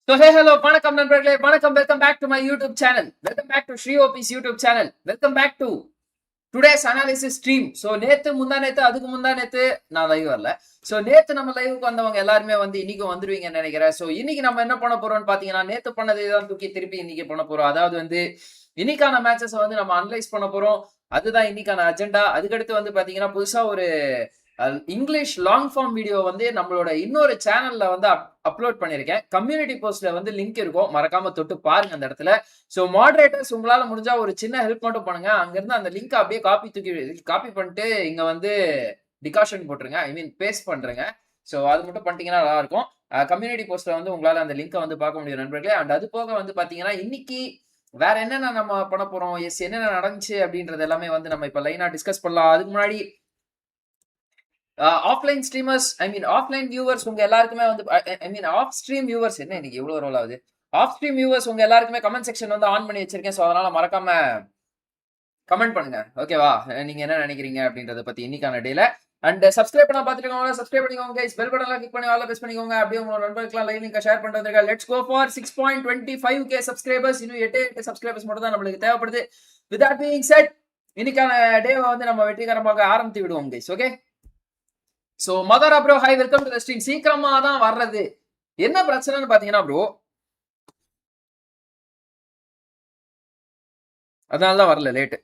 So hey hello வணக்கம் நண்பர்களே வணக்கம் welcome back to my YouTube channel welcome back to Sri OPS YouTube channel welcome back to today's analysis stream. So நேத்து முந்தா நேத்து அதுக்கு முந்தா நேத்து நான் லைவ் வரல. ஸோ நேத்து நம்ம லைவுக்கு வந்தவங்க எல்லாருமே வந்து இன்னைக்கு வந்துருவீங்கன்னு நினைக்கிறேன். ஸோ இன்னைக்கு நம்ம என்ன பண்ண போறோம்னு பாத்தீங்கன்னா நேத்து பண்ணதை தான் தூக்கி திருப்பி இன்னைக்கு பண்ண போறோம். அதாவது வந்து இன்னைக்கான மேட்சஸ் வந்து நம்ம அனலைஸ் பண்ண போறோம். அதுதான் இன்னைக்கான அஜெண்டா. அதுக்கடுத்து வந்து பாத்தீங்கன்னா புதுசா ஒரு இங்கிலீஷ் லாங் ஃபார்ம் வீடியோ வந்து நம்மளோட இன்னொரு சேனல்ல வந்து அப்லோட் பண்ணிருக்கேன். கம்யூனிட்டி போஸ்ட்ல வந்து லிங்க் இருக்கும், மறக்காம தொட்டு பாருங்க அந்த இடத்துல. சோ மாடரேட்டர்ஸ் உங்களால முடிஞ்சா ஒரு சின்ன ஹெல்ப் மட்டும் பண்ணுங்க. அங்க இருந்து அந்த லிங்க் அப்படியே காப்பி பண்ணிட்டு இங்க வந்து டிகாஷன் போட்டுருங்க, ஐ மீன் பேஸ்ட் பண்றேங்க. சோ அது மட்டும் பண்ணிட்டீங்கன்னா நல்லா இருக்கும். கம்யூனிட்டி போஸ்ட்ல வந்து உங்களால அந்த லிங்கை வந்து பார்க்க முடியும் நண்பர்களே. அண்ட் அது போக வந்து பாத்தீங்கன்னா இன்னைக்கு வேற என்னென்ன நம்ம பண்ண போறோம், என்னென்ன நடந்துச்சு அப்படின்றது எல்லாமே வந்து நம்ம இப்ப லைனா டிஸ்கஸ் பண்ணலாம். அதுக்கு முன்னாடி ஆஃப்லைன் ஸ்ட்ரீமர்ஸ், ஐ மீன் ஆஃப்லைன் வியூவர்ஸ் உங்க எல்லாருக்குமே வந்து ஐ மீன் ஆஃப் ஸ்ட்ரீம் வியூவர்ஸ் என்ன இன்னைக்கு எவ்வளவு ரோல் ஆகுது, ஆஃப் ஸ்ட்ரீம் வியூவர்ஸ் உங்க எல்லாருக்குமே கமெண்ட் செக்ஷன் வந்து ஆன் பண்ணி வச்சிருக்கேன். ஸோ அதனால மறக்காம கமெண்ட் பண்ணுங்க, ஓகேவா? நீங்க என்ன நினைக்கிறீங்க அப்படின்றத பத்தி இன்னைக்கான டேல. அண்ட் சப்ஸ்கிரைப் பண்ண பாத்துக்கோங்க, சப்ஸ்கிரைப் பண்ணிக்கோங்க கைஸ். பெல் பட்டன்ல கிளிக் பண்ணி ஆல் பிரஸ் பண்ணிக்கோங்க. அப்படியே உங்க நண்பர்களுக்கு லைவ் லிங்க் ஷேர் பண்றதுக்கு. Let's go for 6.25k subscribers. இன்னும் 8 சப்ஸ்கிரைபர்ஸ் மட்டும் தான் நம்மளுக்கு தேவைப்படுது. வித் தட் பீயிங் செட், இன்னைக்கான டேவை வந்து நம்ம வெற்றிகரமாக ஆரம்பித்து விடுவோம் guys. Okay, so Mathura bro, hi, welcome to the stream. சீக்கிரமா தான் வர்றது. என்ன பிரச்சனைன்னு பாத்தீங்கன்னா ப்ரோ, அதனால தான் வரல லேட்.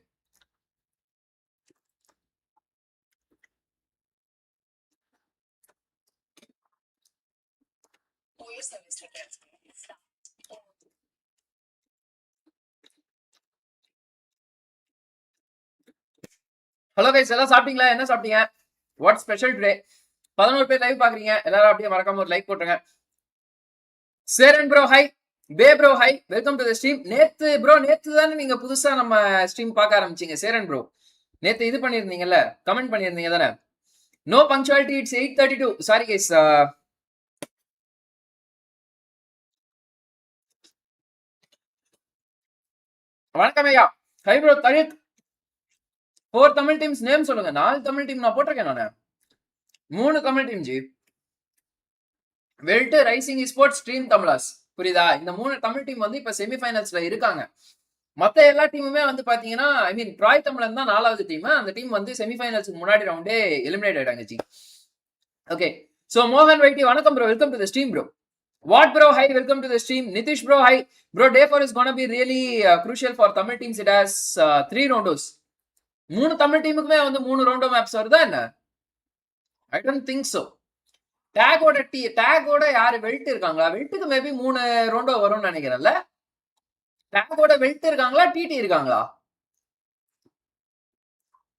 ஹலோ கைஸ், எல்லாம் சாப்பிட்டீங்களா? என்ன சாப்பிட்டீங்க? What special today? 11 பேர் லைவ் பாக்குறீங்க, எல்லாரும் அப்படியே மறக்காம ஒரு லைக் போட்டுருங்க. Cheran bro hi, pay bro hi, welcome to the stream. நேத்து தானே நீங்க புதுசா நம்ம ஸ்ட்ரீம் பார்க்க ஆரம்பிச்சீங்க சேரன் ப்ரோ. நேத்து இது பண்ணிருந்தீங்கல்ல, கமெண்ட் பண்ணிருந்தீங்க தானே. No punctuality, it's 8:32. Sorry guys. வணக்கம் ஐயா. Hi bro Tharit. 4 Tamil teams name சொல்லுங்க. 4 தமிழ் டீம் நான் போட்டிருக்கேன். நானு 3 Tamil team ji. Welt, rising esports, stream Tamilas. புரியுதா? இந்த 3 தமிழ் டீம் வந்து இப்ப செமிஃபைனல்ஸ்ல இருக்காங்க. மத்த எல்லா டீமுமே வந்து பாத்தீங்கன்னா, ஐ மீன் ட்ராய் தமிழன் தான் 4வது டீம். அந்த டீம் வந்து செமிஃபைனல்ஸ்க்கு முன்னாடி ரவுண்டே எலிமினேட் ஆயிட்டாங்க ஜி. ஓகே, சோ மோகன் வைட்டி வணக்கம் bro, welcome to the stream bro. What bro hi, welcome to the stream. Nitish bro hi. Bro day 4 is gonna be really crucial for Tamil teams. It has 3 rondos. 3 Tamil டீமுக்குமே வந்து 3 ரவுண்டோ மேப்ஸ் வருதா என்ன? I don't think so. டேகோட யாரு Welt இருக்காங்களா? வெல்ட்டுக்கு maybe 3 ரவுண்டோ வரும்னு நினைக்கிறேன்ல. டேகோட weld இருக்காங்களா, DD இருக்காங்களா?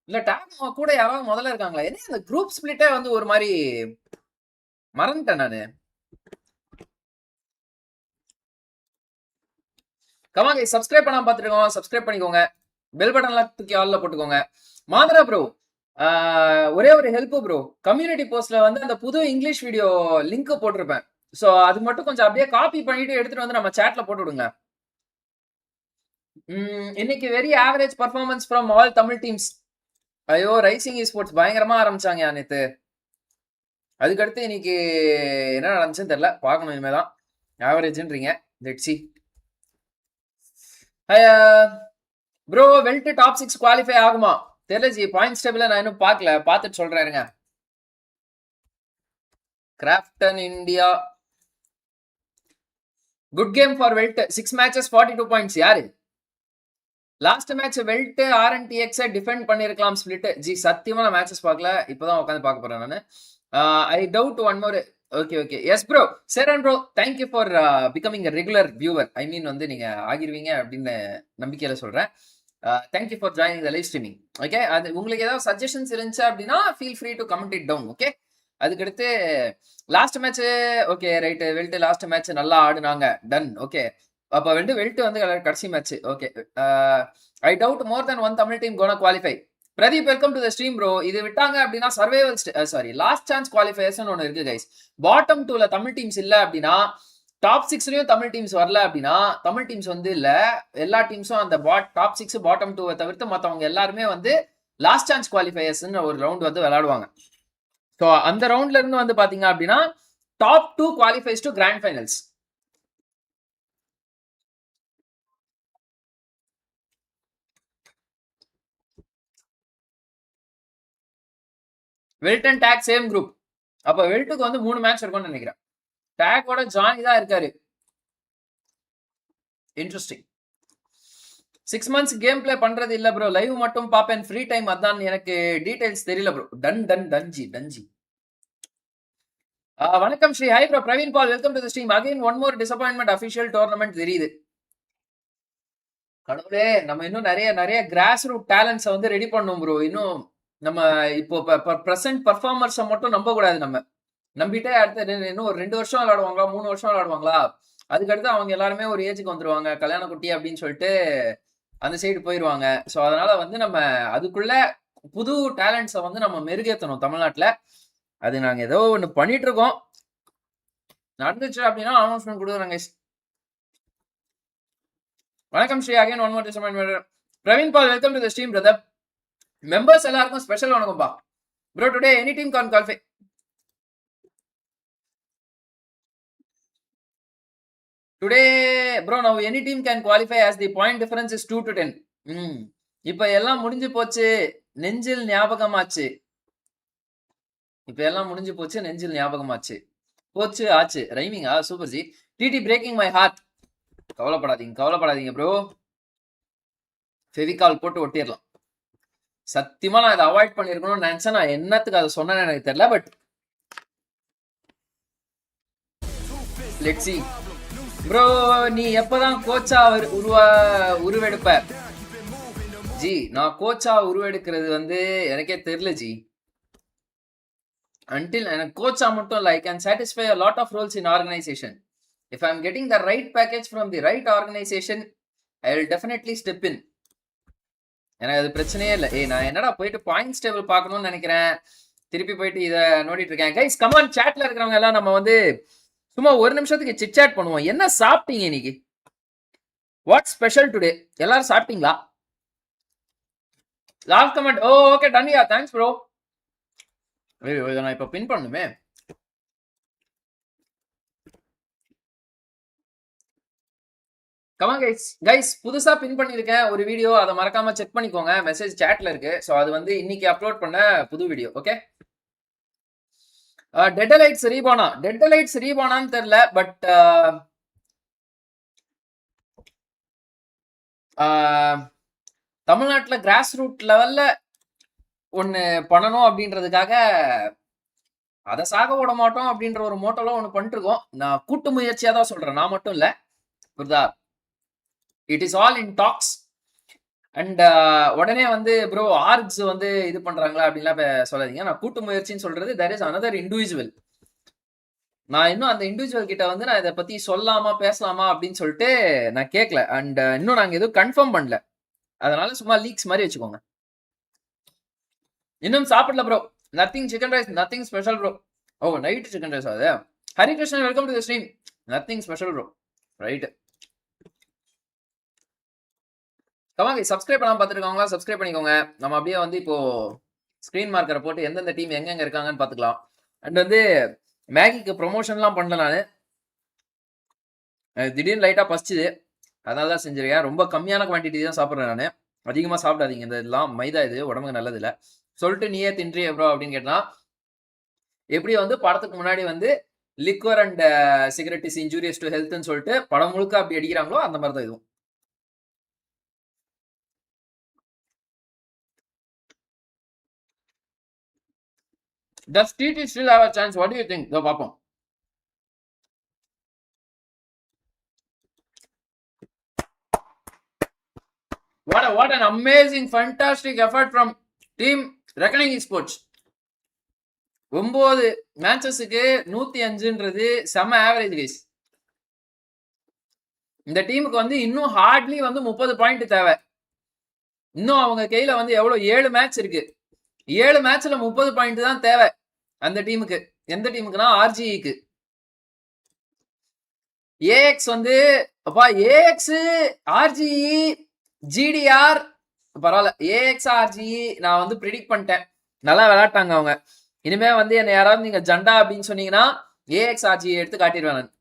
இல்ல டேக் கூட யாராவது முதல்ல இருக்காங்களா? என்ன இந்த குரூப் ஸ்பிளிட்டே வந்து ஒரு மாதிரி மறந்துட்டேன் நானு. கமா கைஸ், சப்ஸ்கிரைப் பண்ணாம பாத்துருக்கோம், சப்ஸ்கிரைப் பண்ணிக்கோங்க. பெல் பட்டன்ல தூக்கி ஆல்ல போட்டுக்கோங்க. மாதரா ப்ரோ, ஒரே ஒரு ஹெல்ப் ப்ரோ. கம்யூனிட்டி போஸ்ட்ல வந்து அந்த புது இங்கிலீஷ் வீடியோ லிங்க் போட்டிருப்பேன். சோ அது மட்டும் கொஞ்சம் அப்படியே காப்பி பண்ணிட்டு எடுத்துட்டு வந்து நம்ம சாட்ல போட்டு விடுங்க. இன்னைக்கு very average performance from all Tamil teams. ஐயோ, ரைசிங் எஸ்போர்ட்ஸ் பயங்கரமா ஆரம்பிச்சாங்க நேத்து. அதுக்கடுத்து இன்னைக்கு என்ன நடந்துச்சுன்னு தெரியல, பார்க்கணும் இனிமேதான். ஆவரேஜ்ன்றீங்க, let's see. Bro Welt top 6 qualify ஆகுமா? தெரியல ஜி, பாயிண்ட்ஸ் டேபிள் நான் இன்னும் பார்க்கல, பார்த்துட்டு சொல்றேன் இருங்க. Krafton India, good game for Welt. 6 matches 42 points. யாரு last match Welt RNTX defend பண்ணிருக்கலாம் ஸ்பிளிட். ஜி சத்தியமா நான் மேட்சஸ் பார்க்கல, இப்பதான் உட்காந்து பார்க்க போறேன் நானு. I doubt one more. Okay okay, yes bro. Cheran bro, thank you for becoming a regular viewer. I mean வந்து நீங்க ஆகிருவீங்க அப்படின்னு நம்பிக்கையில சொல்றேன். Thank you for joining the live streaming. Okay, அது உங்களுக்கு ஏதாவது சஜஷன்ஸ் இருந்துச்சு அப்படின்னா feel free to comment it down. Okay, அதுக்கடுத்து last match, okay right, Welt last match நல்லா ஆடுனாங்க, டன். ஓகே, அப்ப வந்து வெல்ட் வந்து கடைசி மேட்ச். Okay, I doubt more than one Tamil team gonna qualify. Pradeep, welcome to the stream bro. இது விட்டாங்க அப்படின்னா survival sorry last chance qualifiers ஒன்னு இருக்கு கைஸ். பாட்டம் 2ல தமிழ் டீம்ஸ் இல்ல அப்படின்னா, டாப் 6லயும் தமிழ் டீம்ஸ் வரல அப்படின்னா, தமிழ் டீம்ஸ் வந்து இல்ல, எல்லா டீம்ஸும் அந்த டாப் 6 பாட்டம் 2 தவிர்த்து மத்தவங்க எல்லாருமே வந்து லாஸ்ட் சான்ஸ் குவாலிஃபயர்ஸ் ஒரு ரவுண்ட் வந்து விளையாடுவாங்க. ஸோ அந்த ரவுண்ட்ல இருந்து வந்து பாத்தீங்க அப்படின்னா top 2 qualifies to grand finals. வெல்டன் டேக் சேம் குரூப். அப்ப வெல்ட்டுக்கு வந்து 3 மேட்ச் இருக்கும்னு நினைக்கிறேன். டேக்கோட ஜானி தான் இருக்காரு. இன்ட்ரெஸ்டிங். 6 months கேம் பிளே பண்றது இல்ல ப்ரோ, லைவ் மட்டும் பாப்பேன், ஃப்ரீ டைம் அதான், எனக்கு டீடைல்ஸ் தெரியல ப்ரோ. டன்ஜி. வணக்கம் Sri. Hi bro, Praveen Paul, welcome to the stream. Again one more disappointment, official tournament தெரியுது. கடவுளே, நம்ம இன்னும் நிறைய கிராஸ் ரூட் டேலண்ட்ஸ் வந்து ரெடி பண்ணும் ப்ரோ. இன்னும் நம்ம இப்போ பிரசன்ட் பர்ஃபார்மர்ஸை மட்டும் நம்ப கூடாது. நம்ம நம்பிட்டே அடுத்த இன்னும் ஒரு 2 வருஷம் விளையாடுவாங்களா, 3 வருஷம் விளையாடுவாங்களா, அதுக்கடுத்து அவங்க எல்லாருமே ஒரு ஏஜுக்கு வந்துருவாங்க, கல்யாண குட்டி அப்படின்னு சொல்லிட்டு அந்த சைடு போயிடுவாங்க. ஸோ அதனால வந்து நம்ம அதுக்குள்ள புது டேலண்ட்ஸை வந்து நம்ம மெருகேற்றணும் தமிழ்நாட்டில். அது நாங்கள் ஏதோ ஒன்று பண்ணிட்டு இருக்கோம். நடந்துச்சு அப்படின்னா அனௌன்ஸ்மெண்ட் கொடுக்குறாங்க. வணக்கம் Sri. Again one more disappointment. Praveen Paul, welcome to the stream brother. Members எல்லாருக்கும் ஸ்பெஷல் வணக்கம்பா bro. Today any team can qualify. Today, bro, now any team can qualify as the point difference is 2 to 10. இப்ப எல்லாம் முடிஞ்சு போச்சு, நெஞ்சில் ஞாபகமாச்சு. போச்சு ஆச்சு. ரைமிங்கா? Super ji. TT breaking my heart. கவலைப்படாதீங்க ப்ரோ. ஃபெவிகால் போட்டு ஒட்டிடலாம். சத்தியமா நான் இதை அவாய்ட் பண்ணிருக்கணும்னு நினைச்சேன். நான் என்னத்துக்கு அதை சொன்னேன்னு எனக்கு தெரியல. But let's see. ப்ரோ, நீ எப்பதான் கோச்சா உருவெடுப்ப? ஜி, நான் கோச்சா உருவெடுக்கிறது வந்து எனக்கே தெரியல ஜி. until எனக்கு கோச்சா மட்டும் இல்லை, I can satisfy a lot of roles in organization. If I'm getting the right package from the right organization, I will definitely step in. எனக்கு அது பிரச்சனையே இல்லை. நான் என்னடா போயிட்டு பாயிண்ட்ஸ் டேபிள் பார்க்கணும்னு நினைக்கிறேன், திருப்பி போயிட்டு இதை நோண்டிட்டு இருக்கேன். கைஸ் கமான், சாட்ல இருக்கிறவங்க எல்லாம் நம்ம வந்து சும்மா ஒரு நிமிஷத்துக்கு சிட் சாட் பண்ணுவோம். என்ன சாப்பிட்டீங்க இன்னைக்கு? What special today? எல்லாரும் சாப்பிட்டீங்களா? Last comment. Okay Dhanya, thanks bro. இதை நான் இப்போ பின் பண்ணுமே. கமான் கைஸ், புதுசா பின் பண்ணிருக்கேன் ஒரு வீடியோ, அதை மறக்காம செக் பண்ணிக்கோங்க. மெசேஜ் சாட்ல இருக்கு. ஸோ அது வந்து இன்னைக்கு அப்லோட் பண்ண புது வீடியோ. ஓகே. டெட்டலைட்ஸ் ரீபானான்னு தெரியல. பட் தமிழ்நாட்டில் கிராஸ் ரூட் லெவல்ல ஒன்று பண்ணணும் அப்படின்றதுக்காக அதை சாக விட மாட்டோம் அப்படின்ற ஒரு மோட்டோல ஒன்று பண்ணிட்டு இருக்கோம். நான் கூட்டு முயற்சியா தான் சொல்றேன், நான் மட்டும் இல்லை. புரியுதா? It is all in tags. And உடனே வந்து ப்ரோ ஆர்க்ஸ் வந்து இது பண்றாங்களா அப்படின்லாம் சொல்லாதீங்க. நான் கூட்டு முயற்சின்னு சொல்றது there is another individual. நான் இன்னும் அந்த இண்டிவிஜுவல் கிட்ட வந்து நான் இதை பத்தி சொல்லாமா பேசலாமா அப்படின்னு சொல்லிட்டு நான் கேட்கல. அண்ட் இன்னும் நாங்க எதுவும் கன்ஃபார்ம் பண்ணல. அதனால சும்மா லீக்ஸ் மாதிரி வச்சுக்கோங்க. இன்னும் சாப்பிடல bro. Nothing chicken rice, nothing special bro. Oh, night chicken rice ஆகுது. Harikrishnan, welcome to the stream. Nothing special bro. Right. கமாங்க, சப்ஸ்கிரைப் பண்ணாம பார்த்துருக்காங்களா? சப்ஸ்கிரைப் பண்ணிக்கோங்க. நம்ம அப்படியே வந்து இப்போ ஸ்க்ரீன் மார்க்கரை போட்டு எந்தெந்த டீம் எங்கெங்க இருக்காங்கன்னு பார்த்துக்கலாம். அண்ட் வந்து மேகிக்கு ப்ரொமோஷன்லாம் பண்ணல. நான் திடீர்னு லைட்டாக பசிச்சுது, அதனால தான் செஞ்சிருக்கேன். ரொம்ப கம்மியான குவான்டிட்டி தான் சாப்பிட்றேன் நான். அதிகமாக சாப்பிடாதீங்க, இந்த இதெல்லாம் மைதா, இது உடம்புக்கு நல்லது இல்லை சொல்லிட்டு நீயே தின்றி ப்ரோ அப்படின்னு கேட்டா, எப்படி வந்து படத்துக்கு முன்னாடி வந்து liquor and cigarette is injurious to ஹெல்த்னு சொல்லிட்டு படம் முழுக்க அப்படி அடிக்கிறாங்களோ அந்த மாதிரி தான் இதுவும். Does TT still have a chance? What do you think? இதோ பார்ப்போம். What an amazing, fantastic effort from team Reckoning ESPORTS. 9 மேட்சஸுக்கு 105ன்றது செம ஆவரேஜ் கைஸ். இந்த டீமுக்கு வந்து இன்னும் ஹார்ட்லி வந்து 30 பாயிண்ட் தேவை. இன்னும் அவங்க கையில வந்து எவ்வளவு 7 மேட்ச் இருக்கு. 7 மேட்ச்ல 30 பாயிண்ட் தான் தேவை அந்த டீமுக்கு. எந்த டீமுக்குன்னா ஆர்ஜிஇக்கு. ஏஎக்ஸ் வந்து அப்பா, ஏஎக்ஸ், ஆர்ஜிஇ, ஜிடிஆர் பரவாயில்ல. ஏஎக்ஸ் ஆர்ஜிஇ நான் வந்து ப்ரிடிக்ட் பண்ணிட்டேன், நல்லா விளையாட்டாங்க அவங்க. இனிமே வந்து என்ன யாராவது நீங்க ஜண்டா அப்படின்னு சொன்னீங்கன்னா ஏஎக்ஸ் ஆர்ஜிஇ எடுத்து காட்டிடுவேன் நான்.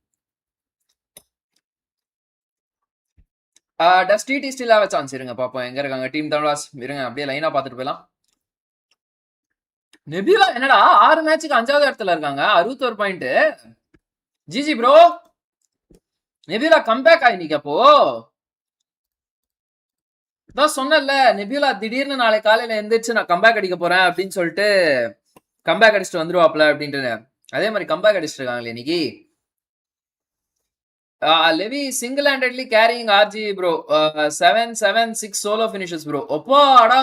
Does TT still have a chance? இருங்க பாப்போம் எங்க இருக்காங்க டீம் தமிழாஸ். இருங்க அப்படியே லைனா பார்த்துட்டு போயிடலாம். நெபியூலா என்னடா 6 மேட்சுக்கு 5வது இடத்துல இருக்காங்க, 61 point. GG bro, Nebula comeback ஆயினிக்கு அப்போ தான் சொன்னல. நெபியூலா திடீர்னு நாளை காலையில எந்திரிச்சு நான் கம்பேக் அடிக்க போறேன் அப்படின்னு சொல்லிட்டு கம்பேக் அடிச்சுட்டு வந்துருவாப்ல அப்படின்ட்டு. அதே மாதிரி கம்பேக் அடிச்சுட்டு இருக்காங்களே இன்னைக்கு. Levi single handedly carrying RG bro. 7-7-6 solo finishes bro. ஒப்பாடா,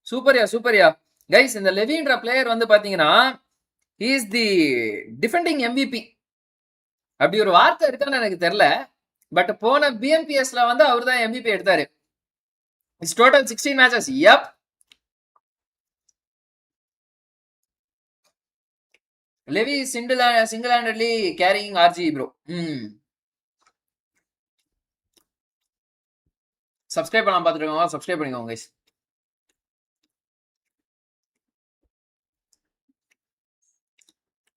சூப்பரியா கைஸ். இந்த லெவின்ற பிளேயர் வந்து பாத்தீங்கன்னா he is the defending MVP. அப்படி ஒரு வார்த்தை இருக்கான்னு எனக்கு தெரியல. பட் போன BMPSல வந்து அவர் தான் MVP எடுத்தாரு. It's total 16 matches. Yup, Levi single handedly carrying RG bro. Subscribe பண்ணாம பார்த்துட்டு இருக்கவங்க சப்ஸ்கிரைப் பண்ணிக்கோங்க guys.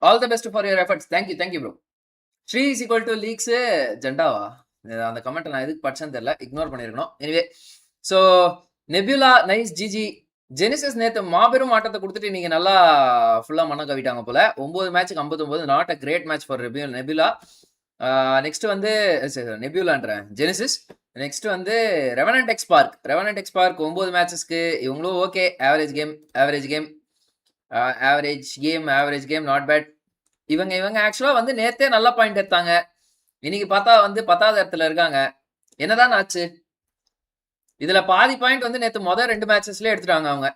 All the best for your efforts. Thank you bro. Sri is equal to leaks ஜெண்டாவா? அந்த கமெண்ட் நான் எதுக்கு படிச்சேன்னு தெரியல, இக்னோர் பண்ணிருக்கணும். Anyway, so Nebula nice GG. Genesis நேற்று மாபெரும் ஆட்டத்தை கொடுத்துட்டு நீங்க நல்லா ஃபுல்லா மண்ண கவிட்டாங்க போல. 9 மேட்சுக்கு 59, not a great match for Nebula. Next வந்து நெபியூலான்ற ஜெனிசிஸ். நெக்ஸ்ட் வந்து ரெவனன்ட் எக்ஸ் பார்க் 9 மேட்சஸ்க்கு இவங்களும் okay. Average game not bad. இவங்க ஆக்சுவலா வந்து நேத்தே நல்ல பாயிண்ட் எடுத்தாங்க. இன்னைக்கு பார்த்தா வந்து 10வது இடத்துல இருக்காங்க. என்னதான் ஆச்சு? இதுல பாதி பாயிண்ட் வந்து நேத்து முதல் 2 மேட்சஸ்ல எடுத்துட்டாங்க அவங்க.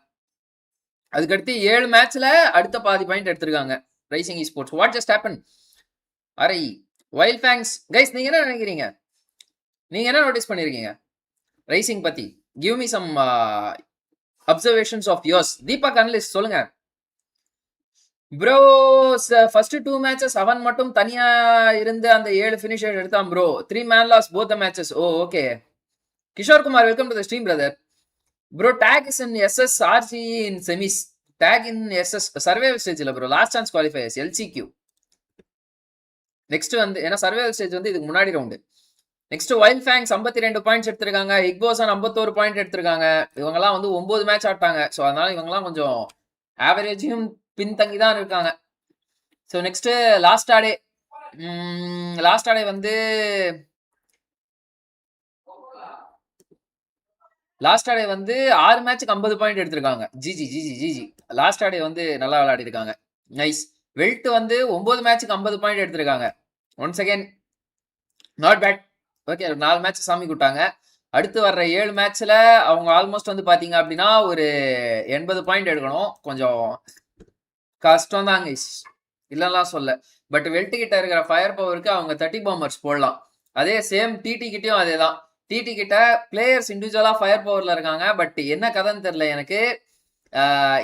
அதுக்கடுத்து 7 மேட்ச்ல அடுத்த பாதி பாயிண்ட் எடுத்திருக்காங்க rising esports. What just happen? அரே வைல்ட் ஃபேங்ஸ் கைஸ், நீங்க என்ன நினைக்கிறீங்க? நீங்க என்ன நோட்டீஸ் பண்ணிருக்கீங்க ரைசிங் பத்தி? Give me some observations of yours. Deepak analyst சொல்லுங்க ப்ரோ. ஃபர்ஸ்ட் 2 மேட்சஸ் அவன் மட்டும் தனியா இருந்து அந்த 7 ஃபினிஷர் எடுத்தான் bro. 3 man loss both the matches. Oh okay. Kishore Kumar, welcome to the stream brother. Bro TAG is in SS RC in semis. TAG in SS survival ஸ்டேஜ்ல bro. Last chance qualifiers LCQ. Next வந்து ஏன்னா survival stage வந்து இதுக்கு முன்னாடி round. Next wild fangs 52 points எடுத்திருக்காங்க. இக்போசன் 51 point எடுத்திருக்காங்க. இவங்கெல்லாம் வந்து 9 மேட்ச் ஆட்டாங்க. ஸோ அதனால இவங்கெல்லாம் கொஞ்சம் ஆவரேஜையும் பின்தங்கி தான் இருக்காங்க. ஸோ நெக்ஸ்ட் லாஸ்ட் ஆடே வந்து லாஸ்ட் ஆடே வந்து 6 மேட்சுக்கு 50 பாயிண்ட் எடுத்திருக்காங்க. ஜிஜி லாஸ்ட் ஆடே வந்து நல்லா விளையாடி இருக்காங்க. நைஸ். வெல்ட் வந்து 9 மேட்சுக்கு 50 பாயிண்ட் எடுத்திருக்காங்க. Once again not bad. Okay, 4 match சாமி கூட்டாங்க. அடுத்து வர்ற 7 மேட்ச்ல அவங்க ஆல்மோஸ்ட் வந்து பாத்தீங்க அப்படின்னா ஒரு 80 பாயிண்ட் எடுக்கணும். கொஞ்சம் கஷ்டம் தாங்க, இல்லலாம் சொல்ல. பட் வெல்ட் கிட்ட இருக்கிற ஃபயர் பவருக்கு அவங்க 30 பாம்பர்ஸ் போடலாம். அதே சேம் டிடி கிட்டயும் அதே தான். டிடி கிட்ட பிளேயர்ஸ் இண்டிவிஜுவலா ஃபயர் பவர்ல இருக்காங்க. பட் என்ன கதைன்னு தெரியல எனக்கு.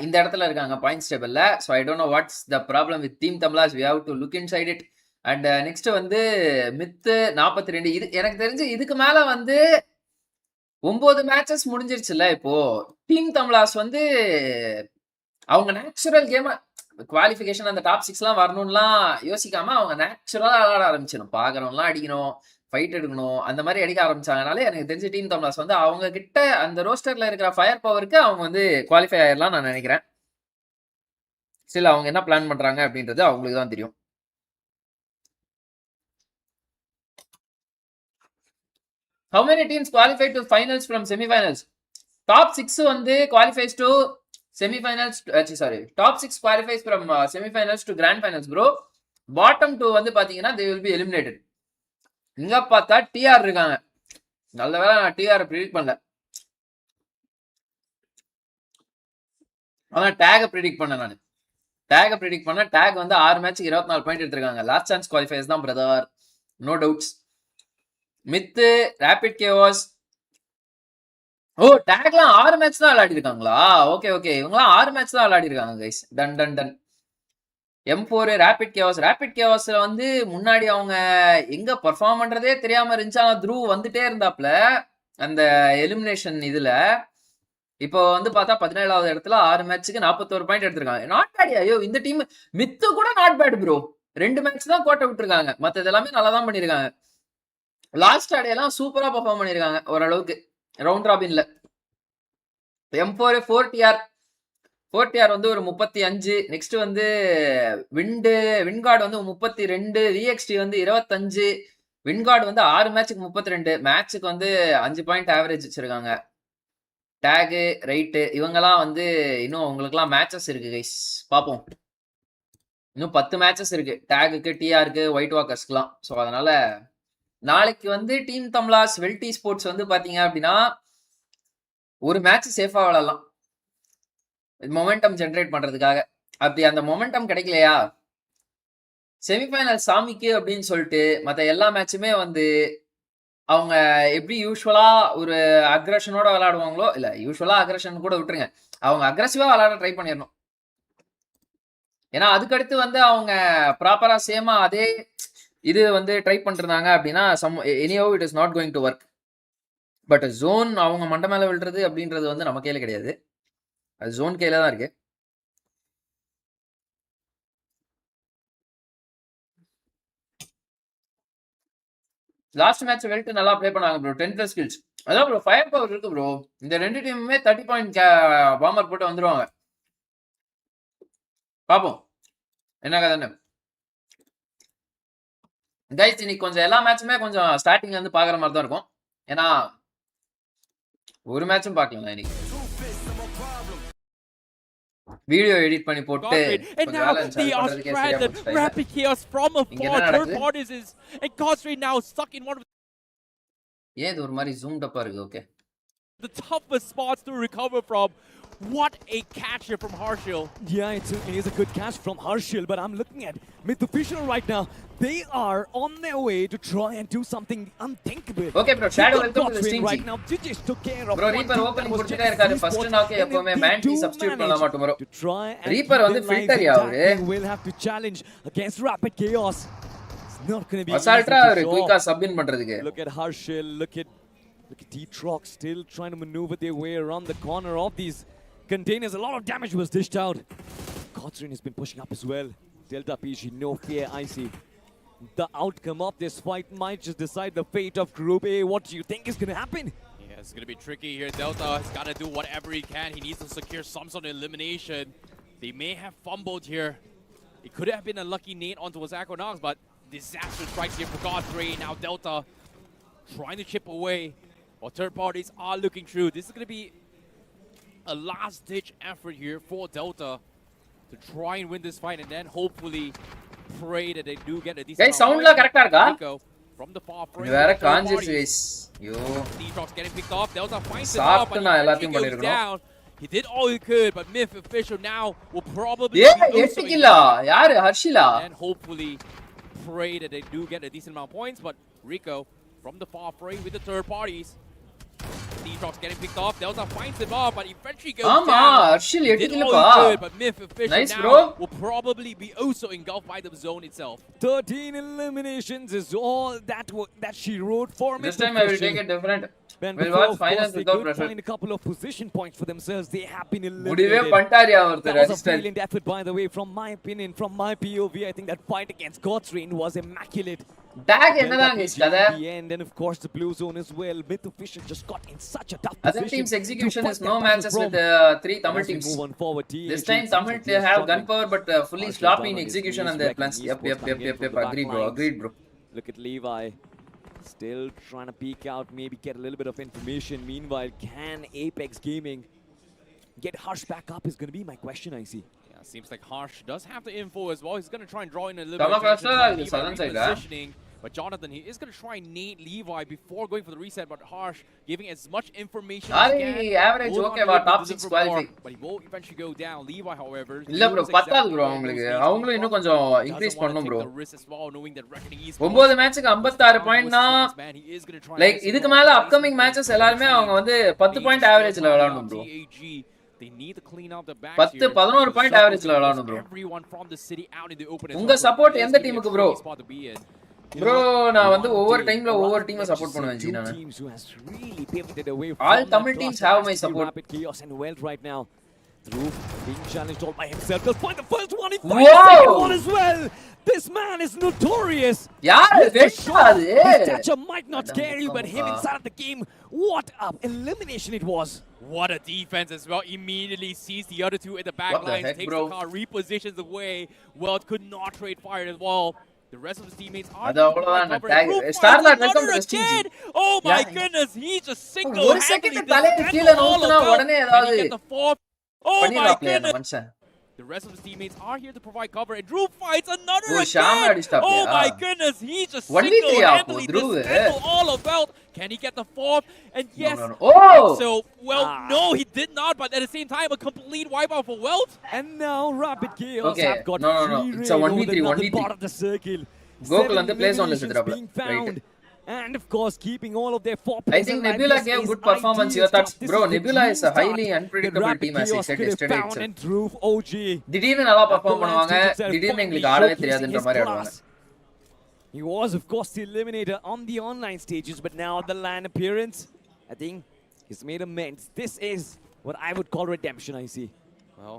இந்த இடத்துல இருக்காங்க பாயிண்ட்ஸ் டேபிள்ல. So I don't know what's the problem with team Tamilas. We have to look inside it. And next வந்து மித்து 42. இது எனக்கு தெரிஞ்சு இதுக்கு மேல வந்து 9 மேட்சஸ் முடிஞ்சிருச்சுல்ல. இப்போ டீம் தமிழாஸ் வந்து அவங்க நேச்சுரல் கேம் குவாலிஃபிகேஷன் அந்த டாப் 6 வரணும்லாம் யோசிக்காம அவங்க நேச்சுரலா விளையாட ஆரம்பிச்சிடும். பாக்குறவங்கலாம் அடிக்கணும், ஃபைட் எடுக்கணும், அந்த மாதிரி அடிக்க ஆரம்பிச்சாங்கனாலே எனக்கு தெரிஞ்ச டீம் தமிழாஸ் வந்து அவங்க கிட்ட அந்த ரோஸ்டர்ல இருக்கிற ஃபயர் பவருக்கு அவங்க வந்து குவாலிஃபை ஆயிடலாம் நான் நினைக்கிறேன். சில அவங்க என்ன பிளான் பண்றாங்க அப்படின்றது அவங்களுக்கு தான் தெரியும். How many teams qualified to finals from semi-finals? Top 6 வந்து qualifies to semi-finals. Top 6 qualifies from semi-finals to grand finals bro. Bottom 2 வந்து பாத்தீங்கன்னா they will be eliminated. இங்க பார்த்தா TR இருக்காங்க. நல்ல வேளை நான் TR ப்ரெடிக்ட் பண்ணல. ஆனா டேக ப்ரெடிக்ட் பண்ணேன் நான். டேக் வந்து 6 மேட்சுக்கு 24 பாயிண்ட் எடுத்திருக்காங்க. லாஸ்ட் சான்ஸ் குவாலிஃபயர்ஸ் தான் brother, no doubts. Myth rapid கேவாஸ். ஓ டேக்லாம் 6 மேட்ச் தான் விளையாடி இருக்காங்களா? ஓகே இவங்கலாம் 6 மேட்ச் தான் விளையாடி இருக்காங்க கைஸ். டன். M4 ரேபிட் கேவாஸ்ல வந்து முன்னாடி அவங்க எங்க பெர்ஃபார்ம் பண்றதே தெரியாம இருந்துச்சு. ஆனா த்ரூ வந்துட்டே இருந்தாப்ல அந்த எலிமினேஷன் இதுல. இப்போ வந்து பார்த்தா 17வது இடத்துல 6 மேட்சுக்கு 41 பாயிண்ட் எடுத்திருக்காங்க. Not bad. ஐயோ இந்த டீம் மித்து கூட நாட் பேட் ப்ரோ. 2 மேட்ச் தான் கோட்டை விட்டுருக்காங்க. மற்றது எல்லாமே நல்லா தான் பண்ணிருக்காங்க. லாஸ்ட் ஆடையெல்லாம் சூப்பரா பெர்ஃபார்ம் பண்ணிருக்காங்க ஓரளவுக்கு ரவுண்ட் ராபின்ல. M4 4 TR 4TR வந்து ஒரு 35. நெக்ஸ்ட் வந்து வின்கார்டு வந்து 32, VXT வந்து 25, வின்கார்டு வந்து 6 மேட்சுக்கு 32, மேட்சுக்கு வந்து 5 பாயிண்ட் ஆவரேஜ் வச்சிருக்காங்க. டேகு ரைட்டு இவங்கெல்லாம் வந்து இன்னும் உங்களுக்குலாம் மேட்சஸ் இருக்கு கைஸ், பார்ப்போம். இன்னும் 10 மேட்சஸ் இருக்கு டேகுக்கு, டிஆருக்கு, ஒயிட் வாக்கர்ஸ்க்குலாம். ஸோ அதனால நாளைக்கு வந்து டீம் தம்லாஸ் வெல்டி ஸ்போர்ட்ஸ் வந்து பாத்தீங்க அப்படின்னா ஒரு மேட்ச் சேஃபா விளையாடலாம் மொமெண்டம் ஜென்ரேட் பண்றதுக்காக. அப்படி அந்த மொமெண்டம் கிடைக்கலையா, செமிஃபைனல் சாமிக்கு அப்படின்னு சொல்லிட்டு மற்ற எல்லா மேட்சுமே வந்து அவங்க எப்படி யூஸ்வலா ஒரு அக்ரஷனோட விளையாடுவாங்களோ, இல்ல யூஸ்வலா அக்ரஷன் கூட விட்டுருங்க, அவங்க அக்ரஸிவா விளையாட ட்ரை பண்ணிடணும். ஏன்னா அதுக்கடுத்து வந்து அவங்க ப்ராப்பரா சேமா அதே இது வந்து ட்ரை பண்ணிருந்தாங்க அப்படின்னா anyhow it is not going to work. But zone அவங்க மண்டை மேல விழுறது அப்படின்றது வந்து நம்ம கையில கிடையாது, அது ஜோன் கையில தான் இருக்கு. லாஸ்ட் மேட்ச் வெல்ட் நல்லா ப்ளே பண்ணாங்க ப்ரோ, 10+ கில்ஸ். அதான் ப்ரோ ஃபயர் பவர் இருக்கு ப்ரோ. இந்த ரெண்டு டீமுமே 30 பாயிண்ட் பாம்பர் போட்டு வந்துருவாங்க. பாப்போம் என்ன கதைன்னு. கைஸ் இன்னைக்கு கொஞ்சம் எல்லா மேட்சுமே கொஞ்சம் ஸ்டார்டிங்ல இருந்து பாக்குற மாதிரி தான் இருக்கும். ஏன்னா ஒரு மேட்சும் பார்க்கலாம் இன்னைக்கு, வீடியோ எடிட் பண்ணி போட்டு and now they are stranded. Rapid chaos from afar. Third parties is and Cosray now stuck in one of ஏது ஒரு மாதிரி zoomed up இருக்கு. Okay, the toughest spots to recover from. What a catch here from Harshil. Yeah, it certainly is a good catch from Harshil, but I'm looking at Myth Official right now. They are on their way to try and do something unthinkable. Okay bro, Shadow welcome to the stream right now. Dijesh took care of bro. Reaper opening முடிச்சிட்டே இருக்காரு. first knock எப்பவுமே Manti substitute பண்ணலாமா tomorrow. Reaper வந்து filter யா அவரு. Will have to challenge against Rapid Chaos. It's not going to be அசால்ட்டா அவரு குயிக்கா sub இன் பண்றதுக்கு. Look at Harshil, look at Detrox still trying to maneuver their way around the corner of these containers. A lot of damage was dished out. Cotrin has been pushing up as well. Delta PG, no fear, Icy. The outcome of this fight might just decide the fate of Group A. What do you think is going to happen? Yeah, it's going to be tricky here. Delta has got to do whatever he can. He needs to secure some sort of elimination. They may have fumbled here. It could have been a lucky nade onto his Aquanox, but disaster strikes here for Godfrey. Now Delta trying to chip away while third parties are looking through. This is going to be a last-ditch effort here for Delta to try and win this fight and then hopefully pray that they do get a decent guys sound la correct irukka from the far frame. vera conjures guys yo Detrox getting picked off. Delta finds it up and he goes down. He did all he could, but Myth Official now will probably be 8 killa yaar Harshila and hopefully pray that they do get a decent amount of points. But Rico from the far frame with the third parties. Detrox getting picked off. Delta finds him off, but eventually goes down. Harshil 8 killa pa. But Myth Official nice, now bro. will probably be also engulfed by the zone itself. 13 eliminations is all that she wrote for me. This time I will take it different. We'll watch finals without pressure. Find a couple of position points for themselves. They have been eliminated. Mudive pantari avarthu that was a brilliant effort, by the way, from my opinion, from my POV. I think that fight against Godstrain was immaculate. Tag enadanga is kada. The end, and of course the blue zone as well. Myth Official just got in such a tough Other position. team's execution is no matches with 3 Tamil teams. Move on forward. This time Tamil they have gunpower but fully sloppy in execution on their plans. Yep. Agreed bro. Look at Levi. Still trying to peek out, maybe get a little bit of information. Meanwhile, can Apex Gaming get Harsh back up is going to be my question, I see. Yeah, seems like Harsh does have the info as well. He's going to try and draw in a little bit of positioning. But Jonathan, he is going to try and nade Levi before going for the reset. But Harsh giving as much information as he can. Average okay about top 6 qualify. But he will eventually go down. Levi, however, illa bro pathadu bro avanga innum konjam increase pannum bro. 9 match ku 56 point na like idukku mela upcoming matches ellarume avanga vandu 10 point average la vilaadum bro. They need to clean out the back. 10-11 point average la vilaadum bro. Everyone from the city out in the open. Unga support endha team ku bro? Bro, na vandu over time la over team support பண்ணுவேன் G நான். All Tamil teams have my support. Chaos and Wealth right now. Through being challenged all by himself. Just find the first one. He finds Whoa! the second one as well. This man is notorious. யார் Yes, for wait sure. அது His stature might not scare you, but him inside of the game, what an elimination it was. What a defense as well. Immediately sees the other two in the back What the lines, heck, takes bro? the car, repositions away. Weld could not trade fire as well. The rest of his teammates are அது அவ்வளவுதான் covered. tag Roof Starlight finds welcome to another the stream again. Oh my Yeah. goodness, he just ஒரு single-handedly second தலைக்கு கீழ dismantled all நோக்குனா of உடனே them. Can he ஏதாவது get the fourth? Oh my பண்ணிடலாம்ல அந்த goodness. மனுஷன் The rest of his teammates are here to provide cover, and Drew finds another Oh, Shyam again. அடிச்சிட்டாப்லையா? Oh my goodness, he just Only three single-handedly ஆப்போ, Drew. dismantled all of Weld. Can he get the fourth? And yes, No. Oh! so, well, no, he did not, but at the same time, a complete wipeout for Weld. And now Rapid Chaos Okay, have got no. free It's a reign 1v3, over the northern 1v3. part of the circle. Gokul 7 வந்து place on eliminations வச்சிருக்காப்ல. being Right. found. And of course, keeping all of their 4 I players think alive. Nebula This gave is good performance ideal here. That's stuff. This bro, is the Nebula dream is a highly start unpredictable that Rapid team as I Chaos said could have yesterday found itself. and Dhruv OG. திடீர்னு நல்லா At the perform பண்ணுவாங்க land stage itself, திடீர்னு finally எங்களுக்கு ஆடவே showcasing தெரியாதுன்ற his மாதிரி ஆடுவாங்க. class. He was, of course, the eliminator on the online stages, but now the LAN appearance, I think he's made amends. This is what I would call redemption, I see. Well,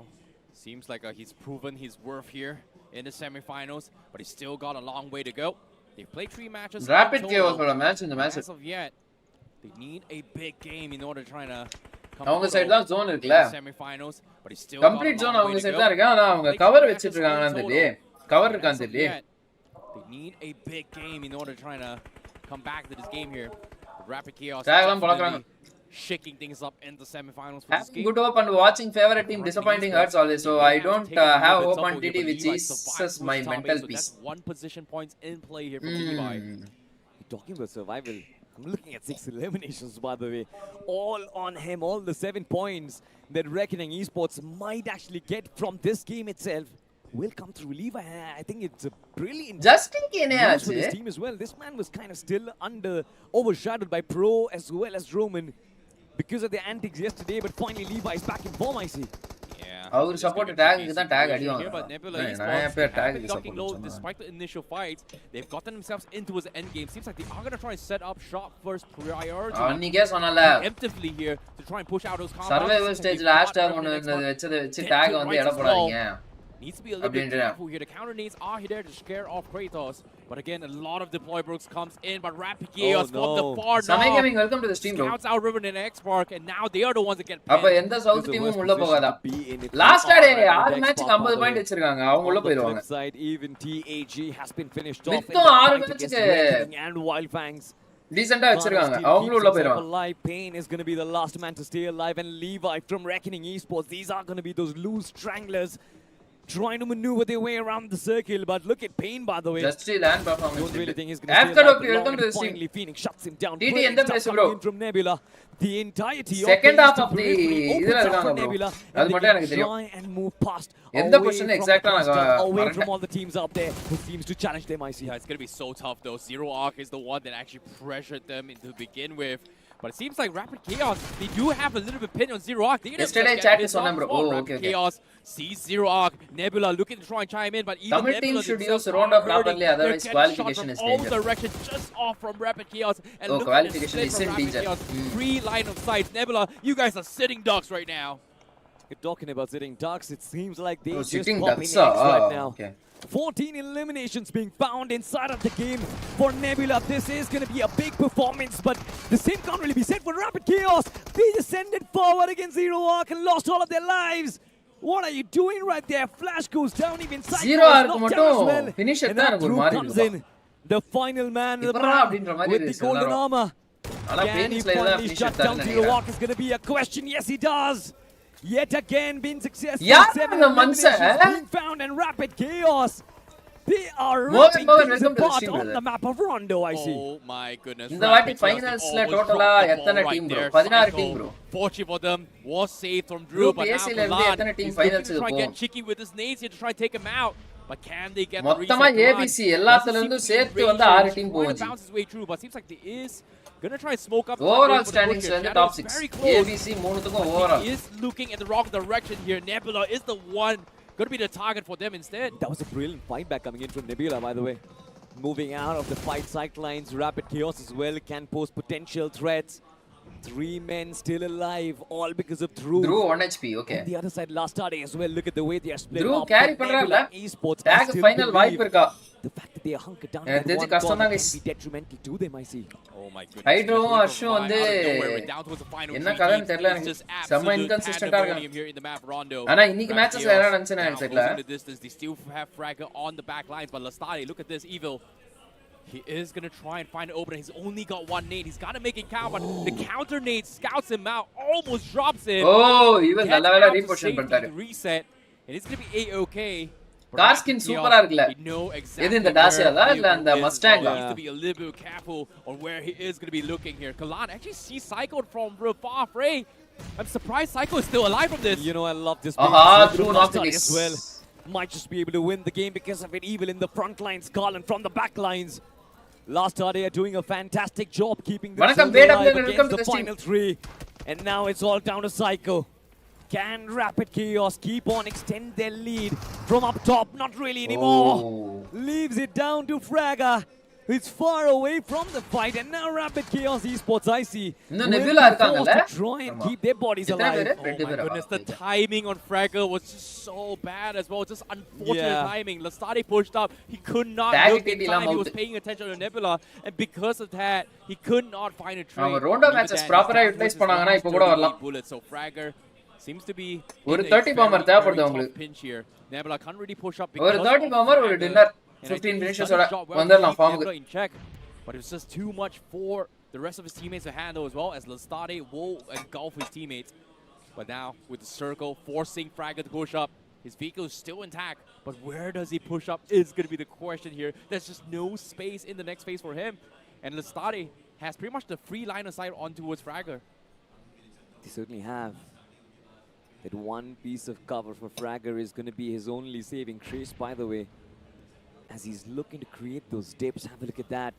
seems like he's proven his worth here in the semifinals, but he's still got a long way to go. They've played 3 matches. Rapid in Chaos total. ஓட match இந்த match As of yet, they need a big game in order to try to come அவங்க out side தான் zone in இருக்குல the semifinals, but he's still complete got a zone long அவங்க way to side go. தான் இருக்கு ஆனா அவங்க Played cover 3 வச்சிட்டு matches இருக்காங்கன்னு in தெரியல total. கவர் As இருக்கான்னு of தெரியல yet, they need a big game in order to try to come back to this game here. But Rapid Chaos Tagலாம் பழக்குறாங்க. definitely shaking things up in the semifinals for this Having game. good hope and watching favorite team disappointing hurts always. So I don't have hope on TT, which is my mental peace. That's 1 position points in play here for Levi. Talking about survival, I'm looking at 6 eliminations, by the way. All on him, all the 7 points that Reckoning Esports might actually get from this game itself will come through. Levi, I think it's a brilliant Justin க்கு என்ன news for ஆச்சு this team as well. This man was kind of still overshadowed by Pro as well as Roman because of their antics yesterday, but finally Levi is back in form, I see. Yeah. அவர் support டாக்க்கு தான் TAG அடி Here, but Nebula வாங்குறாங்க நிறைய Esports பேர் have TAG been ducking low support despite the initial fights. They've gotten themselves into his end game. Seems like they are going to try and set up shop first priority அன்னிக்கே சொன்னல preemptively here to try and push out those combos. Survival ஸ்டேஜ்ல hashtag ஒன்னு வச்சு talk வந்து எட போடாதீங்க Needs to be a little bit careful here. The counter nades are there to scare off Kratos. But again, a lot of deploy brooks comes in, but Rapid Chaos from the far Samay north Gaming welcome to the stream bro scouts out Riven and X-Park, and now they are the ones that get அப்ப pinned. எந்த south டீமும் உள்ள போகாதா last day 6 மேட்ச்க்கு 50 point வச்சிருக்காங்க அவங்க உள்ள போயிடுவாங்க Side, even TAG has been finished off மித்தம் 6 மேட்ச்க்கு and Wildfangs. டீசென்ட்டா வச்சிருக்காங்க அவங்களும் உள்ள போயிடுவாங்க Alive. Pain is going to be the last man to stay alive, and Levi from Reckoning Esports. These are going to be those loose stranglers trying to maneuver their way around the circle. But look at Pain, by the way. just land performance Don't really think he's going to after stay okay alive welcome to the long, and stream finally Phoenix shuts him down. TT Great எந்த stuff place coming bro in from Nebula. The entirety second of half of the இதுல opens up இருக்காங்க for bro Nebula, அது and மட்டும் they எனக்கு can தெரியும் try and move past எந்த away position from exact the ah cluster, நான் away from மறந்துட்டேன் all the teams out there who seems to challenge them, I see. Yeah, it's going to be so tough though. Zero Arc is the one that actually pressured them to begin with. But it seems like Rapid Chaos, they do have a little bit pin on Zero Arc. They Yesterday get chat pissed is on off them, bro. as well. Oh, Rapid okay. Chaos sees Zero Arc. Nebula looking to try and chime in, but even Tamil team Nebula should themselves use round are up properly, hurting. otherwise They're getting qualification shot is from all danger. directions, just off from Rapid Chaos. And Oh, look at the qualification split is from in Rapid danger. Chaos. Free line of sight. Nebula, you guys are sitting ducks right now. You're talking about sitting ducks. It seems like they just sitting popping ducks, eggs right now. okay 14 eliminations being found inside of the game for Nebula. This is going to be a big performance, but the same can't really be said for Rapid Chaos. They descended forward against Zero Arc and lost all of their lives. What are you doing right there? Flash goes down, even Cyclone Zero is Arc knocked down as well. மட்டும் finish And தான் that எனக்கு ஒரு Drew மாதிரி comes இருக்குப்பா in, the final man, the இப்பறா man அப்படின்ற மாதிரி with the இருக்கு golden எல்லாரும் armor. ஆனா Can he பேனிஸ்ல தான் finally finish shut down எடுத்தாருன்னு Zero நினைக்கிறேன் Arc is going to be a question. Yes, he does. Yet again, been successful. Yeah, 7 the Mansa, eliminations eh? being found and Rapid Chaos. They are Morgan, ripping Morgan, things welcome to the apart stream, on brother. the map of Rondo, I see. Oh my goodness. இந்த வாட்டி Rapid Chaos, they finalsல almost டோட்டலா dropped the எத்தனை ball team right bro there. 16 team Cycle, ப்ro fortunate for them, was saved from Drew, Group but A now ல இருந்து Kalan எத்தனை team is looking finals to try and get இருக்கும் cheeky with his nades here to try and take him out. But can they get the மொத்தமா reset run? ABC எல்லாத்துல இருந்து Doesn't seem to be சேர்த்து வந்து raging, 6 team trying to போகுது bounce his way through, but seems like there is gonna try and smoke up the overall top lane standings for the வந்து Shadow top is 6 very close. ABC மூணுத்துக்கும் overall He is looking in the wrong direction here. Nebula is the one going to be the target for them instead. That was a brilliant fight back coming in from Nebula, by the way. Moving out of the fight sight lines, Rapid Chaos as well can pose potential threats. 3 men still alive, all because of Dhruv. Dhruv 1 HP, okay. On the other side, last starting as well. Look at the way they are split Dhruv up. carry But பண்றாருல Nebula Esports, I tag still final வாய்ப்பு believe இருக்கா the fact that they are hunkered down எனக்கு in தெரிஞ்சு one கஷ்டம் corner தான் can guys be detrimental to them, I see. Oh my goodness. Hydro In the blink of Arshu an eye, வந்து out of nowhere, we're down towards the final என்ன three கதைன்னு teams. தெரியல It's எனக்கு just செம்ம absolute இன்கன்சிஸ்டன்ட்டா pandemonium இருக்காங்க here in the map Rondo. ஆனா இன்னைக்கு Frag மேட்சஸ்ல Chaos என்ன நடந்துச்சுன்னு now எனக்கு தெரியல closing the distance. They still have Fragger on the back lines, but Lastari, look at this Evil. He is going to try and find an opener. He's only got one nade. He's got to make it count, but the counter nade scouts him out, almost drops it. ஓ இவன் Gets நல்ல வேளை out to reposition safety பண்ணிட்டாரு to reset, and it's going to be A-OK. Car skin சூப்பரா இருக்குல எது இந்த டாசியாதா இல்ல அந்த மஸ்டாங்கா Needs to be a little bit careful on where he is going to be looking here. Kalan actually sees Psycho from far away. I'm surprised Psycho is still alive from this. You know, I love this. Dhruv knocked it as well. Might just be able to win the game because of it. Evil in the front lines, Garland from the back lines. Last they are doing a fantastic job keeping themselves alive against the final three. And now it's all down to Psycho. Can Rapid Chaos keep on extend their lead from up top? Not really anymore. Oh. Leaves it down to Fragger. It's far away from the fight, and now Rapid Chaos Esports, I see, No, will Nebula be இருக்காங்கல்ல? forced to try and keep their bodies alive. Oh my goodness, the timing on Fragger was just so bad as well. Just unfortunate timing. Lastari pushed up. He could not Tag look in time. He was paying attention to Nebula, and because of that, he could not find a trade. அவங்க Rondo matches proper-ஆ utilize பண்ணாங்கன்னா இப்ப கூட வரலாம். So Fragger seems to be ஒரு 30 bomber தேவைப்படுது உங்களுக்கு. pinch here. Nebula can't really push up ஒரு because 30 bomber ஒரு dinner 15 finishes ஓட வந்துடலாம் ஃபார்முக்கு. in check, but it was just too much for the rest of his teammates to handle as well, as Lastade will engulf his teammates. But now with the circle forcing Fragger to push up, his vehicle is still intact, but where does he push up is going to be the question here. There's just no space in the next phase for him, and Lastade has pretty much the free line of sight on towards Fragger. They certainly have. That one piece of cover for Fragger is going to be his only saving grace, by the way. As he's looking to create those dips, have a look at that.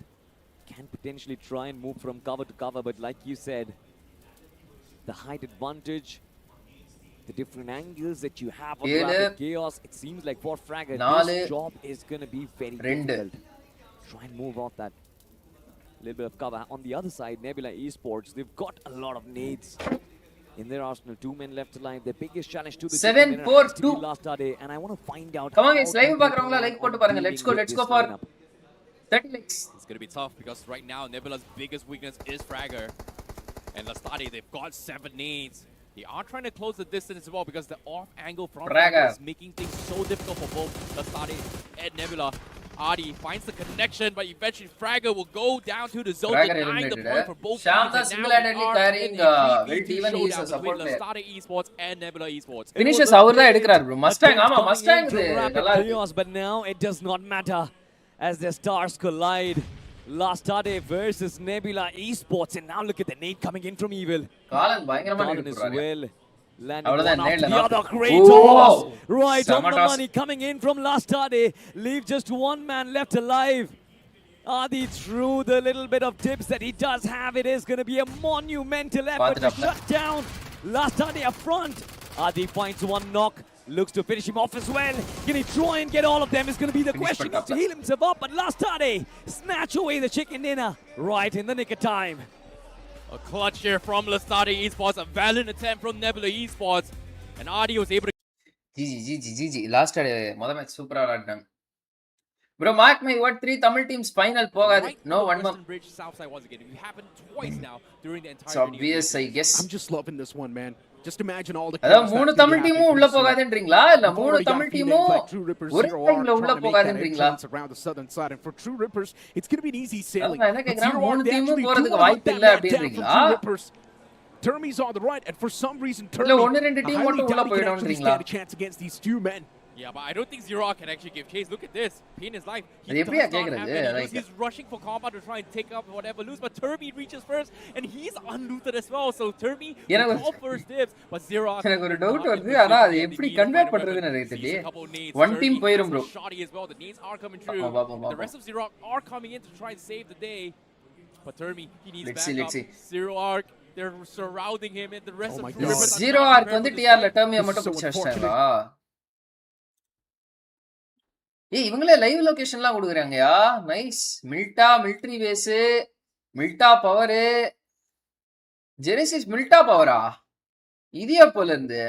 Can potentially try and move from cover to cover, but like you said, the height advantage, the different angles that you have on Rapid Chaos, it seems like for Fragger, this job is going to be very difficult. Try and move off that little bit of cover. On the other side, Nebula Esports, they've got a lot of nades in their arsenal. 2 men left alive. Their biggest challenge to the 7-4-2 last day, and I want to find out. Come on guys, live பாக்குறவங்களா like போட்டு பாருங்க. Let's go for 30 likes. It's going to be tough because right now Nebula's biggest weakness is Fragger. And Lastade, they've got 7 nades. They are trying to close the distance as well because the off angle from Fragger is making things so difficult for both Lastade and Nebula. Adi finds the connection, but eventually Fragger will go down to the zone, denying the point for both teams. And single-handedly carrying even he is a support player. Lastade Esports and Nebula Esports. Finishes அவர்தான் எடுக்கறாரு bro. Mustang ஆமா Mustang இது நல்லா இருக்கு. But now it does not matter as the stars collide. Lastade versus Nebula Esports, and now look at the nade coming in from Evil. காலன் பயங்கரமா Garland as நிறுத்துறாரு. well. Landing one அவ்வளவுதான் after நேட்ல the other. Great toss. Right on the money coming in from Lastade. Leave just one man left alive. Adi, through the little bit of tips that he does have, it is going to be a monumental effort to shut down Lastade up front. Adi finds one knock. Looks to finish him off as well. Can he try and get all of them? Is going to be the question. He needs to heal himself up, but Lastade snatch away the chicken dinner right in the nick of time. A clutch here from Lastade Esports, a valiant attempt from Nebula Esports, and Adi was able to... GG. Last மொத match சூப்பரா ஆடிட்டாங்க. Bro, mark my word, 3 Tamil teams final போகாது. No one more. Bridge Southside was again. It happened twice now during the entire It's obvious, I guess. I'm just loving this one, man. Just imagine all the அதான் மூணு தமிழ் டீமும் உள்ள போகாதுன்றீங்களா இல்ல மூணு தமிழ் டீமும் ஒரே டைம்ல உள்ள போகாதுன்றீங்களா around the southern side, and for True Rippers it's going to be an easy sailing. நான் என்ன கேக்குறேன் மூணு டீமும் போறதுக்கு வாய்ப்பு இல்ல அப்படின்றீங்களா Termy's on the right, and for some reason இல்ல Termy ஒன்னு ரெண்டு டீம் மட்டும் உள்ள போயிடும்ன்றீங்களா a chance against these two men. Yeah, but I don't think Zero can actually give chase. Look at this. Pain is life. He does does not not have any. He's rushing for combat to try and take up whatever loose, but Termy reaches first, and he's unlooted as well. So Termy all first dibs, but Zero. எனக்கு ஒரு doubt வருது ஆனா அது எப்படி convert பண்றதுன்னு எனக்கு தெரியல. One team போயிரும் bro. Shoddy as well. The nades are coming through. The rest of Zero are coming in to try and save the day, but Termy, he needs backup. Zero Arc, they're surrounding him, and the rest of True Rippers. Zero Arc வந்து TR ல Termy மட்டும் பிடிச்சு வச்சிட்டாங்களா? ஏய் இவங்களே live லொகேஷன்லாம் கொடுக்குறாங்கயா. Nice. மில்டா military base, மில்டா power, Genesis மில்டா பவரா? இது எப்போல இருந்து?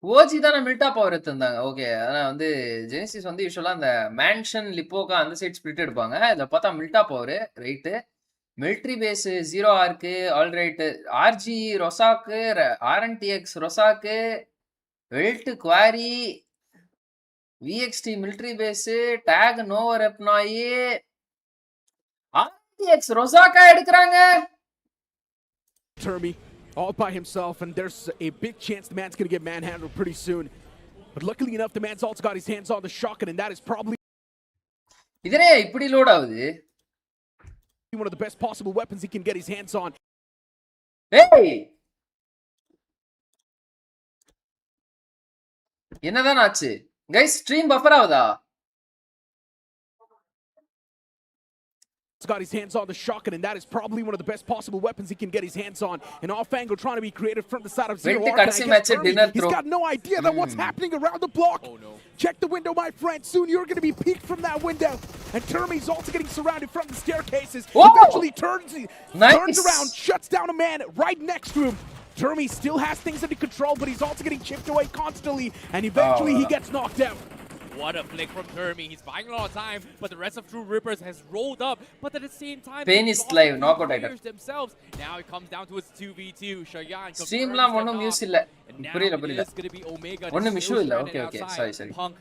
OG தானே மில்டா power எடுத்திருந்தாங்க. ஓகே. ஆனா வந்து ஜெனிசிஸ் வந்து யூசுவலா அந்த மேன்ஷன், லிப்போகா அந்த சைட் ஸ்பிளிட் எடுப்பாங்க. இதுல பார்த்தா மில்டா பவர் ரைட்டு. மிலிட்டரி பேஸ் 0 ஆர்க்கு ஆல்ரைட். ஆர்ஜி ரொசாக்கு, ஆர்என்டிஎக்ஸ் ரொசாக்கு, வெல்ட் quarry, VXT military base, TAG நோவர் எப்னாயி, ஆர்டிஎக்ஸ் ரொசாக்கா எடுக்கறாங்க. TOURNEY all by himself, and there's a big chance the man's going to get manhandled pretty soon. But luckily enough, the man's also got his hands on the shotgun, and that is probably இதனே இப்படி load ஆகுது. one of the best possible weapons he can get his hands on. ஏய், என்னதான் ஆச்சு guys? Stream buffer ஆகுதா? Got his hands on the shotgun, and that is probably one of the best possible weapons he can get his hands on. And Off-Angle trying to be creative from the side of Zero Arc. He's got no idea that what's happening around the block. Oh no. Check the window, my friend. Soon you're going to be peeked from that window. And TOURNEY's also getting surrounded from the staircases. Whoa! Eventually turns Nice. around, shuts down a man right next to him. TOURNEY still has things under control, but he's also getting chipped away constantly. And eventually he gets knocked out. What a flick from TOURNEY. He's buying a lot of time, but the rest of True Rippers has rolled up. But at the same time, Pain is live, knockout item. themselves. Now it comes down to its 2v2. Shayan ஸ்ட்ரீம்லாம் ஒண்ணும் muse இல்ல. புரியல. It's going to be Omega. ஒண்ணும் issue இல்ல. Okay. sorry. Punk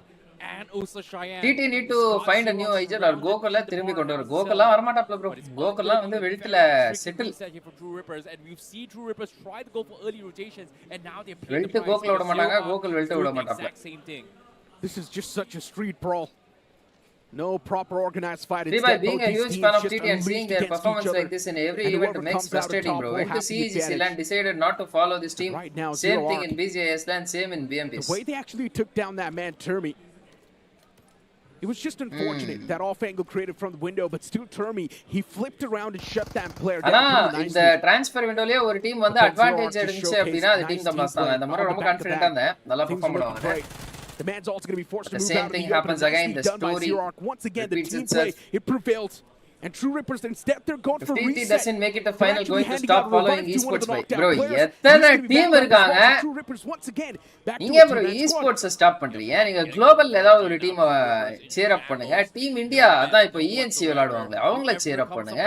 and also Cheyenne. TT need to find a new agent or Gokula திரும்பி கொண்டு வர. கோகுலாம் வர மாட்டாப்ல bro. Gokulam வந்து வெல்ட்ல settle. And we've seen True Rippers try to go for early rotations, and now they're weld Gokula விட மாட்டாங்க. Gokul weld விட மாட்டாப்ல. Same thing. This is just such a street brawl. No proper organized fight. See, by being a huge fan of TT and seeing their performance like this in every event makes frustrating, bro. Went to CEGC LAN, decided not to follow this team. Right now, same thing in BJS LAN, same in BMPS. The way they actually took down that man, TOURNEY, it was just unfortunate that Off-Angle created from the window, but still TOURNEY, he flipped around and shut that player down pretty இந்த nicely. Transfer விண்டோலயே ஒரு team வந்து advantage எடுத்துச்சு அப்படினா அது team தான் pass தான். அந்த மாதிரி ரொம்ப கான்ஃபிடென்ட்டா இருந்தேன். நல்லா பெர்ஃபார்ம் பண்ணுவாங்க. The man's also going to be forced to The move same out thing of the happens open. again, Nicely the done by story Zero Arc. Once again, the repeats team itself. play, it prevails. And True Rippers, instead they're going for TT reset. doesn't make it a final, They're going to actually stop handing out following revive to one of esports the by knocked out bro. players. எத்தனை He's gonna be team back on இருக்காங்க? the True Rippers once again. Back to நீங்க a bro two-man squad. esports stop பண்றீங்க. நீங்க global ஏதாவது ஒரு team சேர் அப் பண்ணுங்க. Team India அதான் இப்போ ENC விளையாடுவாங்க. அவங்கள சேர் அப் பண்ணுங்க.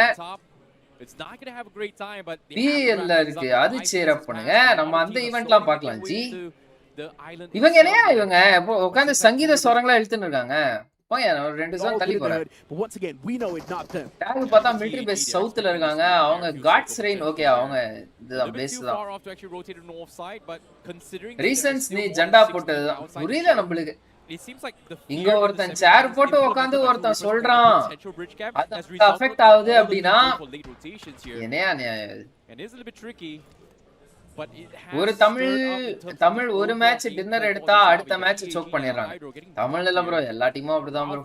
It's not going to have a great time, but PL இருக்கு. அது சேர் அப் பண்ணுங்க. நம்ம அந்த ஈவென்ட்லாம் பார்க்கலாம் ஜி. இவங்க என்ன இவங்க உட்கார்ந்து சங்கீத ஸ்வரங்களா எழுத்துன்னு இருக்காங்க. போங்க ஒரு ரெண்டு ஜோன் தள்ளி போறேன். But once again, we know it not them. TAG பார்த்தா மிலிட்டரி பேஸ் சவுத்ல இருக்காங்க. அவங்க காட்ஸ் ரெயின் ஓகே அவங்க இதுதான் பேஸ் தான். ரீசன்ஸ் நீ ஜெண்டா போட்டது புரியல நம்மளுக்கு. இங்க ஒருத்தன் சேர் போட்டு உட்கார்ந்து ஒருத்தன் சொல்றான் அது அஃபெக்ட் ஆகுது அப்படினா என்னையா ஒரு தமிழ் ஒரு மேட்ச் டின்னர் எடுத்தா அடுத்த மேட்ச் சோக் பண்ணிடுறாங்க. தமிழ்ல இல்ல ப்ரோ, எல்லா டீமும் அப்படிதான் ப்ரோ.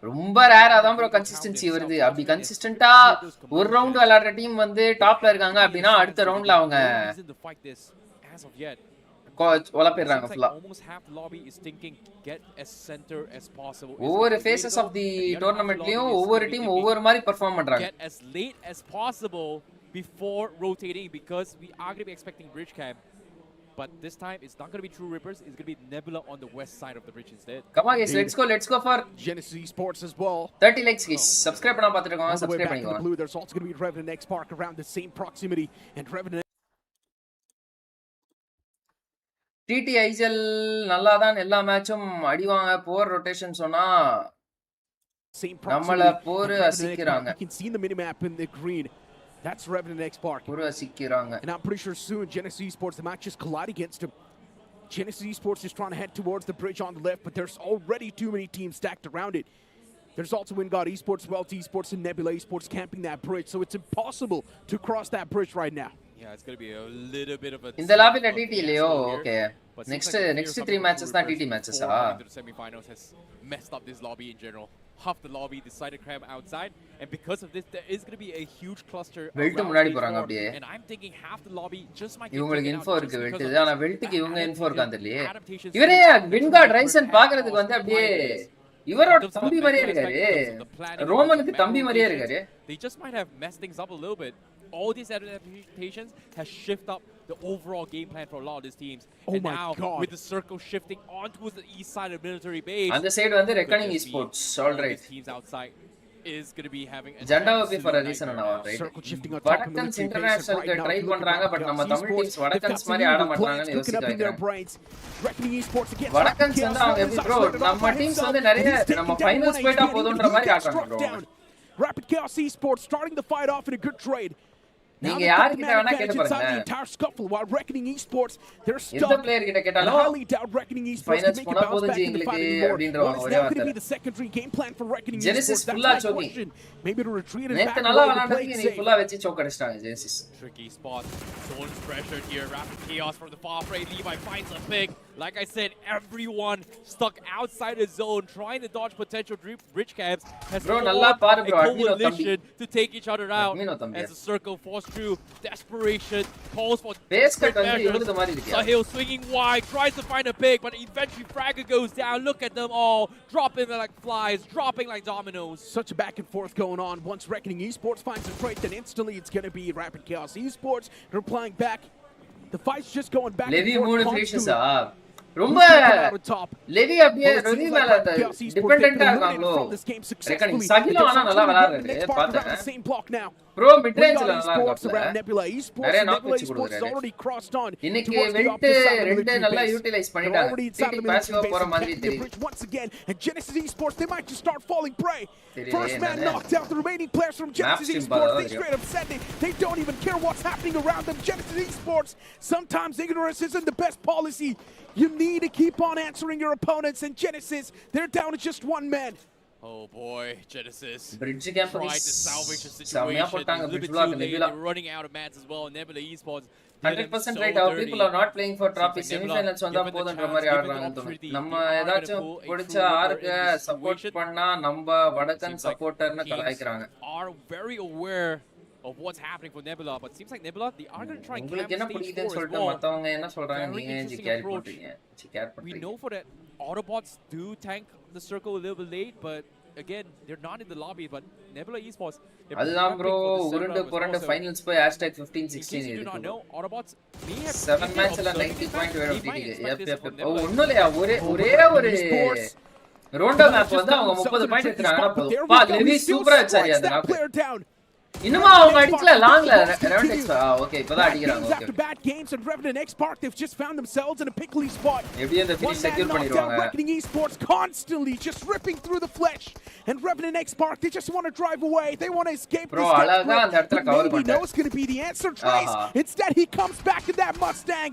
ரொம்ப ரேரா தான் ப்ரோ கன்சிஸ்டன்சி வருது. அப்படி கன்சிஸ்டன்ட்டா ஒரு ரவுண்ட் விளையாடுற டீம் வந்து டாப்ல இருக்காங்க அப்படின்னா அடுத்த ரவுண்ட்ல அவங்க ஒலப்பிடுறாங்க ஃபுல்லா. ஒவ்வொரு ஃபேசஸ் ஆஃப் தி டோர்னமெண்ட்லயும் ஒவ்வொரு டீம் ஒவ்வொரு மாதிரி பெர்ஃபார்ம் பண்றாங்க. Before rotating, because we are going to be expecting bridge camp, but this time it's not going to be True Rippers, it's going to be Nebula on the west side of the bridge instead. Come on guys, let's go for Genesis ESPORTS as well. 30 likes guys. Subscribe பண்ணா பாத்துக்கோங்க, subscribe பண்ணிக்கோங்க. Blue, there's also going to be Revenant X Park around the same proximity, and Revenant TT ஐஜல் நல்லா தான் எல்லா மேட்சும் அடிவாங்க. போர் rotation சொன்னா நம்மள போர் அசிக்குறாங்க. You can see the minimap in the green. That's Revenant X Park. And I'm pretty sure soon Genesis ESPORTS, they might just collide against him. Genesis ESPORTS is trying to head towards the bridge on the left, but there's already too many teams stacked around it. There's also Wingard Esports, Welt Esports, and Nebula Esports camping that bridge, so it's impossible to cross that bridge right now. Yeah, it's going to be a little bit of a... In the lobby, TT Leo, okay. Next 3 matches are TT matches. The semi-finals has messed up this lobby in general. Half the lobby decided to cram outside, and because of this, there is going to be a huge cluster. And I'm thinking half the lobby just might. இவங்களுக்கு info இருக்கு weld. ஆனா வெல்ட்க்கு இவங்க info இருக்கான்னு தெரியல. இவரே வின்கார்ட் Ryzen பார்க்கிறதுக்கு வந்து அப்படியே இவரோட தம்பி மாதிரியே இருக்காரு. ரோமனுக்கு தம்பி மாதிரியே இருக்காரு. They just might have messed things up a little bit. all these adaptations has shifted up the overall game plan for a lot of these teams. Oh and my now, God. with the circle shifting onto the east side of the military base, அந்த side வந்து reckoning esports all all right these teams outside is going to be having an ஜெண்டா will be for a absolute reason nightmare now now. right Circle shifting on top of வடக்கன்ஸ் military base, and இன்டர்நேஷனலுக்கு right now, try if you look at பண்றாங்க but BMPS நம்ம Tamil esports, teams they've வடக்கன்ஸ் got some மாதிரி ஆட evil plans மாட்டாங்கன்னு cooking யோசிக்க up in their வைக்கிறேன் brains. Reckoning esports against வடக்கன்ஸ் BMPS, வந்து அவங்க எப்படி ப்ரோ isolated நம்ம off by டீம்ஸ் himself, வந்து and நிறைய he's taking நம்ம down ஃபைனல்ஸ் 1 போயிட்டா HP, போதும்ன்ற மாதிரி he gets ஆடுறாங்க struck bro down. Rapid Chaos Esports starting the fight off in a good trade. Now நீங்க they've got the யார்கிட்ட man வேணா advantage கேட்டு inside the பாருங்க entire scuffle, while Reckoning Esports, they're எந்த stuck. Player கிட்ட And I கேட்டாலும் highly doubt Reckoning Esports can Finals make போனா a bounce போதும் back G in the fight எங்களுக்கு anymore. அப்படின்றவாங்க What is ஒரே now going to வார்த்தை be the secondary game plan for Reckoning Genesis Esports? That's full-ஆ my choking. question. Maybe to retreat and back நேத்து நல்லா away to play விளையாண்டதுக்கு it இன்னைக்கு safe. ஃபுல்லா வச்சு choke அடிச்சிட்டாங்க Genesis Tricky spot. Zone's pressured here. Rapid chaos from the far right. Levi finds a pick. Like I said, everyone stuck outside the zone trying to dodge potential bridge camps has Bro, formed நல்லா பாரு a bro, admin o coalition to take each other out. Admin o தம்பி. As the circle falls through, desperation calls for Base desperate cut வந்து measures. இவனுக்கு மாதிரி இருக்கியா Sahil swinging wide, tries to find a pick, but eventually Fragger goes down. Look at them all, dropping like flies, dropping like dominoes. Such a back and forth going on. Once Reckoning Esports finds a trade, then instantly it's going to be Rapid Chaos Esports replying back. The fight's just going back Levi and மூணு forth ஃபினிஷஸா constantly. ரொம்ப Who's gonna come out on top? Levi அப்படியே Well, it Ravi seems மேல like Rapid Chaos Esports, they've டிபெண்டன்ட்டா been இருக்காங்களோ eliminated from this game reckoning successfully. சகிலோ They're ஆனா நல்லா trying to get the விளையாடுறாரு next part around the பார்த்தேன் same block now. Bro mid We ரேஞ்ச்ல got நல்லா esports இருக்காப்ல around Nebula Esports. நிறைய And knock Nebula வச்சு Esports has கொடுக்குறாரு already crossed on இன்னைக்கு towards the Veldt opposite side of the ரெண்டு military நல்லா base. யூட்டிலைஸ் They're பண்ணிட்டாங்க already inside DD the military பாசிவா base போற and மாதிரி taking the தெரியுது bridge once again. And Genesis Esports, they might just start falling prey. தெரியலையே First man என்னன்னு. knocked out. The remaining players from Genesis Maps Esports, they தெரியும். straight up send it. They don't even care what's happening around them. Genesis Esports, sometimes ignorance isn't the best policy. You need to keep on answering your opponents. And Genesis, they're down to just one man. Oh boy, Genesis bridge camp tried to salvage the செமையா situation. போட்டாங்க A little bridge bit block too late. Nebula They're running out of mats as well. Nebula Esports did them 100% so right our dirty. people are not playing for trophy Seems like Nebula, semifinals வந்தா given the போதுன்ற chance, மாதிரி given the ஆடுறாங்கன்னு opportunity, தோணுது நம்ம they are gonna ஏதாச்சும் pull a பிடிச்ச true winner ஆருக்கு in this support situation. பண்ணா நம்ம வடக்கன் Seems like சப்போர்ட்டர்னு teams கலாய்க்கிறாங்க are very aware of what's happening for Nebula, but seems like Nebula, they are going to try and camp உங்களுக்கு என்ன stage 4 பிடிக்குதுன்னு as சொல்லிட்டு well. மத்தவங்க என்ன சொல்றாங்க Very நீங்க ஏன் interesting கேர் approach. பண்றீங்க கேர் We பண்றீங்க know for that Autobots do tank the circle a little bit late, but again, they're not in the lobby, but Nebula Esports, they're அதுதான் prepping bro for the setup உருண்டு as புரண்டு well. So, finals போய் hashtag 15 in case 16 you do not இருக்கு know, Autobots may have 7 if they're மேட்ச்ல observing 90 it point back, வேணும் they might டிடிக்கு expect this from oh Nebula. ஒண்ணும் இல்லையா ஒரே ஒரு ரோண்டோ மேப் வந்து அவங்க 30 பாயிண்ட் எடுத்துறாங்கன்னா போதும் பா லெவி சூப்பரா வச்சாரு அந்த நாக்கு player down. இன்னுமா அவங்க அடிக்கல லாங்ல ரெவன் எக்ஸ் ஓகே இப்போதான் அடிக்கறாங்க Games okay after bad games, and Revenant X Park, they've just found themselves in a pickly spot. எப்படியே இந்த One finish man secure knocked out. பண்ணிடுவாங்க Reckoning Esports constantly just ripping through the flesh. And Revenant X Park, they just want to drive away. They want to escape Bro, this அழகா death அந்த இடத்துல grip. cover But maybe பண்ணிட்டாரு. knows going to be the answer, Trace. ஆஹா. Instead, he comes back in that Mustang.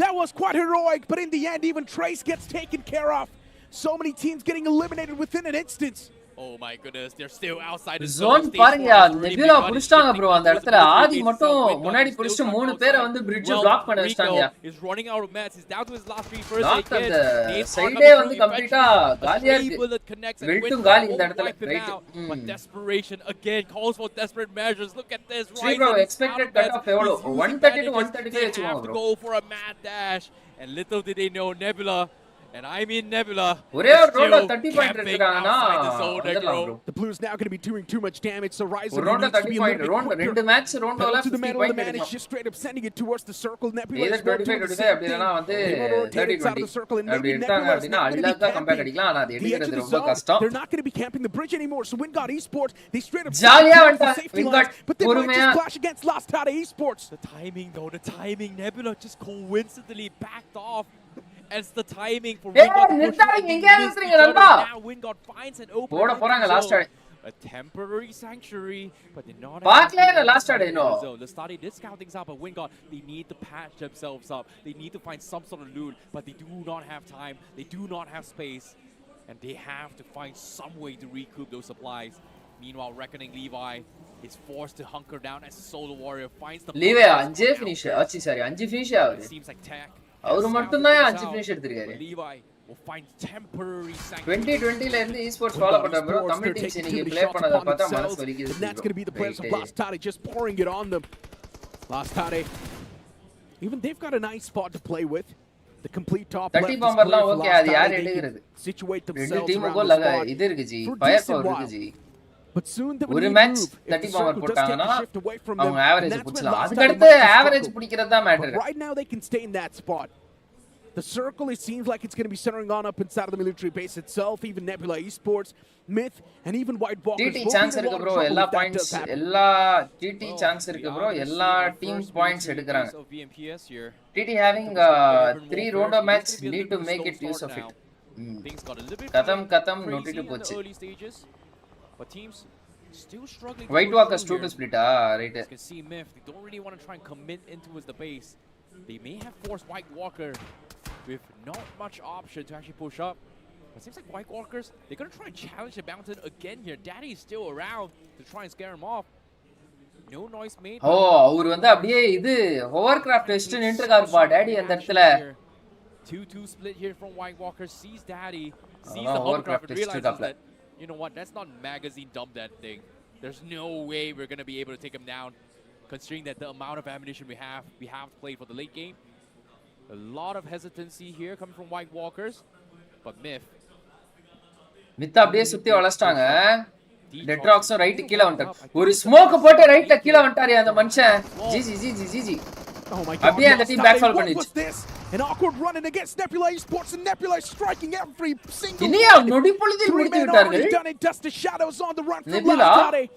That was quite heroic, but in the end, even Trace gets taken care of. So many teams getting eliminated within an instance. Oh my goodness, they're still outside the zone zone. பாருங்க Nebula புடிச்சாங்க bro அந்த இடத்துல ஆதி மட்டும் முன்னாடி புடிச்சு மூணு பேரை வந்து பிரிட்ஜ் பிளாக் பண்ண வச்சிட்டாங்க is running out of mats. He's down to his last 3 first லாக் aid அந்த kits. சைடே வந்து கம்ப்ளீட்டா காலியா இருக்கு bullet connects and வெல்ட்டும் Windwall காலி இந்த won't இடத்துல wipe him right out. But desperation again calls for desperate measures. Look at this. Sri bro expected cut off எவ்வளவு 130 to 135 They வெச்சுவாங்க have to bro go for a mad dash. And little did they know Nebula, and I mean Nebula, ஒரே ஒரு still ரோட்ல 30 point camping எடுத்துட்டாங்கன்னா outside the zone, வந்துடலாம் bro The Blues now going to be doing too much damage, so Ryzen ஒரு ரோட்ல needs to 30 be a point little bit round quicker. ரெண்டு match ரோண்டோல Pedal to the 50 metal, the point man is எடுக்கலாம் just straight up sending it towards the circle. Nebula either is well 25 doing the 25 same அப்படி thing. இல்லனா வந்து They want to rotate 30 inside of the circle, 20 and அப்படி maybe எடுத்தாங்க Nebula is அப்படினா not going to be அழகா comeback camping. அடிக்கலாம் ஆனா அது The edge of எடுக்கிறது the ரொம்ப zone, கஷ்டம் they're not going to be camping the bridge anymore, so Wingard Esports, they straight up ஜாலியா the வந்துட்டாங்க safety lines, விங்காட் but they might பொறுமையா just clash against Last Tata Esports. The timing though, the timing. Nebula just coincidentally backed off. As the timing for Wingard to push நிறுத்தாதீங்க எங்க against நிறுத்துறீங்க each other. நண்பா Now Wingard finds an open போட போறாங்க last zone. ஆடு A temporary sanctuary, but they're not. பார்க்கல actually last ஆடு in இன்னும் the zone. The study did scout things out, but Wingard, they need to patch themselves up. They need to find some sort of loot, but they do not have time. They do not have space, and they have to find some way to recoup those supplies. Meanwhile, Reckoning Levi is forced to hunker down as a solo warrior finds the. லீவே அஞ்சே finish ஆச்சு sorry அஞ்சு finish It ஆகுது seems like Tech. அவரு மட்டும் தான் அஞ்சு finish எடுத்திருக்காரு Levi will find temporary 2020 ல இருந்து esports ஃபாலோ பண்ற bro தமிழ் டீம்ஸ் இன்னைக்கு ப்ளே பண்ணத பார்த்தா மனசு வலிக்குது And that's going to be the players of Last Tata just pouring it on them. Last Tata, even they've got a nice spot to play with. The complete top 30 left is bomber clear லாம் for okay Last அது யார் Tata. They எடுக்கிறது can situate ரெண்டு themselves around டீமுக்கும் the spot இது இருக்கு G for fire decent power while. இருக்கு G But soon they will ஒரு need match move. If 30 the power circle does take போட்டாங்கன்னா a shift away from them, அவங்க and average that's when புடிச்சலாம். last அதுக்கு time அடுத்து might just average struggle. பிடிக்கிறது தான் But matter. right now they can stay in that spot. The circle, it seems like it's going to be centering on up inside of the military base itself. Even Nebula Esports, Myth, and even White Walkers TT will be chance in a இருக்கு lot of bro. trouble எல்லா if that points does happen. எல்லா TT chance இருக்கு bro. எல்லா team points எடுக்கறாங்க. Of BMPS here. TT having 3 round match need to make it use of it. Things got a little bit கதம் crazy நோட்டிட்டு in போச்சு. the early stages, but teams still struggling. White Walkers 2 to split right. You can see Myth, they don't really want to try and commit into the base. They may have forced White Walker with not much option to actually push up. But it seems like White Walkers, they're going to try and challenge the mountain again here. Daddy is still around to try and scare him off. No noise made. ஓ அவர் வந்து அப்படியே இது ஹோவர்கிராஃப்ட் west நின்னுட்டாருப்பா daddy அந்த இடத்துல. 2-2 split here from White Walker. Sees Daddy, sees Oh, the hovercraft, and hovercraft is realizes still that, you know what, that's not magazine dump that thing. There's no way we're going to be able to take him down, considering that the amount of ammunition we have to play for the late game. A lot of hesitancy here coming from White Walkers, but Myth. மித்த அப்படியே சுத்தி வளைச்சிட்டாங்க. டெட்ராக்ஸும் right கீழ வந்துட்டார். ஒரு smoke போட்டு ரைட்ல கீழ வந்துட்டாரு அந்த மனுஷன். ஜி. Oh my god. அப்படியே அந்த டீம் பேக் ஃபால் பண்ணிச்சு. An awkward run-in against Nebula Esports, and Nebula striking every single Iniya one. நொடி பொழுதில் 3 முடித்து men விட்டார்கள். already done it. Dust the shadows on the run from Nebula? Lastade.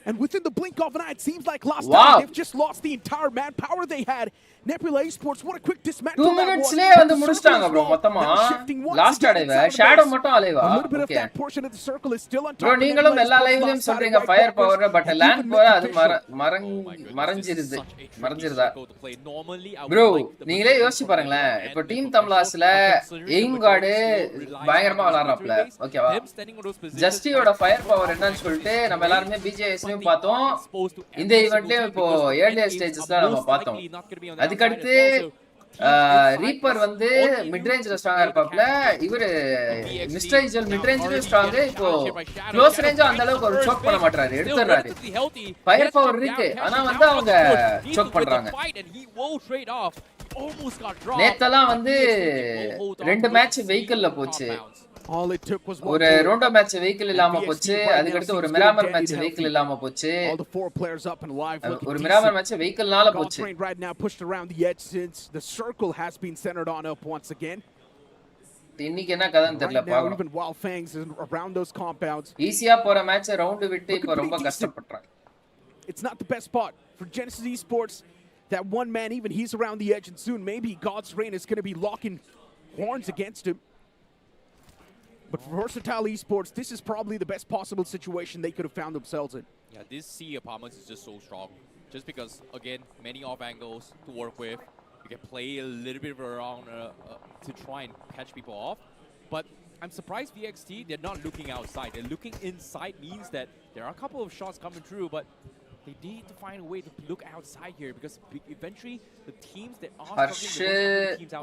And within the blink of an eye, it seems like last Wow. time they've just lost the entire manpower they had. Nebula Esports, what a quick dismantle 2 that minutes was. லயே வந்து முடிச்சிட்டாங்க bro மொத்தமா. Last அடைவ shadow மட்டும் அலைவா. A little bit of okay that portion of the circle is still on top. bro of நீங்களும் Nebula எல்லா Esports. லைவ்லயும் Last சொல்றீங்க side, fire White Walkers, power but and land even போற Myth அது official. மறைஞ்சிருது. Such a tricky மறைஞ்சிருதா circle to play. Normally, I would bro like the நீங்களே position யோசிச்சு from பாருங்களேன். the இப்போ end team of தம்லாஸ்ல considering aim the card majority still relies பயங்கரமா on the விளையாடுறாப்ல. military base. ஓகேவா Them standing on those positions ஜஸ்டியோட and fire power fighting என்னன்னு சொல்லிட்டு is நம்ம எல்லாருமே great, பிஜேஎஸ்லயும் but they பார்த்தோம். are exposed to இந்த every ஈவென்ட்லயும் single இப்போ team because the earlier end games ஸ்டேஜஸ்ல are நம்ம most பார்த்தோம். likely not going to be on the அதுக்கு outside as அடுத்து well. So teams reaper inside வந்து all they மிட் do ரேஞ்ச்ல is ஸ்ட்ராங்கா play the இருப்பாப்ல. campaign. இவரு BXT மிஸ்டர் ஐஜல் மிட் now ரேஞ்ச்லயும் already ஸ்ட்ராங். getting இப்போ challenged here by Shadow. Close Shadow ரேஞ்சும் அந்த finds அளவுக்கு the ஒரு first சோக் பண்ண pick. மாட்டாரு, Still எடுத்துறாரு. relatively healthy. Fire Gets power him இருக்கு down, ஆனா catches வந்து down அவங்க on the push. Needs சோக் to win the பண்றாங்க. fight and he will trade off. He almost got dropped. நேத்தெல்லாம் வந்து BXT will hold on 2 to match it. வெஹிக்கிள்ல போச்சு. All it took was one ஒரு bullet. Rondo match vehicle இல்லாம போச்சு. right அதுக்கு now அடுத்து ஒரு seems Miramar good and match healthy. Vehicle இல்லாம போச்சு. All the 4 players up and alive. Looking ஒரு decent. மிராமர் மேட்ச் வெஹிக்கிள்னால போச்சு. Train right now pushed around the edge since the circle has been centered on up once again. இன்னைக்கு என்ன கதைன்னு தெரியல Right now, பாக்கலாம். even Wild Fangs is around those compounds. ஈஸியா போற match round விட்டு இப்ப ரொம்ப கஷ்டப்படுறாங்க. It's not the best spot for Genesis Esports. That one man, even he's around the edge, and soon maybe God's Reign is going to be locking horns against him. But for Versatile Esports, this is probably the best possible situation they could have found themselves in. Yeah, this C apartments is just so strong. Just because, again, many off angles to work with. You can play a little bit around to try and catch people off. But I'm surprised VXT, they're not looking outside. They're looking inside means that there are a couple of shots coming through, but they need to find a way to look outside here because eventually the teams that are Harsh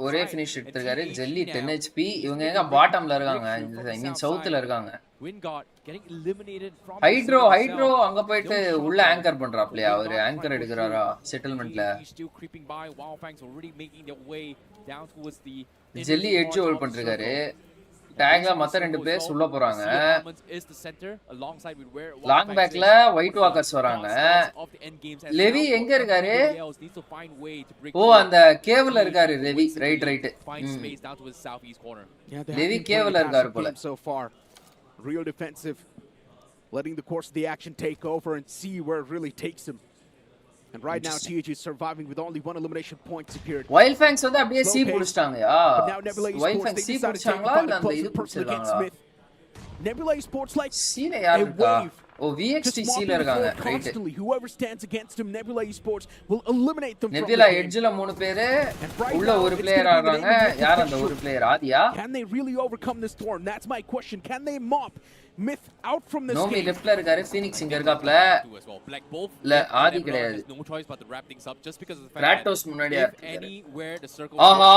ஒரே finish எடுத்துருக்காரு. Jelly 10 HP. இவங்க எங்க பாட்டம்ல இருக்காங்க. ஐ மீன் சவுத்ல இருக்காங்க. Wingard getting eliminated from hydro அங்க போயிட்டு உள்ள anchor பண்றாப்லையா? அவரு anchor எடுக்கறாரா செட்டில்மென்ட்ல? still creeping by. Wildfangs already making their way down towards the jelly edge hold பண்றாரு. டேக்ல மத்த 2 பேர் உள்ள போறாங்க. லாங் பேக்ல ஒயிட் வாக்கர்ஸ் வராங்க. லெவி எங்க இருக்காரு? ஓ அந்த கேவ்ல இருக்காரு லெவி. ரைட். லெவி கேவ்ல இருக்காரு போல. So far, real defensive, letting the course of the action take over and see where it really takes him. And right now, TH is surviving with only 1 elimination point secured. Wild Fangs வந்து அப்படியே C புடிச்சிட்டாங்கயா. But now Nebula Wild Esports, Fangs they C decided to take புடிச்சாங்களா the இல்ல அந்த fight இது up close against புடிச்சாங்களா? Smith. Nebula Esports like சீல யார் a இருக்கா? wave. ஓ VXT Just சீல mopping the இருக்காங்க. floor right. constantly. Whoever stands against him, Nebula Esports will eliminate them from நெபிலா the game. எட்ஜ்ல 3 பேரு உள்ள now, ஒரு it's player gonna be the ஆடுறாங்க. name of the யார் அந்த official. ஒரு player? Adhia? Can they really overcome this storm? That's my question. Can they mop Myth out from this know me game? லெஃப்ட்ல இருக்காரு. Phoenix இங்க இருக்காப்ல. இல்ல ஆதி கிடையாது. கிராட்டோஸ் முன்னாடியா இருக்காரு. ஆஹா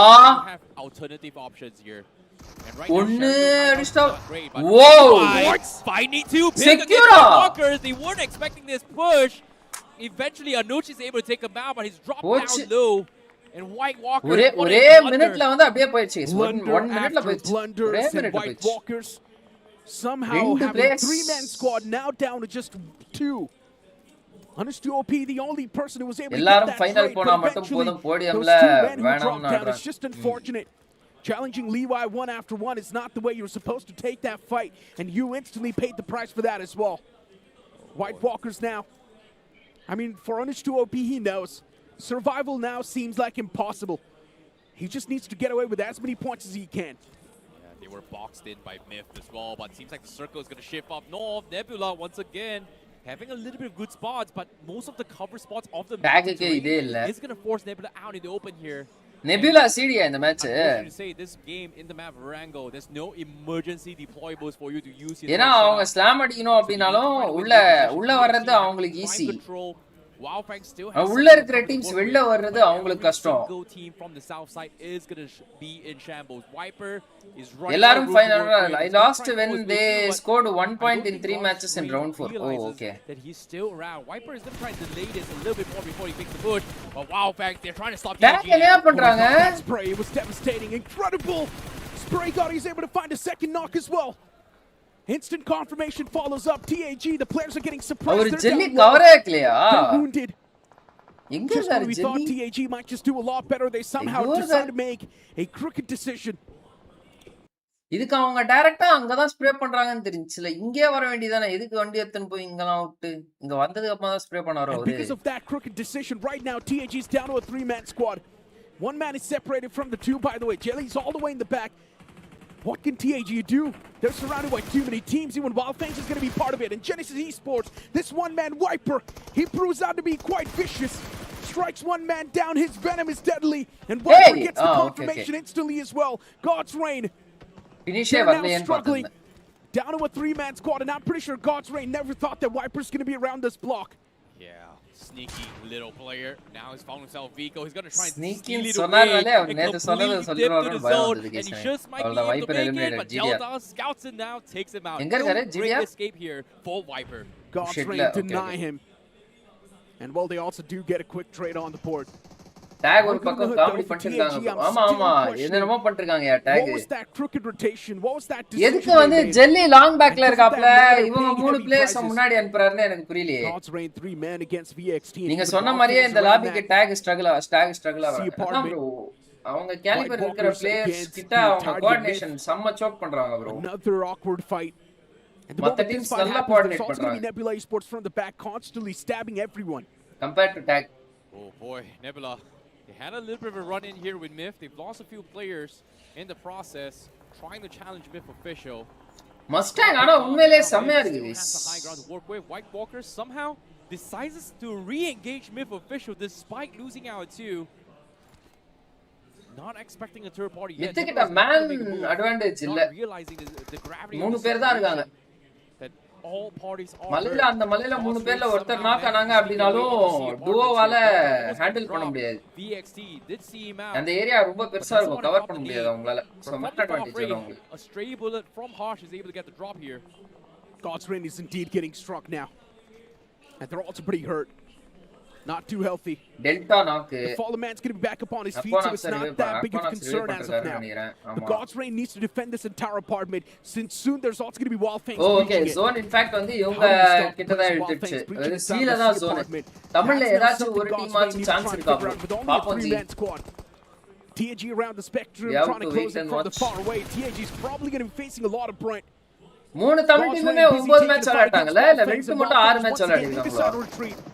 ஒன்னு அடிச்சா. ஓ finding 2 pick Secura. against the Walkers. They weren't expecting this push. Eventually Anuch is able to take him out, but he's dropped down low. And White Walkers ஒரே மினிட்ல வந்து அப்படியே போயிடுச்சு. 1 மினிட்ல போயிடுச்சு. Blunders ஒரே and மினிட்ல White போயிடுச்சு. Walkers Somehow Rendu having a players. 3-man squad now down to just 2. Honestly, OP, the only person who was able to get எல்லாரும் that ஃபைனல் trade, போனா but மட்டும் eventually போதும் போடியம்ல those 2 men who dropped வேணாம்னு down, it's ஆடுறாங்க. just unfortunate. Challenging Levi one after one is not the way you're supposed to take that fight, and you instantly paid the price for that as well. White Walkers now. I mean, for Honest 2 OP, he knows. Survival now seems like impossible. He just needs to get away with as many points as he can. Yeah, they were boxed in by Myth as well, but it seems like the circle is going to shift up north. Nebula, once again, having a little bit of good spots, but most of the cover spots of the Tag is going to force Nebula out in the open here. Nebula சீடியா இந்த match Unfortunately to say, this game in the map Rango, there's no emergency deployables for you to use. ஏன்னா அவங்க slam அடிக்கணும் அப்படினாலும் உள்ள வர்றது அவங்களுக்கு easy உள்ள இருக்கிற டீம்ஸ் வெளில வர்றது அவங்களுக்கு கஷ்டம் எல்லாரும் final I lost when they scored 1 point in 3 matches in round 4 oh okay that he's still around. Wiper is going to try to delay this a little bit more before he makes the push, but WowFang, they're trying to stop take என்ன பண்றாங்க Spray, it was devastating, incredible. Spray God, he's able to find a second knock as well. Instant confirmation follows up. TAG, the players are getting surprised. அவர் jelly cover ஆகலையா They're wounded. எங்க Just sir when we thought jelly TAG might just do a lot better, they somehow Ignore decided that. to make a crooked decision. இதுக்கு அவங்க டைரக்டா அங்கதான் spray பண்றாங்கன்னு தெரிஞ்சுல இங்கே வர வேண்டியதானே எதுக்கு வண்டி எடுத்துன்னு போய் இங்கலாம் விட்டு இங்க வந்ததுக்கு அப்புறம் தான் ஸ்ப்ரே பண்ணாரோ And அவரு because of that crooked decision, right now TAG is down to a 3-man squad. One man is separated from the 2, by the way. Jelly's all the way in the back. What can TAG do? They're surrounded by too many teams. Even Wildfangs is going to be part of it. And Genesis Esports, this one-man Wiper, he proves out to be quite vicious. Strikes one man down. His venom is deadly. And Wiper gets the confirmation instantly as well. God's Reign. ஃபினிஷே They're now வரலையேன்னு struggling. பார்த்தேன் Down to a 3-man squad. And I'm pretty sure God's Reign never thought that Wiper's going to be around this block. Yeah, sneaky little player. Now he's found himself Vico. He's going to try and Sneaky steal it சொன்னாலே away our and நேத்து சொன்னது completely dip to சொல்லுவாங்கன்னு the பயம் zone. வந்தது And he gas just might be அவ்வளவு able to viper make it, eliminated but GTR Delta scouts it now, takes him out. எங்க இருக்காரு No GTR great escape here for Viper. God's Shit, Reign okay, deny okay. him. And well, they also do get a quick trade on the board. Take ஒரு பக்கம் comedy பண்ணிருக்காங்க ஆமா ஆமா என்னென்னமோ பண்ணிருக்காங்க take What was that crooked rotation? What was that எதுக்கு decision வந்து they made? Jelly long பேக்ல இருக்காப்ல இவங்க மூணு பிளேயர்ஸ் முன்னாடி அனுப்புறாருன்னு எனக்கு புரியலையே God's Reign 3 men against VXT. நீங்க சொன்ன மாதிரியே இந்த லாபிக்கு டேக் ஸ்ட்ரகிள் ஆகும் ப்ரோ அவங்க கேலிபர் இருக்கிற பிளேயர்ஸ் கிட்ட அவங்க கோஆர்டினேஷன் செம்ம சோக் பண்றாங்க bro Another awkward fight. And the மத்த moment this டீம்ஸ் fight நல்லா happens, coordinate there's also going to be பண்றாங்க Nebula Esports from the back, constantly stabbing everyone. Compared to take Oh boy, Nebula. They had a little bit of a run in here with Myth. They've lost a few players in the process, trying to challenge Myth official. Mustang ஆனா உண்மையிலேயே செம்மையா இருக்கு Still has the high ground to work with. White Walker somehow decides to re-engage Myth official despite losing out too. Not expecting a third party yet. மித்த கிட்ட man advantage இல்ல Not realizing the gravity of மூணு the பேர் தான் இருக்காங்க situation, that all parties are மலையில அந்த மலையில மூணு பேர்ல ஒருத்தர் நாக் ஆனாங்க அப்படினாலும் டுவோவால ஹேண்டில் பண்ண முடியாது VXT did see him out. அந்த ஏரியா ரொம்ப பெருசா இருக்கும் கவர் பண்ண முடியாது அவங்களால சோ மேன் அட்வான்டேஜ் வரும் அவங்களுக்கு A stray bullet from Harsh is able to get the drop here. God's Reign is indeed getting struck now. And they're also pretty hurt. Not too healthy. Delta knock The fallen man's going to be back up on his feet, Apponax so it's not that big of a concern as of now. But God's Reign needs to defend this entire apartment, since soon there's also going to be Wildfangs okay breaching it. Zone in fact வந்து இவங்க கிட்ட தான் இழுத்துச்சு அது சீல தான் zone தமிழ்ல ஏதாச்சும் ஒரு டீம் ஆச்சு சான்ஸ் இருக்கா பாப்போம் G TAG around the spectrum, trying to close it from the far away. TAG is probably going to be facing a lot of brunt. மூணு தமிழ் டீமுமே 9 மேட்ச் விளையாட்டாங்கல இல்ல ரெண்டு மட்டும் 6 match விளையாடிருக்காங்களா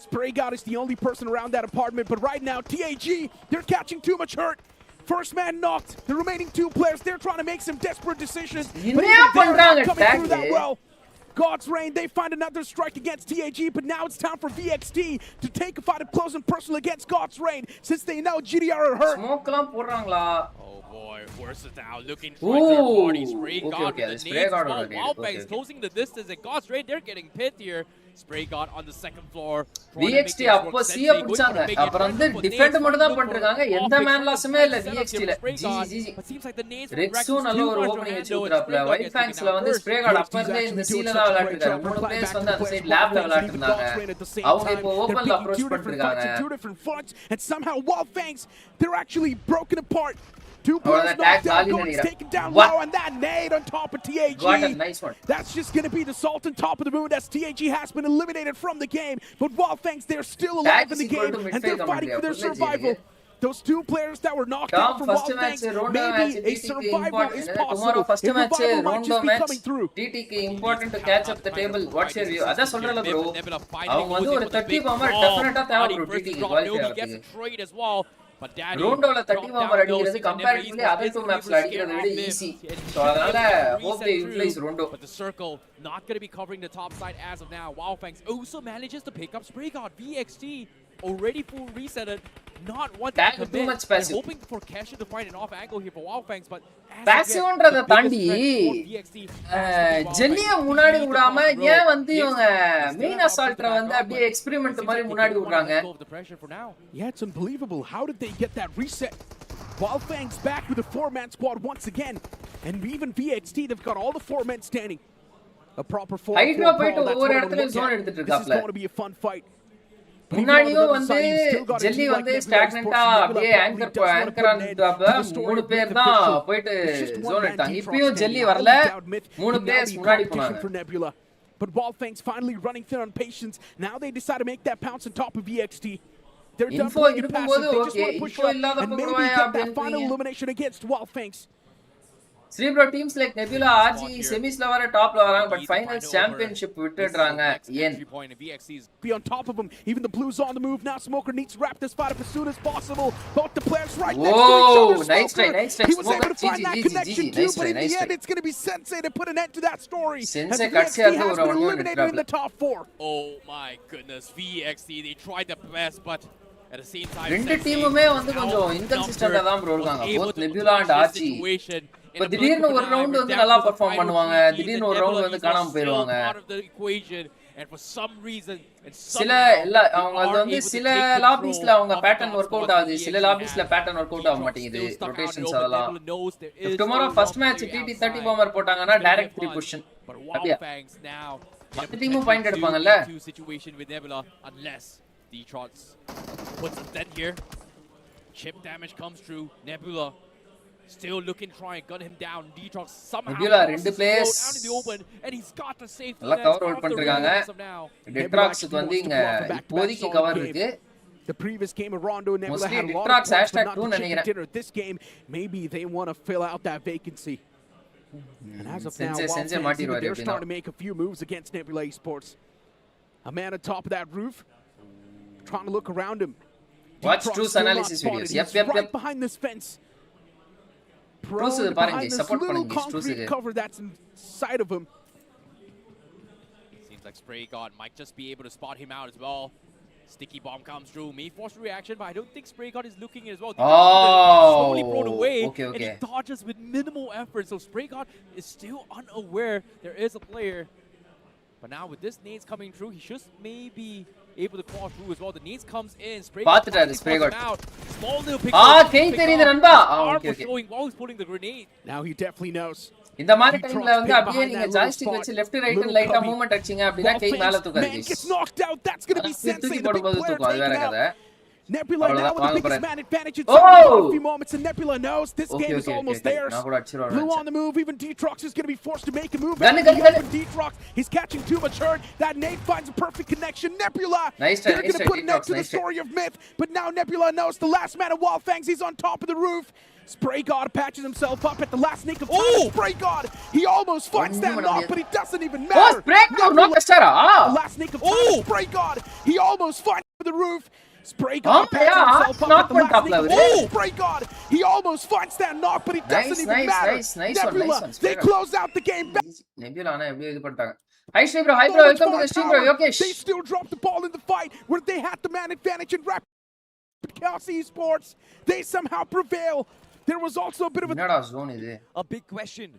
Spray God is the only person around that apartment, but right now TAG, they're catching too much hurt. First man knocked. The remaining two players, they're trying to make some desperate decisions. But even they're not coming through that well. God's Reign, they find another strike against TAG, but now it's time for VXT to take a fight up close and personal against God's Reign, since they know GDR are hurt. ஸ்மோக்லாம் போடுறாங்களா Oh boy, versatile looking for third party. Spray God with the nades. Wildfangs closing the distance, and God's Reign, they're getting pit here. Spray God on the second floor. VXT அப்போ சிய புடிச்சாங்க அப்புறம் வந்து defend மட்டும் தான் பண்றாங்க எந்த man லாஸுமே இல்ல VXT ல G Rex நல்ல ஒரு ஓபனிங் வச்சு ஊத்துறாப்ல ஒயிட் ஃபேங்ஸ்ல வந்து ஸ்ப்ரே கார்டு அப்ப இருந்தே இந்த சீல தான் விளையாடுறாங்க மூணு பிளேயர்ஸ் வந்து அந்த சைடு லேப்ல விளையாடுறாங்க அவங்க இப்போ ஓபன்ல அப்ரோச் பண்ணிருக்காங்க And somehow Wildfangs, they're actually broken apart. Two players that knocked tag down, Zali Goings Nadira. taken down What? low, and that nade on top of TAG. Got a nice one. That's just going to be the salt on top of the wound as TAG has been eliminated from the game. But Wildfangs, they're still alive Tag in the is equal game, to and they're midfield fighting for their commentary. survival. Those two players that were knocked out from first match Wildfangs, Rondo match maybe a TTK survival is tomorrow possible. first A match revival might Rondo just be match coming through. TTK important to catch up the table. What's your view? அத சொல்றல bro. அவங்க வந்து ஒரு 30 bomber definitely தேவை bro TTK qualify ஆகிறதுக்கு. Trade as well. But Daddy ரோண்டோல 30 bomber அடிக்கிறது comparatively other two maps அடிக்கிறது விட easy. So அதனால hope they utilize Rondo. But the circle not going to be covering the top side as of now. Wildfangs also manages to pick up Spray God. VXT already full reset it. Not wanting Tag to too commit. much passive. Hoping for Kesha to find an off angle here for Wildfangs, but passiveன்றத தாண்டி ஜெல்லிய முன்னாடி விடாம ஏன் வந்து இவங்க main அசால்ட்ர வந்து அப்படியே experiment மாதிரி முன்னாடி விடுறாங்க. Yeah, it's unbelievable. How did they get that reset? Wildfangs back with a 4-man squad once again. And even VXT, they've got all the 4 men standing. A proper 4-4 Hydra போயிட்டு brawl. That's ஒவ்வொரு what it இடத்துலயும் looks zone at. எடுத்துட்டு This is இருக்காப்ல. going to be a fun fight. முன்னாடியும் வந்து jelly வந்து ஸ்டாக்னண்டா அப்படியே anchor ஆனதாப்ப மூணு பேர் தான் போயிட்டு ஜோன் எடுத்தாங்க. இப்பயும் ஜெல்லி வரல. மூணு பிளேயர்ஸ் முன்னாடி போனாங்க. But Wildfangs finally running thin on patience. Now they decide to make that pounce on top of VXT. They're done playing it passive. They just want to push up and maybe get that final elimination against Wildfangs. Cerebro teams like Nebula, RG, semis la vara top la varanga, but finals championship விட்டுடுறாங்க. ஏன்? Be on top of him. Even the Blues on the move now. Smoker needs to wrap this fight up as soon as possible. Both the players right next to each other. Nice try, nice try. He was able to find that connection too, but in the end, it's going to be Sensei to put an end to that story. Sensei as VXT has been eliminated in the top 4. Oh my goodness, VXT, they tried their best, but at the same time, ரெண்டு டீமுமே வந்து கொஞ்சம் இன்கன்சிஸ்டன்ட்டா தான் bro இருக்காங்க. Both Nebula and RG. இப்ப திடீர்னு ஒரு round வந்து நல்லா பெர்ஃபார்ம் பண்ணுவாங்க, திடீர்னு ஒரு ரவுண்ட் வந்து காணாம போயிடுவாங்க. சில அவங்க வந்து சில லாபிஸ்ல அவங்க பேட்டர்ன் வொர்க் அவுட் ஆகுது, சில லாபிஸ்ல பேட்டர்ன் வொர்க் அவுட் ஆக மாட்டேங்குது. ரொட்டேஷன்ஸ் அதெல்லாம். If tomorrow first match TT 30 bomber போட்டாங்கன்னா டைரக்ட் 3 பொசிஷன். அப்படியே மத்த டீமும் point எடுப்பாங்கல்ல. Detrox puts a dead here. Chip damage comes through. Nebula still looking to try and gun him down. Detrox somehow Nebula ரெண்டு players out in the open and he's got the safety நல்லா cover out பண்றாங்க. Detroxக்கு வந்து இங்க இப்போதைக்கு cover இருக்கு. The previous game of Rondo and Nebula had a lot Detrox of points, but not #2 the chicken நினைக்கிறேன். dinner. This game, maybe they want to fill out that vacancy. And as of now, Wildfangs, they're starting to make a few moves against Nebula ESPORTS. A man on top of that roof, trying to look around him. Watch Truce analysis videos. Yep. Right behind this fence. Truce Behind this support little பண்ணுங்க concrete cover that's inside of him. Seems like Spray God might just be able to spot him out as well. Sticky bomb comes through. May force a reaction, but I don't think Spray God is looking as well. Slowly thrown away, and he dodges with minimal effort. So Spray God is still unaware there is a player. But now with this nades coming through, he should maybe able to cross through as well. The nades comes in. Spray God out. Small little pick. கை தெரியுது நண்பா. Okay. Showing while he's pulling the grenade. Now he definitely knows. இந்த மாதிரி டைம்ல வந்து அப்படியே நீங்க joystick வச்சு left right லைட்டா மூவ்மென்ட் அடிச்சீங்க அப்படினா கை மேல தூக்காது. Man gets knocked out. That's going to be Sensei. The big player அது வேற கதை. Nebula now with the biggest man advantage in a few moments, and Nebula knows this game is almost theirs. Blue on the move, even Detrox is going to be forced to make a move. Detrox, he's catching too much hurt. That nade finds a perfect connection. Nebula, they're going to put an end to the story of Myth, but now Nebula knows the last man of Wildfangs, he's on top of the roof. Spray God patches himself up at the last nick of time. Spray God, he almost finds that knock, but it doesn't even matter. Spray God, the last nick of time. Spray God, he almost finds the roof. Spray God patches himself up at the last nick of time. Spray God, he almost finds that knock, but it doesn't even matter. Nebula, they close out the game. Nebula na எப்படி இது பண்ணிட்டாங்க. Hi bro, welcome to the stream bro. Yokesh. They still drop the ball in the fight where they had the man advantage in Rapid Chaos ESPORTS. They somehow prevail. There was also a bit of a big question.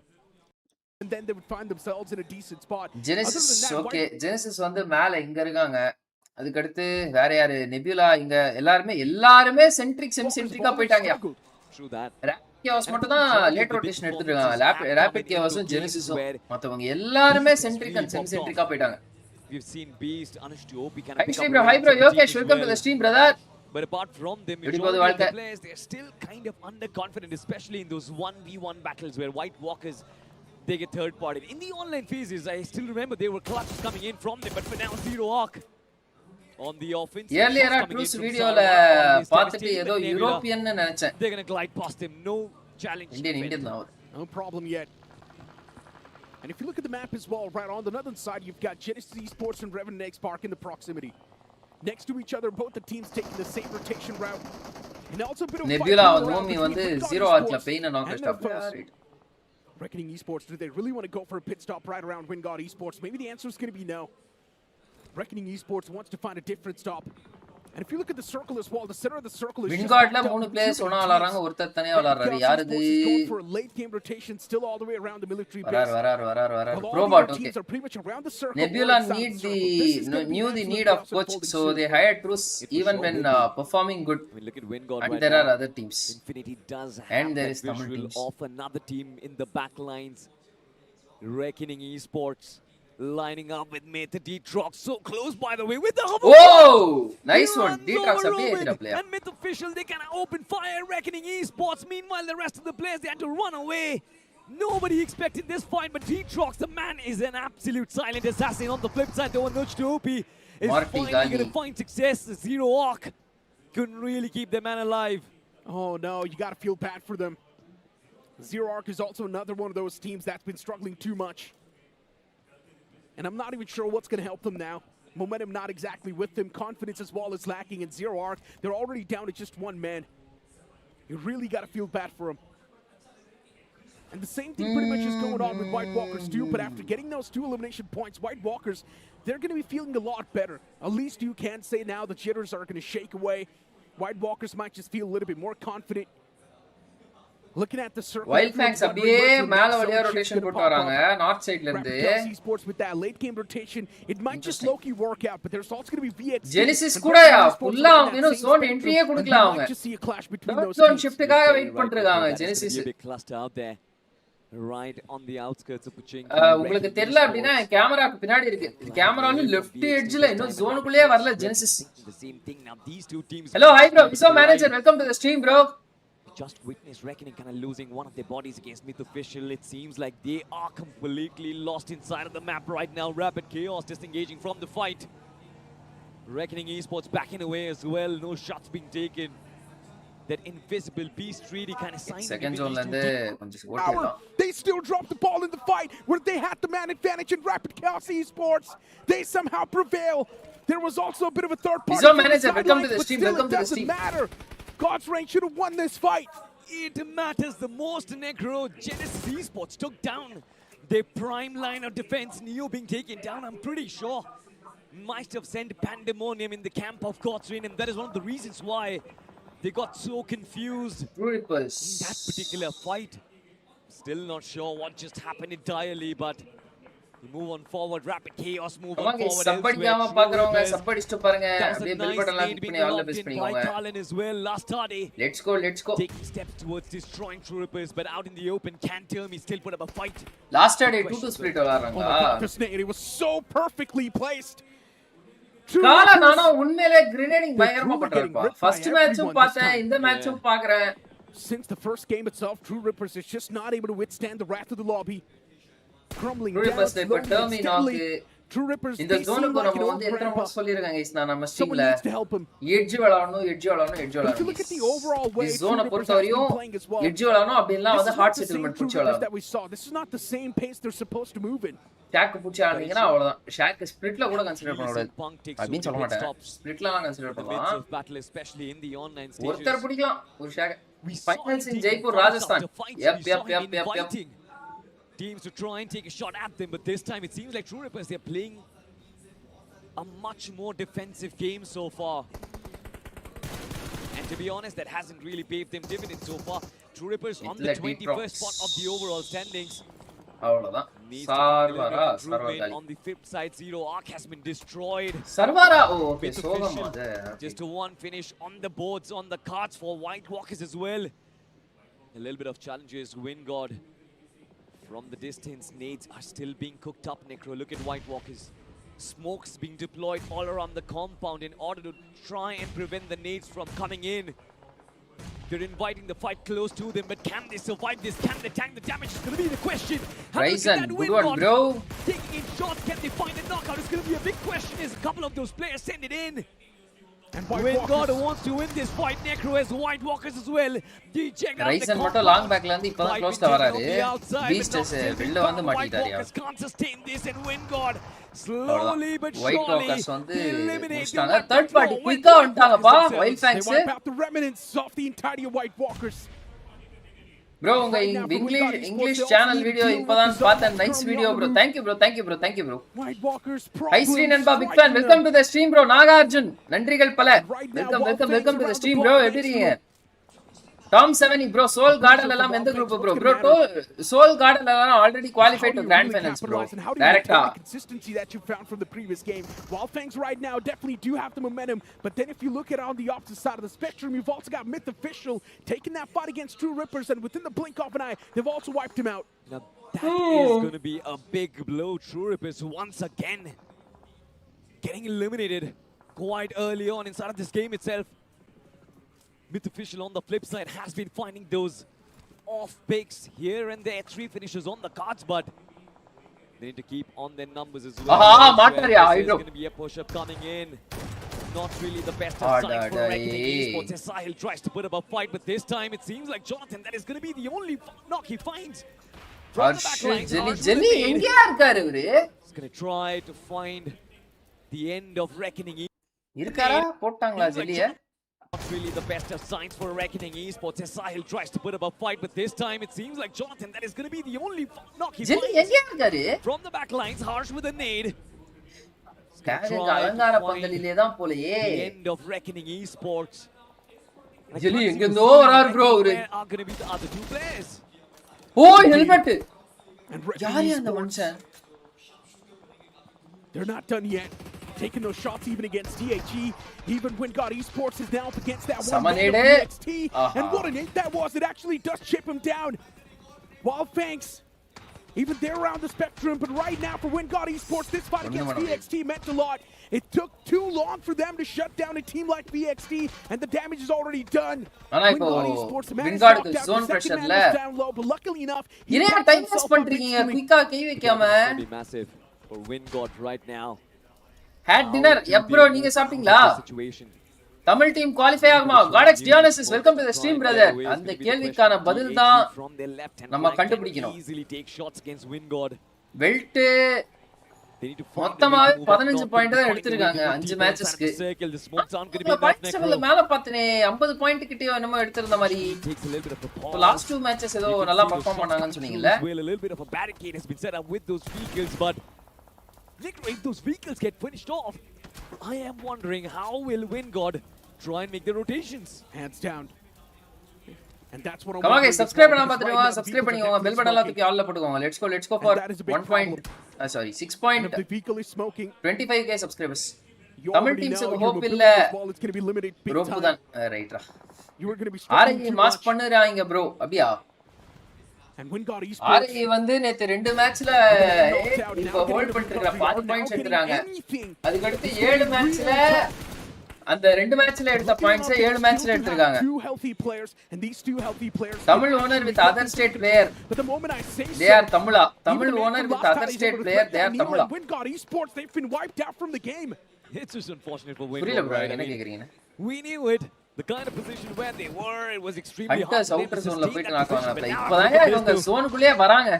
And then they would find themselves in a decent spot. Genesis, okay. Genesis வந்து மேல இங்க இருக்காங்க. அதுக்கு அடுத்து வேற யாரு nebula இங்க எல்லாருமே சென்ட்ரிக் சென்ட்ரிக்கா போயிட்டாங்க. True that. ராபிட் கேவாஸ் மட்டும் தான் லேட் ரொட்டேஷன் எடுத்துட்டு இருக்காங்க. ராபிட் கேவாஸும் ஜெனசிஸும் மத்தவங்க எல்லாரும் சென்ட்ரிக் அண்ட் சென்ட்ரிக்கா போயிட்டாங்க. We've seen Beast, Anush to OP can pick up. Hi bro, Yokesh, welcome to the stream brother. But apart from them, எப்படி majority போகுது of the வாழ்க்கை? players, they're still kind of underconfident, especially in those 1v1 battles where White Walkers, they get third party. In the online phases, I still remember there were clutches coming in from them, but for now, Zero Arc on the offense. Earlier truce வீடியோல பார்த்துட்டு ஏதோ European நினைச்சேன். They're going to glide past him, no challenge. Indian தான். No problem yet. And if you look at the map as well, right on the northern side, you've got Genesis Esports and Revenant X Park in the proximity. Next to each other, both the teams taking the same rotation route. And also a bit of Nebula Nomi வந்து 0 ஆர்க்ல pain knock stop. Reckoning Esports, do they really want to go for a pit stop right around Wingard Esports? Maybe the answer is going to be no. Reckoning Esports wants to find a different stop. And if you look at the circle as well, the center of the circle is Wingardல மூணு players ஒண்ணா விளையாடுறாங்க, ஒருத்தர் தனியா விளையாடுறாரு. யாரு இது? Going for a late game rotation still all the way around the military base. வரார். Probot, okay. Teams are pretty much around the circle. Nebula knew the need of coach, so they hired Truce even when performing good. I mean, look at Wingard And right there now. are other teams. Infinity does have And there that is Tamil visual teams. of another team in the back lines. Reckoning Esports lining up with Meta D-Trox so close, by the way, with the hover. Oh, nice He one. runs D-Trox over அப்படியே Owen, ஏத்திட்ட player. and Myth Official, they can open fire. Reckoning Esports. Meanwhile, the rest of the players, they had to run away. Nobody expected this fight, but D-Trox, the man, is an absolute silent assassin. On the flip side, the one Nuch Topi is Marty finally Gali. going to find success. Zero Arc couldn't really keep the man alive. Oh no, you got to feel bad for them. Zero Arc is also another one of those teams that's been struggling too much. And I'm not even sure what's going to help them now. Momentum not exactly with them. Confidence as well is lacking in Zero Arc. They're already down to just one man. You really got to feel bad for them. And the same thing pretty much is going on with White Walkers too, but after getting those 2 elimination points, White Walkers, they're going to be feeling a lot better. At least you can say now the jitters are going to shake away. White Walkers might just feel a little bit more confident. Looking at the circle, Wild Fangs அப்படியே மேல வழியா rotation போட்டு வராங்க north சைடுல இருந்து. Esports with that late game rotation, it might just low-key work out, but there's also going to be VX. Genesis கூடயா ஃபுல்லா அவங்க இன்னும் zone entry ஏ கொடுக்கல அவங்க. Just see a clash between those zone teams. shiftக்காக wait பண்றாங்க Genesis. A big cluster out there, right on the outskirts of Puching. உங்களுக்கு தெரியல அப்படினா கேமராக்கு பின்னாடி இருக்கு. கேமரால லெஃப்ட் எட்ஜ்ல இன்னும் ஜோனுக்குள்ளே வரல Genesis. The same thing now. These two teams. Hello, hi bro. Viso manager, welcome to the stream bro. Just witnessed Reckoning kind of losing one of their bodies against Myth Official. It seems like they are completely lost inside of the map right now. Rapid Chaos disengaging from the fight. Reckoning Esports backing away as well. No shots being taken. That invisible beast really kind of signed. Second zone lande konjam ottidala. They still dropped the ball in the fight where they had the man advantage in Rapid Chaos Esports. They somehow prevail. There was also a bit of a third party. Viso manager, welcome to the stream. Welcome to the stream. Doesn't matter. God's Reign should have won this fight. It matters the most, Necro. Genesis Esports took down their prime line of defense. Neo being taken down, I'm pretty sure, might have sent pandemonium in the camp of God's Reign, and that is one of the reasons why they got so confused in that particular fight. Still not sure what just happened entirely, but we move on forward. Rapid Chaos move on forward. சப்படிக்காம பாக்குறவங்க சப்படிச்சு பாருங்க. அப்படியே bell button lock பண்ணி all the best பண்ணிக்கோங்க. Colin as well. Last tardy. Let's go. Taking steps towards destroying True Rippers, but out in the open, can't tell me still put up a fight. Last tardy 2-2 split வராங்க. This nade, it was so perfectly placed. காலா நானா உண்மையிலே கிரேனேடிங் பயங்கரமா பண்றாருப்பா. First மேட்சும் பார்த்தேன், இந்த மேட்சும் பார்க்கறேன். Since the first game itself, True Rippers is just not able to withstand the wrath of the lobby. Crumbling True Rippers down இப்ப slowly and steadily. True Rippers இந்த ஜோனுக்கு நம்ம வந்து எத்தனை முறை சொல்லிருக்காங்க guys நான் நம்ம Someone ஸ்ட்ரீம்ல needs to help him. Edge விளையாடணும் If you look at the overall way இந்த ஜோனை True Rippers பொறுத்த has வரையும் been playing as well, edge விளையாடணும் அப்படினா this வந்து is hard not the same settlement True புடிச்சு Rippers விளையாடணும் that we saw. This is not the same pace they're supposed to move in. Shock புடிச்சு ஆடுனீங்கன்னா அவ்வளவுதான். Shock ஸ்பிளிட்ல கூட consider பண்ண கூடாது. அப்படின்னு சொல்ல மாட்டேன். ஸ்பிளிட்லாம் கன்சிடர் பண்ணலாம். Battle especially in the online ஒருத்தர் stages. பிடிக்கலாம் ஒரு shock. Finals in Jaipur Rajasthan. Yep. Teams to try and take a shot at them, but this time it seems like True Rippers, they're playing a much more defensive game so far. And to be honest, that hasn't really paved them dividends so far. True Rippers on the 21st spot of the overall standings. அவ்வளவுதான். சர்வரா on the flip side, Zero Arc has been destroyed. சர்வரா okay சோகம் அது. Just a one finish on the boards, on the cards for White Walkers as well. A little bit of challenges. Wingard from the distance. Nades are still being cooked up, Necro. Look at White Walkers. Smokes being deployed all around the compound in order to try and prevent the nades from coming in. They're inviting the fight close to them, but can they survive this? Can they tank the damage? Is going to be the question. Ryzen, good one, bro. Taking in shots, can they find a knockout? It's going to be a big question as a couple of those players send it in. And Wingard wants to win this fight. Necro has White Walkers as well. Ryzen மட்டும் long பேக்ல இருந்து இப்பதான் க்ளோஸ்ல வராரு. Beast வெளில வந்து மாட்டிட்டாரியா. Can't sustain this and Wingard slowly but surely White Walkers வந்து முடிச்சாங்க. Third party குயிக்கா வந்துட்டாங்கப்பா. Wild Fangs. They wipe out the remnants of the entirety of White Walkers. Bro, உங்க English channel video இப்பதான் பார்த்தேன். Nice video bro. Thank you bro. White Walkers Hi Sri Nanba, big fan. Welcome to the stream bro. Nagarjun. நன்றிகள் பல. Welcome to the stream bro. எப்படி இருக்கீங்க? Tom 70 bro. Soul Garden எல்லாம் எந்த group bro? Bro, Soul Garden எல்லாம் already qualified to grand finals bro. Direct consistency that you found from the previous game. Wild Fangs right now definitely do have the momentum, but then if you look at it on the opposite side of the spectrum, you've also got Myth Official taking that fight against True Rippers, and within the blink of an eye, they've also wiped him out. Now that is going to be a big blow. True Rippers once again getting eliminated quite early on inside of this game itself. Myth Official on the flip side has been finding those off picks here and there. 3 finishes on the cards, but they need to keep on their numbers as well. There's going to be a push-up coming in. Not really the best of signs for Reckoning Esports. Sahil tries to put up a fight, but this time it seems like Jonathan, that is going to be the only knock he finds. From the back lines, he's going to try to find the end of Reckoning Esports. Not really the best of signs for Reckoning Esports. Sahil tries to put up a fight, but this time it seems like Jonathan, that is going to be the only knock he finds. From the back lines, Harsh with a nade. The end of Reckoning Esports. Where are going to be the other 2 players? Oh, helmet! They're not done yet. Taking those shots even against THE. Even Wingard Esports is now up against that one man of NXT. And what an 8 that was. It actually does chip him down. Wild Fangs, even they're around the spectrum. But right now for Wingard Esports, this fight against VXT meant a lot. It took too long for them to shut down a team like VXT. And the damage is already done. Wingard Esports managed to knock down the second man was down low. But luckily enough, he got himself up be massive for Wingard right now. Had dinner. Bro, நீங்க சாப்பிட்டீங்களா? Tamil team qualify ஆகுமா? Godex Dionysus, welcome to the stream brother. அந்த கேள்விக்கான பதில் தான் நம்ம கண்டுபிடிக்கணும். Belt மொத்தமா 15 பாயிண்ட் தான் எடுத்துருக்காங்க 5 மேட்சஸ்க்கு. மேல பார்த்தனே 50 பாயிண்ட் கிட்ட என்னமோ எடுத்திருந்த மாதிரி. லாஸ்ட் 2 மேட்சஸ் ஏதோ நல்லா பெர்ஃபார்ம் பண்ணாங்கன்னு சொன்னீங்கல்ல. If those vehicles get finished off, I am wondering how will Wingard try and make the rotations. Hands down. And that's what I'm Come on guys, subscribe பண்ணாம பாத்துருங்க. Subscribe பண்ணிக்கோங்க. Bell button எல்லாம் தூக்கி ஆல்ல போட்டுக்கோங்க. Let's go for 6.25k subscribers. Tamil டீம்ஸ்க்கு hope இல்ல. ரோப் தான் ரைட்ரா. ஆர்ஐ மாஸ் பண்ணுறாங்க bro. அப்படியே And Wingard Esports வந்து நேத்து 2 மேட்ச்ல இப்ப ஹோல்ட் பண்ணிட்டு இருக்க 40 பாயிண்ட்ஸ் எடுத்துறாங்க. அதுக்கு அடுத்து 7 மேட்ச்ல அந்த 2 மேட்ச்ல எடுத்த பாயிண்ட்ஸ் 7 மேட்ச்ல எடுத்துறாங்க. Tamil owner with other state player. They are Tamila. Tamil owner with other state player. They are Tamila. Wingard Esports, they've been wiped out from the game. It's just unfortunate for Wingard. We knew it. The kind of position where they were, it was extremely hard. Outer zone la போயிட்டு நாக்குவாங்க. இப்போதான் இவங்க ஜோனுக்குள்ளே வராங்க.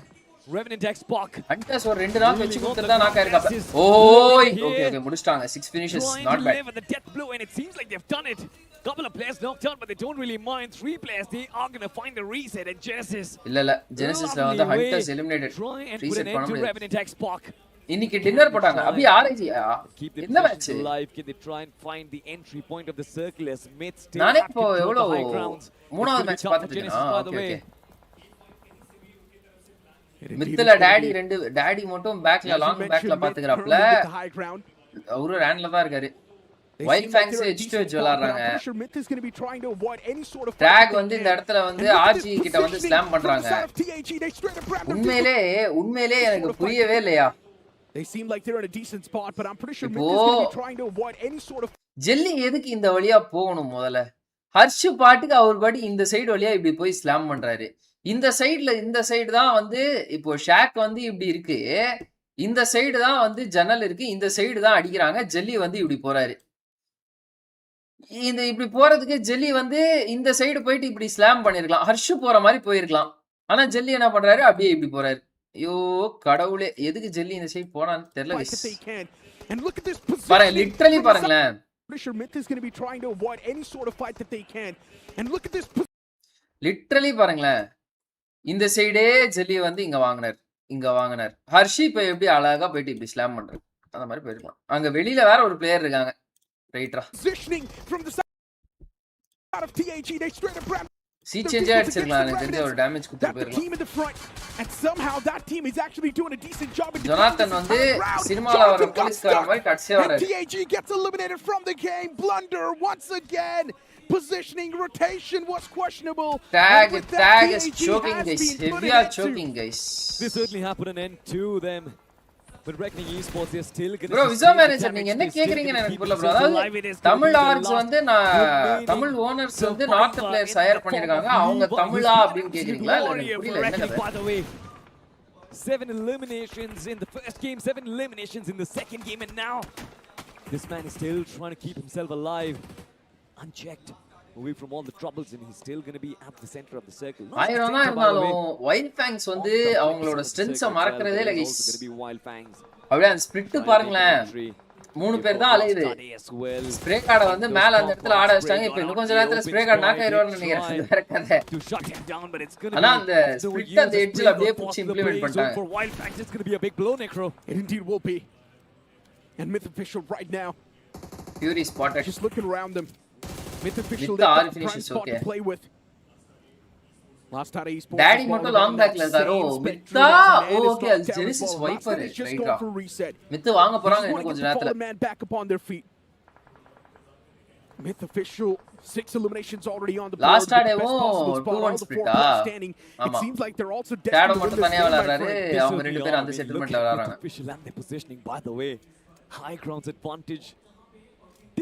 Revenant X Park. Hunters ஒரு 2 நாள் வெச்சு கொடுத்தா நாக்க இருக்காங்க. ஓய் ஓகே முடிச்சிட்டாங்க. 6 finishes, not bad. The death blow and it seems like they've done it. Couple of players knocked out, but they don't really mind. 3 players, they are going to find a reset at Genesis. இல்ல Genesisல வந்து Hunters eliminated. Reset பண்ண முடியாது. Revenant X Park. இன்னைக்கு dinner போட்டாங்க. அப்படியே ஆர்ஐஜி என்ன match? Can they try and find the entry point of the circle as mid still? நானே இப்போ எவ்வளவு மூணாவது மேட்ச் பார்த்துட்டேன். ஓகே மித்தல டாடி மட்டும் பேக்ல லாங் பேக்ல பாத்துக்கறாப்ல. அவரு ரேன்ல தான் இருக்காரு. Wild Fangs H2 விளையாடுறாங்க. டாக் வந்து இந்த இடத்துல வந்து ஆர்ஜி கிட்ட வந்து ஸ்லாம் பண்றாங்க. உண்மையிலே எனக்கு புரியவே இல்லையா. They seem like they're in a decent spot, but I'm pretty sure Myth is going to be trying to avoid any sort of... jelly எதுக்கு இந்த வழியா போகணும் முதல்ல? ஹர்ஷ் பாட்டுக்கு அவர் பாட்டி இந்த சைடு வழியா இப்படி போய் ஸ்லாம் பண்றாரு. இந்த சைடு தான் வந்து இப்போ ஷாக் வந்து இப்படி இருக்கு. இந்த சைடு தான் வந்து ஜன்னல் இருக்கு. இந்த சைடு தான் அடிக்கிறாங்க. ஜெல்லி வந்து இப்படி போறாரு. இந்த இப்படி போறதுக்கு ஜெல்லி வந்து இந்த சைடு போயிட்டு இப்படி ஸ்லாம் பண்ணிருக்கலாம். ஹர்ஷ் போற மாதிரி போயிருக்கலாம். ஆனா ஜெல்லி என்ன பண்றாரு? அப்படியே இப்படி போறாரு. ஐயோ கடவுளே, எதுக்கு ஜெல்லி இந்த சைடு போனான்னு தெரியல. பாருங்க, லிட்டரலி பாருங்களேன். Myth is going to be trying to avoid any sort of fight that they can. And look at this. Literally பாருங்களேன், இந்த சைடே ஜெல்லி வந்து இங்க வாங்கினார். ஹர்ஷி இப்ப எப்படி அழகா போயிட்டு இப்படி ஸ்லாம் பண்றாரு. அந்த மாதிரி போயிருக்கலாம். அங்க வெளியில வேற ஒரு பிளேயர் இருக்காங்க. ரைட்டரா. Positioning from the side of TAG, they straight up C change அடிச்சிருக்கலாம். எனக்கு தெரிஞ்ச ஒரு டேமேஜ் கொடுத்து போயிரலாம். And somehow that team is actually doing a decent job. Jonathan வந்து சினிமால வர போலீஸ்கார மாதிரி கட்சியா வராரு. TAG gets eliminated from the game. Blunder once again. Positioning rotation was questionable. Tag is choking guys. Heavy choking guys. This certainly happened an end to them. But Reckoning Esports, they're still going to... Bro, Visa Manager, நீங்க என்ன கேக்குறீங்கன்னு எனக்கு புரியல bro. அதாவது Tamil arts வந்து Tamil owners வந்து north players higher பண்ணிருக்காங்க. அவங்க தமிழா அப்படினு கேக்குறீங்களா? இல்ல எனக்கு புரியல என்ன. 7 eliminations in the first game, 7 eliminations in the second game, and now this man is still trying to keep himself alive, unchecked, away from all the troubles, and he's still going to be at the center of the circle. ஐரோனா இருந்தாலும் wild fangs வந்து அவங்களோட ஸ்ட்ரென்த்ஸை மறக்கறதே இல்ல guys. அப்படியே அந்த spirit பாருங்களேன், 3 பேர் தான் அலையுது. Spray கார்டை வந்து மேல அந்த இடத்துல ஆட வச்சிட்டாங்க. இப்போ இன்னும் கொஞ்ச நேரத்துல ஸ்ப்ரே கார்டு நாக் ஆயிடுவான்னு நினைக்கிறேன். இது வேற கதை. ஆனா அந்த ஸ்பிரிட் அந்த எட்ஜ்ல அப்படியே புடிச்சு இம்ப்ளிமெண்ட் பண்ணிட்டாங்க. For Wild Fangs, it's going to be a big blow, Necro. It indeed will be. And Myth official right now. Fury spotted. Just looking around them. Myth official the all finishes okay. To play with. Last time esports. Daddy மட்டும் long பேக்ல இருக்காரோ. Middha okay, அது Genesis wiper ரைட்டா. மித்து வாங்க போறாங்க இன்னும் கொஞ்ச நேரத்துல. Man back upon their feet. Myth official 6 eliminations already on the board. Last time 2-1 split It seems like they're also destined to மட்டும் தனியா விளையாடுறாரு. அவங்க ரெண்டு பேரும் அந்த செட்டில்மென்ட்ல விளையாடுறாங்க. Official and their positioning, by the way, high grounds advantage.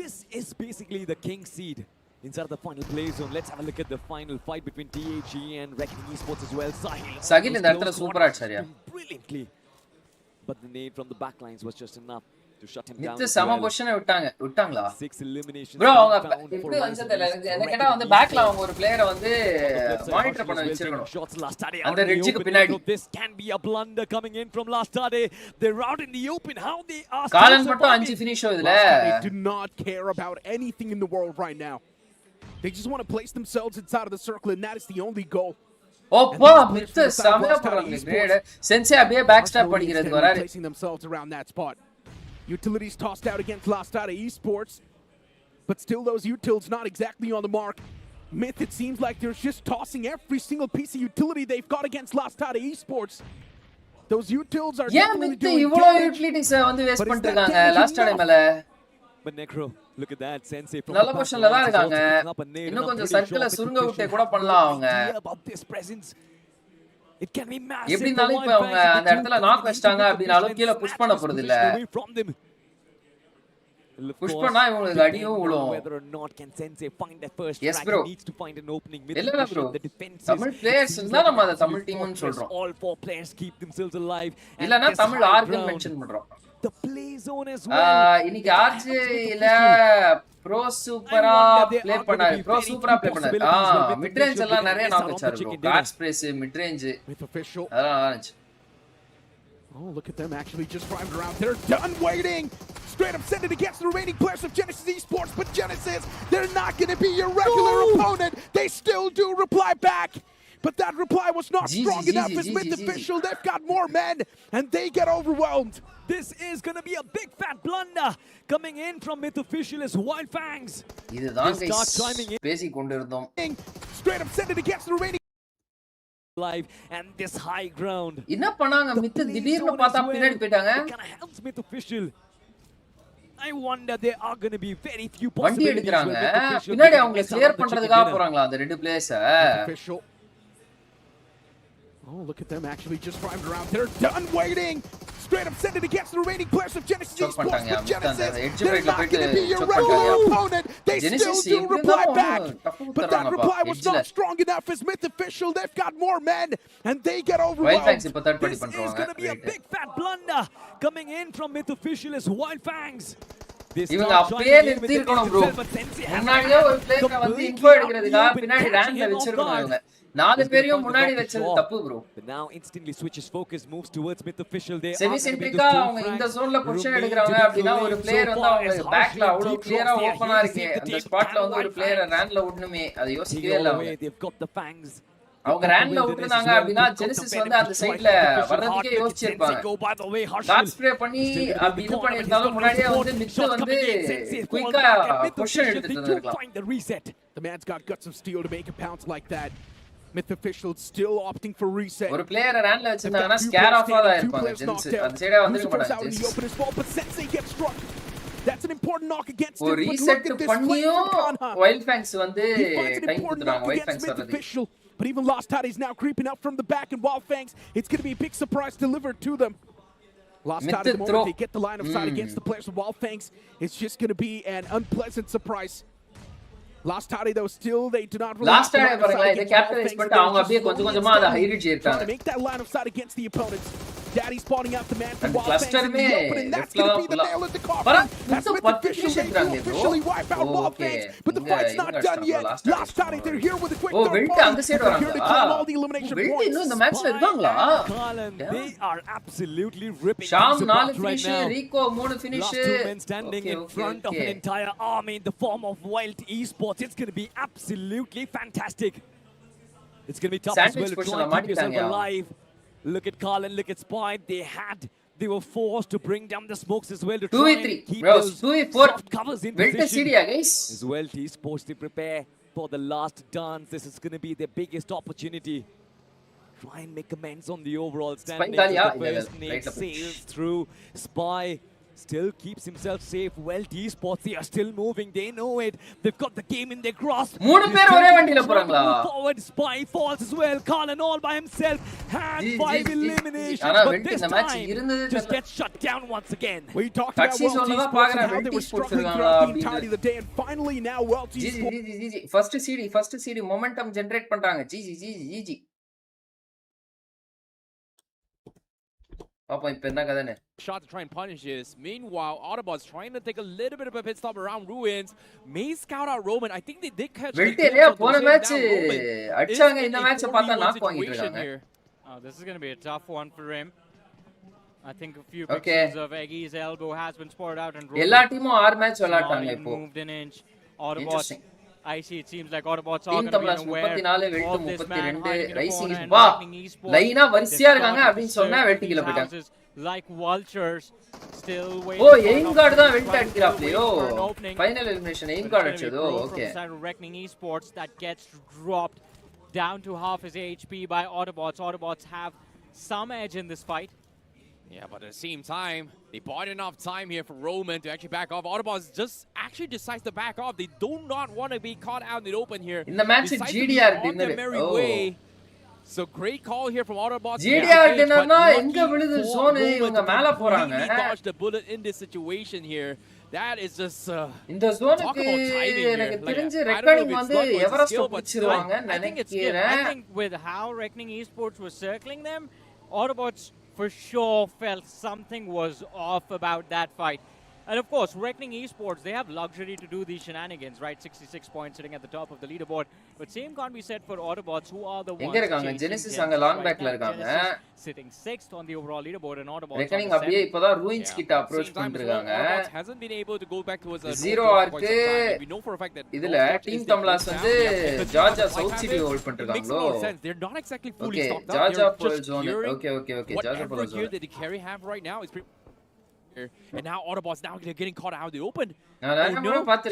This is basically the king seed inside the final play zone. Let's have a look at the final fight between TAG and Reckoning Esports as well. Sahil இந்த இடத்துல சூப்பரா அடிச்சாரியா. Brilliantly. But the nade from the backlines was just enough to shut him down. மித்த சம பொசிஷனை விட்டாங்களா? 6 eliminations. bro அவங்க இப்படி வந்து என்ன கேட்டா வந்து பேக்ல அவங்க ஒரு பிளேயரை வந்து மானிட்டர் பண்ண வச்சிருக்கணும். அந்த ரெட்ஜுக்கு பின்னாடி. This can be a blunder coming in from Lastade. They're out in the open. How they are காலன் மட்டும் 5 ஃபினிஷ் இதுல. They do not care about anything in the world right now. They just want to place themselves inside of the circle, and that is the only goal. ஓப்பா மித்த சமயா போறாங்க. Great sensei அப்படியே back stop பண்ணிக்கிறதுக்கு வராரு. Placing themselves around that spot. Utilities tossed out against Lastade Esports, but still those utils not exactly on the mark. Myth, it seems like they're just tossing every single piece of utility they've got against Lastade Esports. Those utils are definitely doing இவ்ளோ utilities வந்து waste பண்ணிருக்காங்க Lastade மேல. But Necro, look at that, Sensei from நல்ல பொசிஷன்ல தான் இருக்காங்க. இன்னும் கொஞ்சம் சர்க்கிள சுருங்க விட்டே கூட பண்ணலாம் அவங்க. It can be massive. எப்படினாலும் இப்ப அவங்க அந்த இடத்துல நாக் வச்சிட்டாங்க அப்படினாலும் கீழ புஷ் பண்ண போறது இல்ல. புஷ் பண்ணா இவங்களுக்கு அடியும் விழும். Yes bro. இல்ல bro. தமிழ் பிளேயர்ஸ் தான் நம்ம அத தமிழ் டீம்னு சொல்றோம். All 4 players keep themselves alive. இல்லனா தமிழ் ஆர்கன் மென்ஷன் பண்றோம். The play zone as well. இன்னைக்கு ஆர்ஜே இல்ல ப்ரோ சூப்பரா ப்ளே பண்ணாரு. மிட் ரேஞ்ச் எல்லாம் நிறைய நாக் வச்சாரு bro. Card spreads mid range அதெல்லாம் இருந்துச்சு. Oh, look at them actually just driving around. They're done waiting. Straight up send it against the remaining players of Genesis Esports, but Genesis, they're not going to be your regular opponent. They still do reply back. But that reply was not strong enough as Myth official. They've got more men, and they get overwhelmed. This is going to be a big fat blunder coming in from Myth official as Wild Fangs. இதுதான் பேசி கொண்டிருந்தோம். Straight up send it against the remaining live and this high ground. என்ன பண்ணாங்க myth திடீர்னு பார்த்தா பின்னாடி போய்ட்டாங்க. Can help Myth official. I wonder there are going to be very few வண்டி possibilities. எடுக்கறாங்க. பின்னாடி அவங்க கிளியர் பண்றதுக்காக போறாங்களா அந்த ரெண்டு players. Oh, look at them actually just driving around. They're done waiting. straight up send it against the remaining players of Genesis Choke Esports. பண்ணிட்டாங்க. But Genesis, edge they're break not going to be your choke regular பண்ணிட்டாங்க. opponent. They Genesis still do எப்படி reply இருந்தாலும் back. tough But that கொடுத்துறாங்கப்பா, reply was edge-ல. not strong enough as Myth Official. They've got more men, and they get Wild overwhelmed. Fangs இப்ப third party This is பண்றாங்க. going to be a big fat blunder coming in from Myth Official as Wild Fangs. இவங்க அப்பயே நிறுத்தி இருக்கணும் bro. முன்னாடியே ஒரு பிளேயரை வந்து இன்ஃபோ எடுக்கிறதுக்காக பின்னாடி ரேங்க்ல வச்சிருக்கணும் இவங்க. 4 பேரையும் முன்னாடி வச்சது தப்பு bro. But now instantly switches focus, moves towards Myth Official. They semi சென்ட்ரிக்கா அவங்க இந்த ஜோன்ல பொசிஷன் எடுக்கறாங்க அப்படினா ஒரு பிளேயர் வந்து அவங்க பேக்ல அவ்வளவு கிளியரா ஓபனா இருக்கு. அந்த ஸ்பாட்ல வந்து ஒரு பிளேயரை ரேன்ல விடணுமே, அதை யோசிக்கவே இல்ல அவங்க. They've got the fangs. அவங்க ரேன்ல விட்டுனாங்க அப்படினா ஜெனசிஸ் வந்து அந்த சைடுல வர்றதுக்கே யோசிச்சிருப்பாங்க. டாட் ஸ்ப்ரே பண்ணி அப்படி இது பண்ணிருந்தாலும் முன்னாடியே வந்து மிட் வந்து குயிக்கா பொசிஷன் எடுத்துட்டு இருந்திருக்கலாம். The man's got guts of steel to make a pounce like that. Myth Official still opting for reset. ஒரு பிளேயர் ரேன்ல வச்சிருந்தாங்கன்னா ஸ்கேர் ஆஃபா தான் இருப்பாங்க ஜென்ஸ். அந்த சைடே வந்திருக்க மாட்டாங்க gents. But Sensei gets struck. That's an important knock against him. ஒரு reset பண்ணியும் wild fangs வந்து டைம் கொடுத்துறாங்க வைல்ட் ஃபேங்ஸ் வரது. But even Lost Tide is now creeping up from the back, and Wild Fangs, it's going to be a big surprise delivered to them. Lost Tide, at the moment they get the line of sight against the players of Wild Fangs, it's just going to be an unpleasant surprise. Last Tide though, still they do not rely. Last Tide பாருங்க, இந்த கேப்டனைஸ் பண்ணிட்டு அவங்க அப்படியே கொஞ்சம் கொஞ்சமா அத ஹைரிட் இருக்காங்க. Make that line of sight against the opponents. Daddy spotting out the man from Wild cluster Fangs in the open, and that's going to be the nail in the coffin. That's with the officially wipe out Wild Fangs, but the fight's not done yet. Last Tide, they're here with a quick third party. They're here to claim all the elimination points. இன்னும் இந்த மேட்ச்ல இருக்காங்களா? They are absolutely ripping Sham things 4 apart right finish, now. Rico 3 finish. Last 2 men standing in front of an entire army in the form of Wild Esports. It's going to be absolutely fantastic. It's going to be tough as well to try and keep yourself alive. Look at Carlin, look at Spy. They were forced to bring down the smokes as well to try and keep those soft covers in position. As well, Esports to prepare for the last dance. This is going to be their biggest opportunity. Try and make amends on the overall standing. The first name sails through. Spy still keeps himself safe. Well, Esports, they are still moving. They know it. They've got the game in their grasp. 3 பேர் ஒரே வண்டில போறாங்களா? Forward, Spy falls as well. Carlin all by himself. Had 5 eliminations, but this time just gets shut down once again. We talked about World Esports and how they were struggling throughout the entirety of the day, and finally now World Esports. First CD momentum generate பண்றாங்க. GG. பாப்போம் இப்போ என்ன கதைன்னு. Shot to try and punish this. Meanwhile, Autobots trying to take a little bit of a pit stop around Ruins. May scout out Roman. I think they did catch வெல்டேலியா போன match அடிச்சாங்க, இந்த match பார்த்தா knock வாங்கிட்டு இருக்காங்க. This is going to be a tough one for him. I think a few pictures of Eggy's elbow has been spotted out, and எல்லா டீமும் 6 match விளையாட்டாங்க இப்போ. moved an inch. Autobots, I see it seems like Autobots are going to be aware of this man hiding in the corner and Lightning Esports. லைனா வரிசையா இருக்காங்க அப்படினு சொன்னா வெல்டில போய்ட்டாங்க. Like vultures still waiting. Oh, Aimguard தான் வெல்ட் அடிக்கறாப்லையோ. Final elimination Aimguard அடிச்சதோ. Okay. Lightning Esports that gets dropped down to half his HP by Autobots. Autobots have some edge in this fight. Yeah, but at the same time, they bought enough time here for Roman to actually back off. Autobots just actually decides to back off. They do not want to be caught out in the open here. In the match, GDR dinner. So great call here from Autobots. GDR dinner na enga viludu zone ivanga mela poranga. He dodged the bullet in this situation here. That is just இந்த ஜோனுக்கு எனக்கு தெரிஞ்ச recording வந்து Everest பிடிச்சிருவாங்க நினைக்கிறேன். I think with how Reckoning Esports was circling them, Autobots for sure felt something was off about that fight. And of course, Reckoning Esports, they have luxury to do these shenanigans, right? 66 points sitting at the top of the leaderboard. But same can't be said for Autobots, who are the ones chasing Genesis anga long back la irukanga. Sitting 6th on the overall leaderboard, and Autobots Reckoning அப்படியே இப்போதான் Ruins கிட்ட approach பண்ணிருக்காங்க. Autobots hasn't been able to go back towards a zero ஆர்க்கு. We know for a fact that இதுல team Tamilas வந்து ஜார்ஜா south city hold பண்ணிருக்காங்களோ. They're not exactly fully stocked up. Georgopol zone. Okay. Georgopol zone. That the carry have right now is pretty. And now Autobots now getting caught out in the open. Problems after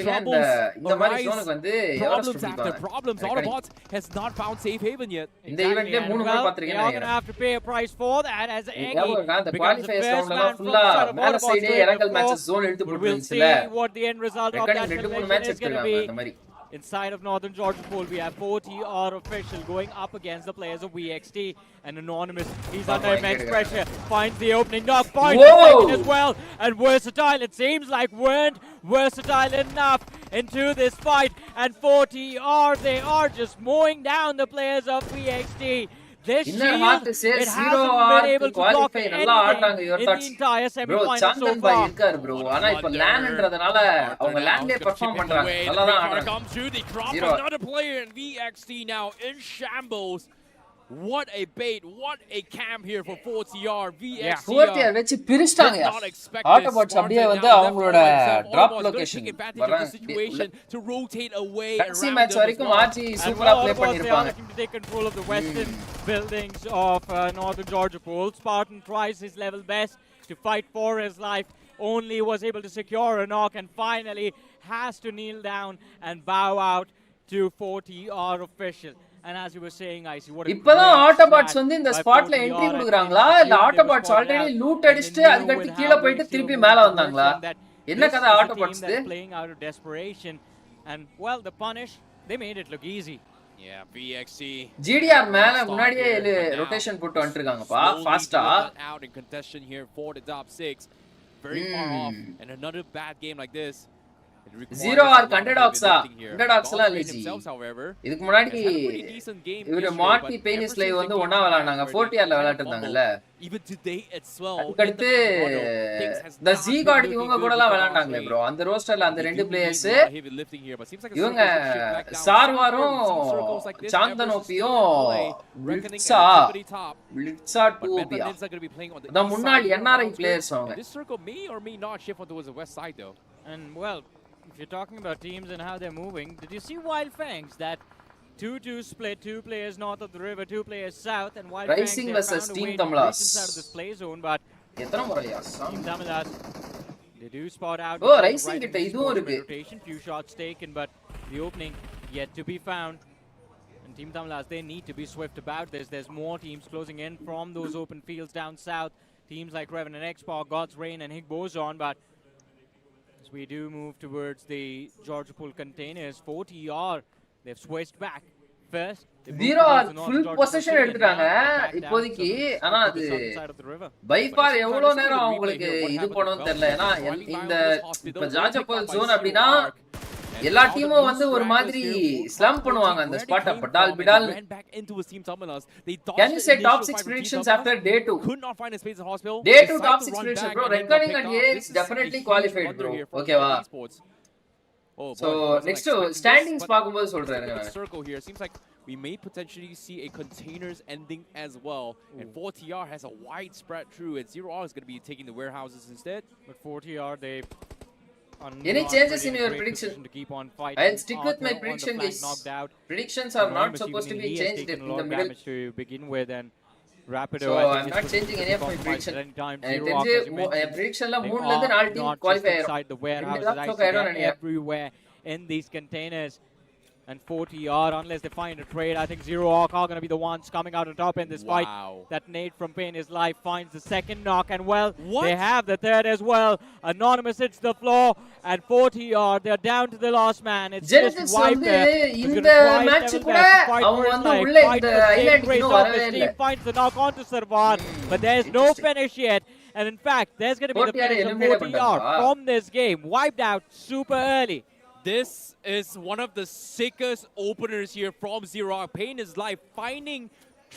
problems. Autobots has not found safe haven yet. You're going to have to pay a price for that as Eggy becomes the first man from the side of Autobots. We'll see what the end result of that is going to be. Inside of Northern Georgia Pool, we have 4TR official going up against the players of VXT. And Anonymous, he's under immense pressure, finds the opening knock, finds the second as well. And Versatile, it seems like weren't versatile enough into this fight. And 4TR, they are just mowing down the players of VXT. This shield, it hasn't been able to block anything in the entire semi-final so far. bro. ஆனா இப்ப லேண்ட்ன்றதனால அவங்க லேண்ட்லயே perform பண்றாங்க. நல்லா தான் ஆடுறாங்க. Another player in VXT now in shambles. What a bait, what a camp here for 4TR. VXT 4TR வெச்சு பிரிச்சிட்டாங்க. Autobots அப்படியே வந்து அவங்களோட drop location to rotate away around match வரைக்கும் ஆச்சி சூப்பரா ப்ளே பண்ணிருப்பாங்க. To take control of the western buildings of Northern Georgia Pool. Spartan tries his level best to fight for his life. Only was able to secure a knock and finally has to kneel down and bow out to 4TR official. And as you were saying, I see what இப்பதான் Autobots வந்து இந்த ஸ்பாட்ல entry கொடுக்குறாங்களா இல்ல Autobots already loot அடிச்சிட்டு அதுக்கு அடுத்து கீழ போயிட்டு திருப்பி மேல வந்தாங்களா? என்ன கதை Autobots playing out of desperation and well the punish they made it look easy. Yeah, VXT GDR மேல முன்னாடியே ரொட்டேஷன் போட்டு வந்துட்டாங்கப்பா ஃபாஸ்டா. Out in contention here for the top 6. Very far off and another bad game like this. Zero or Underdogs-ஆ? Underdogs-லாம் இல்ல G. இதுக்கு முன்னாடி இவரு மார்ட்டி பெயினிஸ்ல வந்து ஒண்ணா விளையாடுனாங்க. 4TR-ல விளையாட்டு இருந்தாங்கல்ல. அதுக்கடுத்து the Z-God இவங்க கூடலாம் விளையாண்டாங்களே ப்ரோ. அந்த ரோஸ்டர்ல அந்த ரெண்டு பிளேயர்ஸ் இவங்க சார்வாரும் சாந்தனோப்பியும் பிளிட்ஸா 2 the முன்னாள் NRI பிளேயர்ஸ் அவங்க. And well, if you're talking about teams and how they're moving, did you see Wild Fangs? That 2-2 split, 2 players north of the river, 2 players south, and Wild Rising Fangs versus found Team a way to Tamlas. reach inside of this play zone, but Team Tamlas, they do spot out. Oh, Rising கிட்ட இதுவும் இருக்கு. Few shots taken, but the opening yet to be found. And Team Tamlas, they need to be swift about this. There's more teams closing in from those open fields down south. Teams like Revenant Expo, God's Reign, and Higbozon, but as we do move towards the Georgia Pool containers, 4TR, they've switched back. First, Zero full possession எடுத்துட்டாங்க இப்போதைக்கு. ஆனா அது by far எவ்வளவு நேரம் அவங்களுக்கு இது பண்ணனும் தெரியல. ஏன்னா இந்த இப்ப ஜார்ஜியா போல் ஜோன் அப்படினா எல்லா டீமும் வந்து ஒரு மாதிரி ஸ்லம் பண்ணுவாங்க அந்த ஸ்பாட்ட பட்டால் பிடால். Can you say top 6 predictions after day 2? Could not find a space in hospital. Day 2 top 6 predictions bro. Reckoning and AX definitely qualified bro. Okay va. So next to standings பாக்கும்போது சொல்றேன். Circle here seems like we may potentially see a containers ending as well. And 4TR has a wide spread through and 0R is going to be taking the warehouses instead. But 4TR they any changes in your prediction? To keep on fighting. I'll stick with my prediction guys. Predictions are not supposed to be changed in the middle to begin with and Rapido, so I'm not changing any of my prediction. Prediction la 3 la irundhu 4 team qualify inside the warehouse everywhere in these containers. And 4TR, unless they find a trade, I think Zero Arc are going to be the ones coming out on top in this fight. That nade from Pain is life finds the second knock, and well, they have the third as well. Anonymous hits the floor, and 4TR, they're down to the last man. It's just wiped there. In the match kuda avanga vandu ulla indha island innu varave illa. Finds the knock onto Sarvar, but there's no finish yet. And in fact, there's going to be the finish of 4TR from this game. Wiped out super early. This is one of the sickest openers here from Zero. Pain is life, finding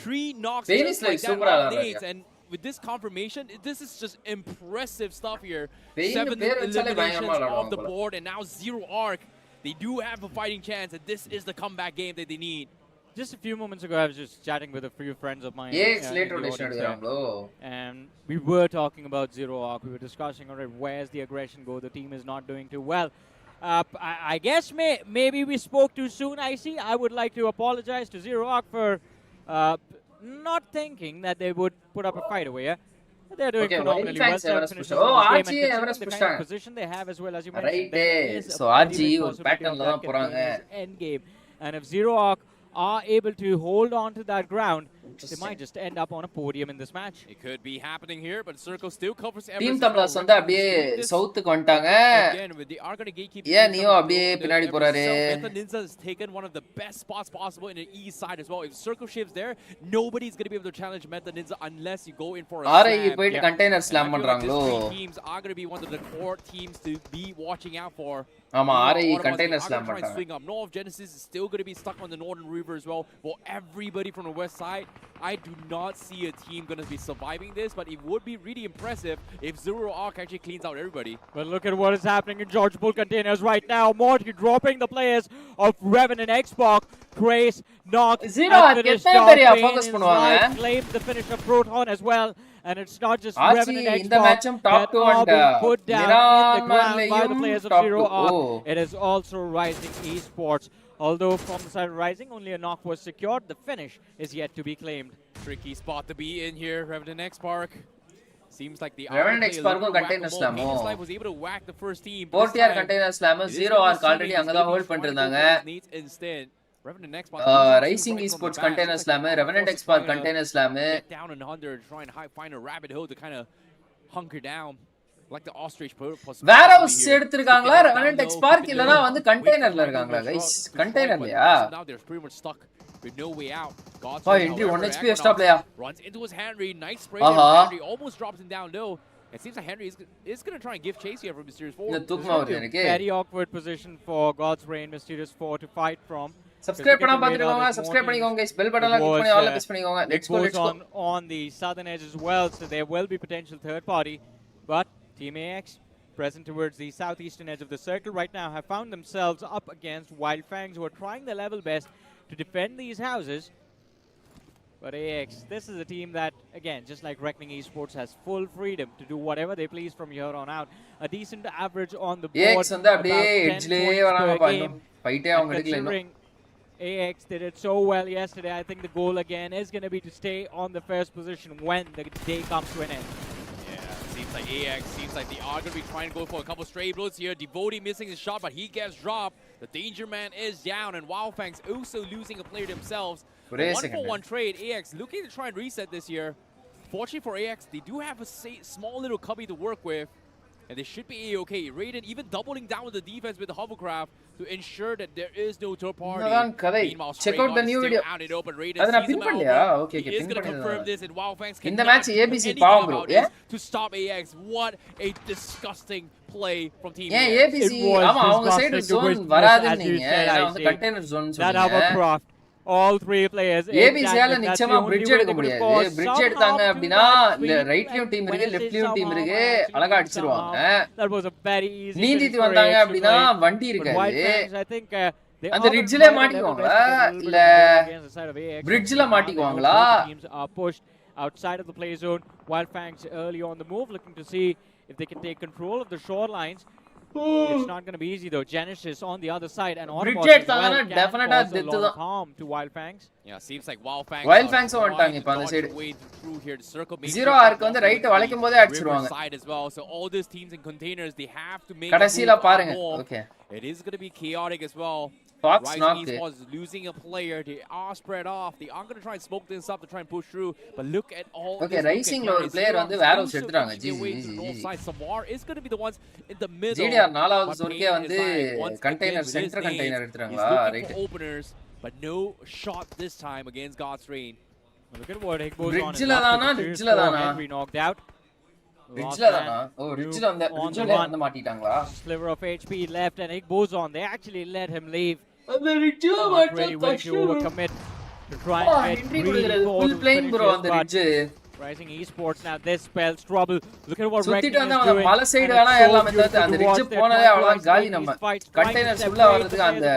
3 knocks just like that on nades. And with this confirmation, this is just impressive stuff here. 7 eliminations off the board, and now Zero Arc. They do have a fighting chance, and this is the comeback game that they need. Just a few moments ago, I was just chatting with a few friends of mine. And we were talking about Zero Arc. We were discussing, all right, where's the aggression go? The team is not doing too well. I guess maybe we spoke too soon, I see. I would like to apologize to Zero Arc for not thinking that they would put up a fight away. They're doing phenomenally well. RG Everest pushed the position they have as well, as you mentioned. Right. So RG ஒரு பேட்டர்ன்ல தான் போறாங்க. End game. And if Zero Arc are able to hold on to that ground, they might just end up on a podium in this match. It could be happening here, but Circle still covers team everything. தம்லாஸ் வந்து அப்படியே சவுத்துக்கு வந்துட்டாங்க. Again, with the are going to gatekeep. Yeah, Neo அப்படியே பின்னாடி போறாரு. Meta Ninja has taken one of the best spots possible in the east side as well. If Circle shifts there, nobody's going to be able to challenge Meta Ninja unless you go in for a RI slam. போயிட்டு container slam பண்றாங்களோ. Teams are going to be one of the core teams to be watching out for. ஆமா RI container slam பண்றாங்க. Swing up. North Genesis is still going to be stuck on the northern river as well. For everybody from the west side, I do not see a team going to be surviving this, but it would be really impressive if Zero Arc actually cleans out everybody. But look at what is happening in George Bull containers right now. Morty dropping the players of Revan and Xbox. Grace, Knock, Zero Arc எத்தனை பேரையா focus பண்ணுவாங்க? Claimed the finish of Proton as well. And it's not just Revan and இந்த Xbox மேட்சும் top 2 that are and being put down in the ground by the players of top Zero 2. Arc. Oh. It is also Rising Esports. Although from the side of Rising, only a knock was secured, the finish is yet to be claimed. Tricky spot to be in here. Revenant X Park. Seems like the Revenant X Park container slam. Was able to whack the first team. 4TR container slam 0 arc already அங்க தான் hold பண்ணிருந்தாங்க. Instead, Revenant X Park. Rising Esports container slam, Revenant X Park container slam. Down and under, trying to find a rabbit hole to kind of hunker down. Like the ostrich warehouse எடுத்துருக்காங்களா Revenant X Park இல்லனா வந்து கண்டெய்னர்ல இருக்காங்களா guys கண்டெய்னர்லயா now they're pretty much stuck with no way out. Entry 1 HP extra player runs into his Henry, nice spray there. Henry almost drops him down low. It seems like Henry is going to try and give chase here from Mysterious 4. Very awkward position for God's Reign Mysterious 4 to fight from. Subscribe பண்ணா பாத்துக்கோங்க subscribe பண்ணிக்கோங்க guys bell button click பண்ணி all press பண்ணிக்கோங்க let's go on the southern edge as well, so there will be potential third party, but Team AX, present towards the southeastern edge of the circle right now, have found themselves up against Wild Fangs, who are trying their level best to defend these houses. But AX, this is a team that, again, just like Reckoning Esports, has full freedom to do whatever they please from here on out. A decent average on the board, AX about 10 points per game. Considering AX did it so well yesterday, I think the goal again is going to be to stay on the first position when the day comes to an end. Seems like AX, seems like they are going to be trying to go for a couple stray blows here. Devotee missing his shot, but he gets dropped. The Danger Man is down, and Wildfangs also losing a player themselves. 1-for-1 trade. AX looking to try and reset this year. Fortunately for AX, they do have a small little cubby to work with, and they should be A-okay. Raiden even doubling down with the defense with the hovercraft to ensure that there is no third party. Meanwhile, check out the new video. Out it open. Raiden adha na pin panniya okay he is going to confirm this, and Wildfangs can inda match ABC paavum bro yeah to stop AX. What a disgusting play from Team yeah AX. ABC ama avanga side zone varadhu neenga ena vandu container zone solunga all three players ABC ஆல நிச்சயமா bridge எடுக்க முடியாது bridge எடுத்தாங்க அப்படினா ரைட்லயும் team இருக்கு லெஃப்ட்லயும் team இருக்கு அழகா அடிச்சிருவாங்க that was a very easy நீந்திட்டு வந்தாங்க அப்படினா வண்டி இருக்காது I think அந்த ரிட்ஜ்ல மாட்டிக்குவாங்களா இல்ல bridgeல மாட்டிக்குவாங்களா teams are pushed outside of the play zone. Wildfangs early on the move, looking to see if they can take control of the shorelines. It's not going to be easy though. Genesis on the other side, and Autobots as well can cause a lot of harm to Wildfangs. Yeah, seems like Wildfangs வந்துட்டாங்க இப்ப அந்த side Zero Arc வந்து right வளைக்கும் போதே அடிச்சிடுவாங்க side as well. So all these teams in containers, they have to make கடைசில பாருங்க okay it is going to be chaotic as well. Fox Rising Esports is losing a player. They are spread off. They are going to try and smoke this up to try and push through. But look at all. Okay, Rising lo ஒரு player வந்து warehouse எடுத்துறாங்க. Samar is going to be the ones in the middle. GDR 4வது ஜோன்க்கே வந்து container center container எடுத்துறாங்களா right openers, but no shot this time against God's Reign. Look at what Higbo's on. Ridgeல தானா Henry knocked out. ridgeல தானா ஓ ridgeல வந்து மாட்டிட்டாங்களா Sliver of HP left, and Higbo's on. They actually let him leave. அந்த ridgeல Not really willing to overcommit to try and get really full plane bro on the ridge. Rising Esports now, this spells trouble. Look at what சுத்திட்டு Reckoning வந்தா is doing. மலை side வேணா எல்லாமே தவிர்த்து அந்த ridge போனதே அவ்வளவுதான் காலி நம்ம கண்டெய்னர்ஸ் உள்ள வரதுக்கு அந்த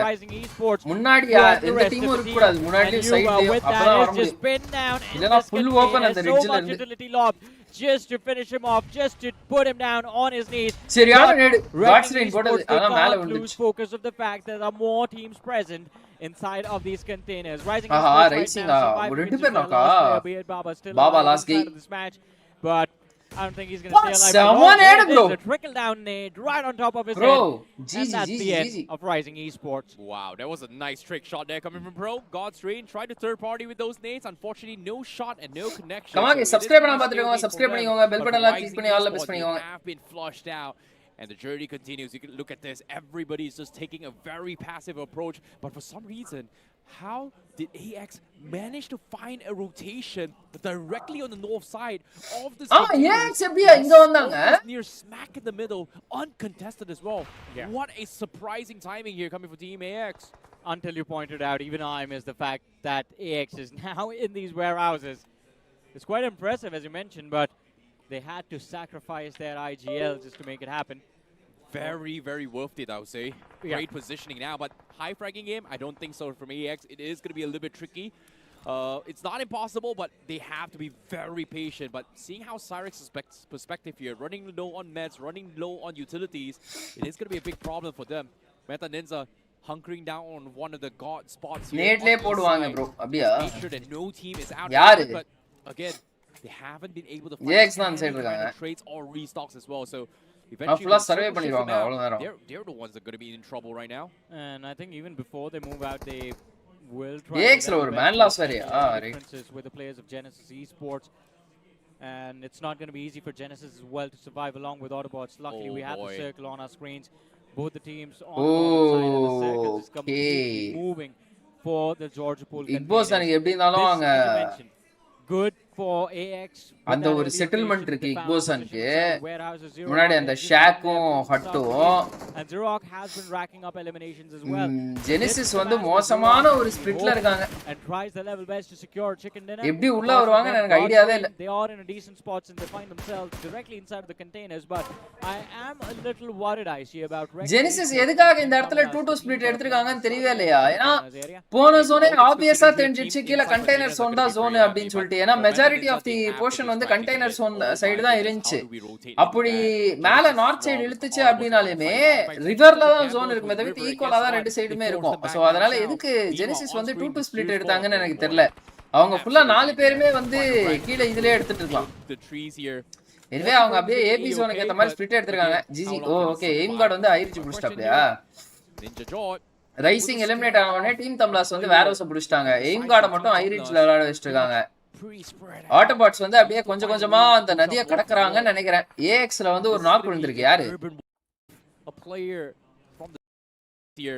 முன்னாடி எந்த டீமும் இருக்க கூடாது முன்னாடியும் சைடுலயும் அப்பதான் வர முடியும் இல்லனா full open அந்த ரிட்ஜ்ல இருந்து just to finish him off, just to put him down on his knees. சரியான நேடு God's Reign போட்டது அத மேல வந்து lose focus of the fact that there are more teams present inside of these containers. Rising Rising ரெண்டு பேர் நாக்கா Baba still Baba last game of this match, but I don't think he's going to stay alive. Someone had it, bro. There's a trickle down nade right on top of his Bro, head. And that's the end of Rising Esports. Wow, that was a nice trick shot there coming from Pro. God's Rain tried to third party with those nades. Unfortunately, no shot and no connection. Come on, subscribe பண்ணாம பாத்துக்கோங்க, subscribe பண்ணிக்கோங்க, bell button எல்லாம் click பண்ணி all the best பண்ணிக்கோங்க. Have been flushed out. And the journey continues. You can look at this. Everybody is just taking a very passive approach. But for some reason, how did AX manage to find a rotation directly on the north side of this? AX எப்படியா இங்க வந்தாங்க? Near smack in the middle, uncontested as well. Yeah. What a surprising timing here coming from Team AX. Until you pointed out, even I missed the fact that AX is now in these warehouses. It's quite impressive, as you mentioned, but they had to sacrifice their IGL just to make it happen. Very, very worth it, I would say. Yeah. Great positioning now, but high fragging game, I don't think so from AX. It is going to be a little bit tricky. It's not impossible, but they have to be very patient. But seeing how Cyrex's perspective here, running low on meds, running low on utilities, it is going to be a big problem for them. Meta Ninja hunkering down on one of the god spots here. நேட்லே போடுவாங்க bro. அப்படியா? Make sure that no team is out. யாரு? But again, they haven't been able to AX தான் side இருக்காங்க. trades or restocks as well. So eventually full survey பண்ணிடுவாங்க அவ்வளவு நேரம். They're the ones that are going to be in trouble right now. And I think even before they move out, they will try AX ல ஒரு man loss வேறயா? Differences with the players of Genesis Esports. And it's not going to be easy for Genesis as well to survive along with Autobots. Luckily, we have the circle on our screens. Both the teams on the side of the circle is completely moving for the Georgia Pool. ESPORTS எனக்கு எப்படி இருந்தாலும் அங்க good for AX. அந்த ஒரு settlement இருக்கு ESPORTSக்கு. முன்னாடி அந்த ஷாக்கும் ஹட்டும் and Zerok has been racking up eliminations as well. Genesis வந்து மோசமான ஒரு ஸ்பிளிட்ல இருக்காங்க. And tries the level best to secure chicken dinner. எப்படி உள்ள வருவாங்க எனக்கு ஐடியாவே இல்ல. They are in a decent spots and they find themselves directly inside of the containers, but I am a little worried I see about Genesis எதுக்காக இந்த இடத்துல 2-2 split எடுத்துட்டாங்கன்னு தெரியவே இல்லையா? ஏனா போன ஜோனே ஆப்வியஸா தெரிஞ்சிச்சு கீழ கண்டெய்னர் ஜோன் தான் ஜோன் அப்படினு சொல்லிட்டு. ஏனா மெஜாரிட்டி ஆஃப் தி போர்ஷன் வந்து கண்டெய்னர் ஜோன் சைடு தான் இருந்துச்சு. அப்படி மேல நார்த் சைடு இழுத்துச்சு அப்படினாலுமே ரிவர்ல தான் ஜோன் இருக்குமே தவிர ஈக்குவலா தான் ரெண்டு சைடுமே இருக்கும். சோ அதனால எதுக்கு ஜெனிசிஸ் வந்து 2-2 ஸ்பிளிட் எடுத்தாங்கன்னு எனக்கு தெரியல. அவங்க ஃபுல்லா 4 பேருமே வந்து கீழ இதுலயே எடுத்துட்டு இருக்கலாம். எனவே அவங்க அப்படியே ஏபி ஜோனுக்கு ஏத்த மாதிரி ஸ்பிளிட் எடுத்துட்டாங்க. ஜிஜி ஓகே எய்ம் கார்டு வந்து ஐரிச் புடிச்சிட்டாப்லையா? ரைசிங் எலிமினேட் ஆன உடனே டீம் தம்லாஸ் வந்து வேரோஸ புடிச்சிட்டாங்க. எய்ம் கார்டை மட்டும் ஐரிச்ல விளையாட வச்சிட்டாங்க. ஆட்டோபாட்ஸ் வந்து அப்படியே கொஞ்சம் கொஞ்சமா அந்த நதியை கடக்குறாங்கன்னு நினைக்கிறேன். ஏஎக்ஸ்ல வந்து ஒரு நாக் விழுந்திருக்கு. யாரு? A player from the here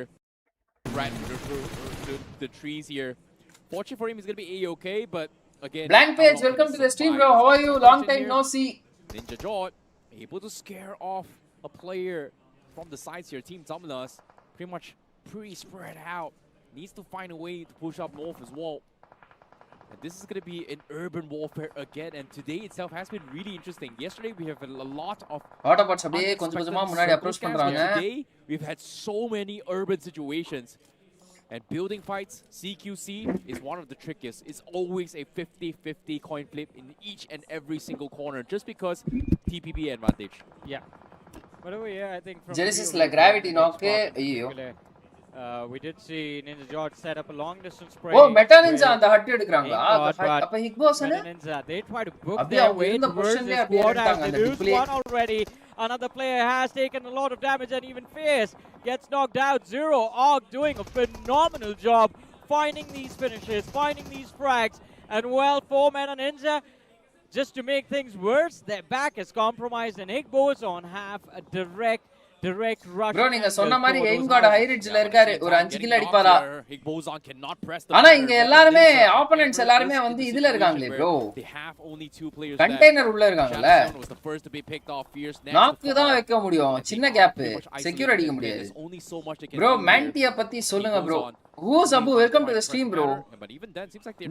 right through the trees here. Fortunately for him, he's going to be A-okay, but again... Blank Page, welcome to the stream, bro. How are you? Long time no see. Ninja Jot able to scare off a player from the sides here. Team Tumlas pretty much pre-spread out. Needs to find a way to push up north as well. And this is going to be an urban warfare again, and today itself has been really interesting. Yesterday we have a lot of Autobots அப்படியே கொஞ்சம் கொஞ்சமா முன்னாடி approach பண்றாங்க. Today we've had so many urban situations. And building fights, CQC is one of the trickiest. It's always a 50-50 coin flip in each and every single corner, just because TPP advantage. Yeah. But over here, I think from Genesis la gravity knock we did see Ninja George set up a long distance spray. Oh, Meta Ninja அந்த hut எடுக்கறாங்க. அப்ப ஹிக்பாஸ் Meta Ninja, they try to book their way towards the squad as they lose one already. Another player has taken a lot of damage, and even Fierce gets knocked out. Zero Arc doing a phenomenal job finding these finishes, finding these frags, and well, for Meta Ninja, just to make things worse, their back is compromised, and Igbo's on have a direct rush. Bro, நீங்க சொன்ன மாதிரி aim card high ரிட்ஜ்ல இருக்காரு. ஒரு 5 kill அடிப்பாரா? ஆனா இங்க எல்லாரும் opponents எல்லாரும் வந்து இதுல இருக்காங்களே bro. கண்டெய்னர் உள்ள இருக்காங்கல. நாக்கு தான் வைக்க முடியும். சின்ன கேப். செக்யூர் அடிக்க முடியாது. bro, மேண்டியா பத்தி சொல்லுங்க bro. Who's Abu? Welcome to the stream, bro.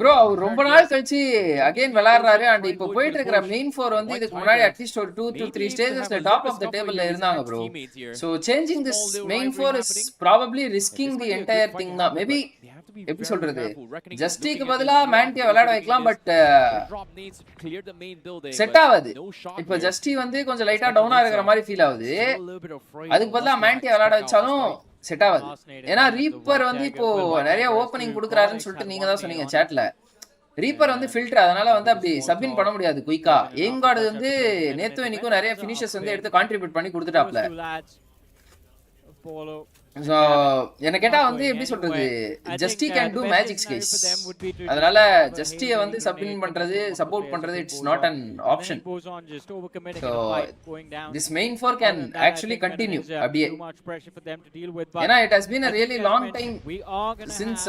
Bro, ரொம்ப நாள் கழிச்சு அகைன் விளையாடுறாரு. அண்ட் இப்போ போயிட்டு இருக்கிற மெயின் 4 வந்து இதுக்கு முன்னாடி அட்லீஸ்ட் ஒரு 2 to 3 ஸ்டேஜஸ்ல டாப் ஆஃப் தி டேபிள்ல இருந்தாங்க bro. So changing this main 4 is probably risking the entire thing now. Maybe எப்படி சொல்றது? ஜஸ்டிக்கு பதிலா மேண்டியா விளையாட வைக்கலாம், பட் செட் ஆகாது. இப்போ ஜஸ்டி வந்து கொஞ்சம் லைட்டா டவுனா இருக்கிற மாதிரி ஃபீல் ஆகுது. அதுக்கு பதிலா மேண்டியா விளையாட வச்சாலும் செட் ஆகாது. ஏன்னா ரீப்பர் வந்து இப்போ நிறைய ஓப்பனிங் கொடுக்குறாருன்னு சொல்லிட்டு நீங்க தான் சொன்னீங்க சாட்ல. ரீப்பர் வந்து ஃபில்டர், அதனால வந்து அப்படி சப்இன் பண்ண முடியாது குயிக்கா. எய்ம்கார்டு வந்து நேத்து இன்னைக்கும் நிறைய ஃபினிஷர்ஸ் வந்து எடுத்து கான்ட்ரிபியூட் பண்ணி கொடுத்துட்டாப்ல. ஸோ என்ன கேட்டா வந்து எப்படி சொல்றது, ஜஸ்டி கேன் டூ மேஜிக்ஸ் கைஸ். அதனால ஜஸ்டியை வந்து சப்இன் பண்றது, சப்போர்ட் பண்றது, it's not an option. So this main four can actually continue அப்படியே. ஏன்னா it has been a really long time since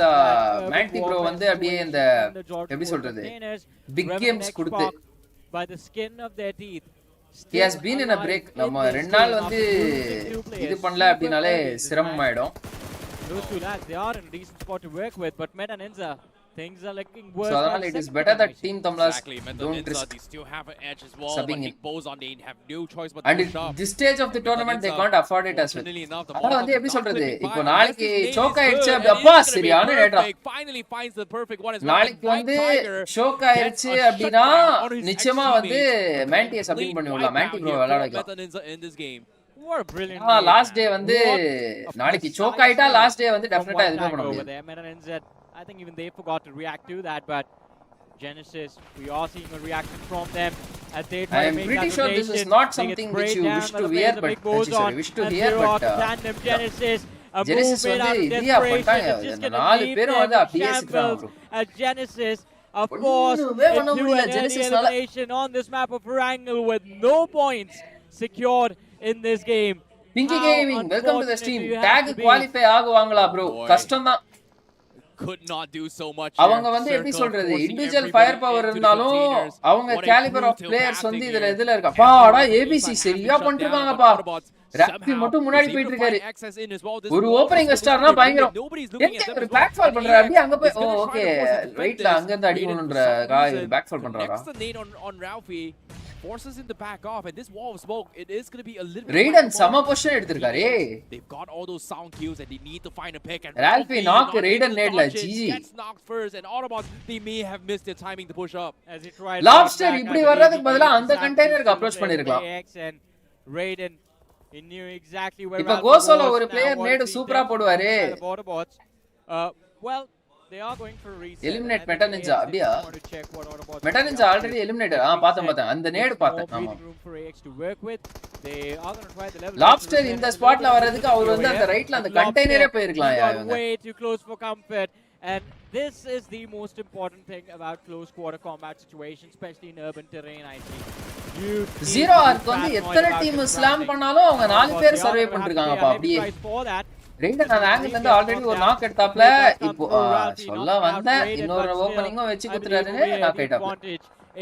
Mandy bro வந்து அப்படியே இந்த எப்படி சொல்றது பிக் கேம்ஸ் கொடுத்து. He has been in a break. நம்ம 2 நாள் வந்து இது பண்ணல அப்படினாலே சிரமமாயிடும். Those two lads, they are in a decent spot to work with, but Meta Ninja, things are looking worse. So அதனால it is better that team Tamlas don't risk. They still have an edge as well. Subbing But Bozon, they have no choice but and to push up. this stage of the tournament they can't afford it as well. அதனால வந்து எப்படி சொல்றது, இப்போ now நாளைக்கு choke ஆயிடுச்சு அப்பா சரியான நேரா. Finally finds the perfect one. நாளைக்கு வந்து choke ஆயிடுச்சு அப்படினா நிச்சயமா வந்து மேண்டியை சப்மிட் பண்ணி விடலாம். மேண்டி ப்ரோ விளையாட வைக்கலாம். What a brilliant last day வந்து நாளைக்கு choke ஆயிட்டா லாஸ்ட் டே வந்து டெஃபினட்டா எதுமே பண்ண முடியாது. I think even they forgot to react to that, but Genesis, we are seeing a reaction from them as they try to make that rotation. I am pretty sure this is not something which you wish to hear, but wish to hear, but Genesis வந்து India பண்ணிட்டாங்க. 4 பேரும் வந்து அப்படியே சிக்கிறாங்க. Genesis, of course, elimination on this map of Wrangle with no points secured in this game. Pinky Gaming, welcome to the stream. Tag qualify ஆகுவாங்களா bro? கஷ்டம் தான். Could not do so much. அவங்க வந்து எப்படி சொல்றது, இன்டிவிஜுவல் ஃபயர் பவர் இருந்தாலும் அவங்க calibre of players வந்து இதுல இருக்கா. பாடா ஏபிசி சரியா பண்ணிருக்காங்கப்பா. ராப்பி மட்டும் முன்னாடி போயிட்டு இருக்காரு. ஒரு ஓபனிங் ஸ்டார்னா பயங்கரம். எங்க ஒரு பேக் ஃபால் பண்றாரு அப்படியே அங்க போய் ஓகே ரைட்ல அங்க இருந்து அடிக்கணும்ன்ற காய் பேக் ஃபால் பண்றாரா. Forces him to back off, and this wall of smoke, it is going to be a little bit. Raiden sama position எடுத்துர்க்காரே. They've got all those sound cues and they need to find a pick, and Ralphie knock Raiden nade la GG. Gets knocked first, and Autobots, they may have missed their timing to push up. As he tried Lobster இப்படி வர்றதுக்கு பதிலா அந்த கண்டெய்னருக்கு approach பண்ணிருக்கலாம். Raiden, he knew exactly where. இப்ப கோசோல ஒரு player நேடு சூப்பரா போடுவாரே. Well, they are going for a reset. Eliminate Meta Ninja அப்படியே. Meta Ninja already eliminated. பார்த்தேன் அந்த நேடு பார்த்தேன். ஆமா. They are going to try the level. Lobster இந்த ஸ்பாட்ல வரதுக்கு அவர் வந்து அந்த ரைட்ல அந்த கண்டெய்னரே போயிருக்கலாம் இவங்க. Way too close for comfort, and this is the most important thing about close quarter combat situations, especially in urban terrain. I think zero ஆர்க்கு வந்து எத்தனை டீம் ஸ்லாம் பண்ணாலும் அவங்க 4 பேர் சர்வே பண்ணிருக்காங்கப்பா அப்படியே. ரெய்டன் அந்த ஆங்கிள் இருந்து ஆல்ரெடி ஒரு நாக் எடுத்தாப்ல. இப்போ சொல்ல வந்த இன்னொரு ஓபனிங்கும் வெச்சு குத்துறாருன்னு நாக் ஆயிட்டாப்ல.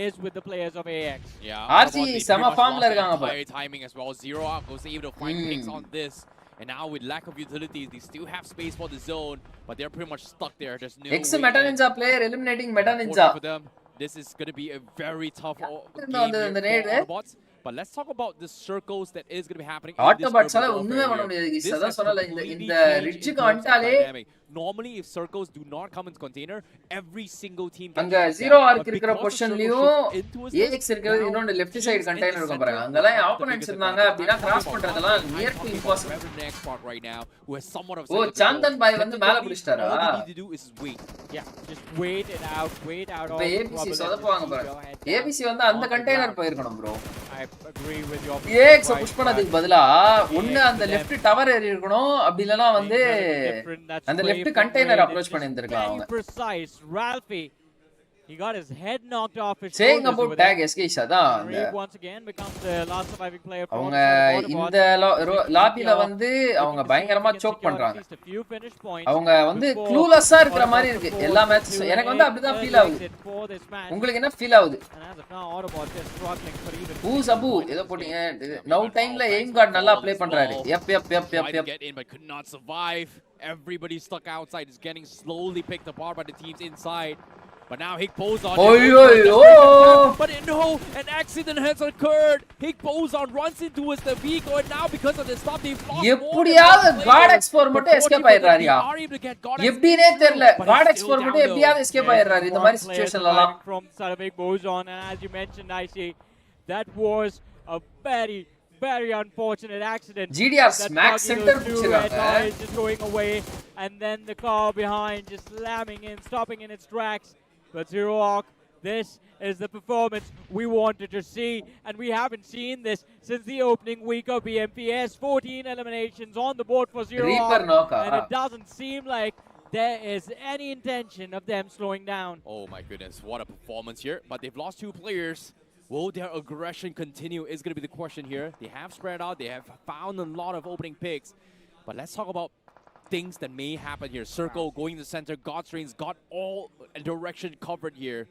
Is with the players of AX. Yeah. RC sama farmல இருக்காங்க பா. Timing as well. Zero Arc was able to find picks on this. And now with lack of utilities, they still have space for the zone, but they're pretty much stuck there. There's no X Meta Ninja player eliminating Meta Ninja. For them. This is going to be a very tough game here for Autobots. But let's talk about the circles that is going to be happening. Autobots ala ஒண்ணுமே பண்ண முடியாது. இத சொல்லல இந்த ரிட்ஜ்க்கு வந்துட்டாலே. Normally if circles do not come into container, every single team அங்க 0 arc இருக்கிற பொசிஷன்லயும் AX இருக்கிறது இன்னொரு லெஃப்ட் சைடு கண்டெய்னர் இருக்கும் பாருங்க. அங்கலாம் ஆப்போனன்ட்ஸ் இருந்தாங்க அப்படினா கிராஸ் பண்றதெல்லாம் நியர் டு இம்பாசிபிள். ஓ சந்தன் பாய் வந்து மேல புடிச்சிட்டாரா? Just wait it out. இப்ப ABC சொதப்புவாங்க பாருங்க. ABC வந்து அந்த கண்டெய்னர் போயிருக்கணும் bro. I agree with your AX push பண்ணதுக்கு பதிலா ஒண்ணு அந்த லெஃப்ட் டவர் ஏறி இருக்கணும், அப்படி இல்லனா வந்து அந்த லெஃப்ட் கண்டெய்னர் அப்ரோச் பண்ணி இருந்திருக்கலாம் அவங்க. Precise Ralphie, he got his head knocked off his saying about tag SK அதான் once again becomes the last surviving player. அவங்க இந்த லாபில வந்து அவங்க பயங்கரமா சோக் பண்றாங்க. அவங்க வந்து க்ளூலெஸ்ஸா இருக்கிற மாதிரி இருக்கு எல்லா மேட்சஸும். எனக்கு வந்து அப்படிதான் ஃபீல் ஆகுது. உங்களுக்கு என்ன ஃபீல் ஆகுது? பூஸ் அபு ஏதோ போட்டீங்க. நவ் டைம்ல எய்ம் கார்டு நல்லா ப்ளே பண்றாரு. எப் could not survive. Everybody stuck outside is getting slowly picked apart by the teams inside. But now Hick Bozon. But no, an accident has occurred. Hick Bozon runs into his vehicle, and now because of the stop, they've lost more. எப்படியாவது God எக்ஸ்போர் மட்டும் escape ஆயிடுறாரியா? எப்படினே தெரியல. God எக்ஸ்போர் மட்டும் எப்படியாவது escape ஆயிடுறாரு இந்த மாதிரி சிச்சுவேஷன்ல எல்லாம். From Hick Bozon, and as you mentioned, I see that was a very unfortunate accident. GDR smack center pushiranga. Just going away, and then the car behind just slamming in, stopping in its tracks. But Zero Arc, this is the performance we wanted to see, and we haven't seen this since the opening week of BMPS. 14 eliminations on the board for Zero Reaper Arc, knock-ah. and it doesn't seem like there is any intention of them slowing down. Oh my goodness, what a performance here. But they've lost 2 players. Will their aggression continue is going to be the question here. They have spread out. They have found a lot of opening picks. But let's talk about things that may happen here. Circle going to the center. God's Reigns got all direction covered here.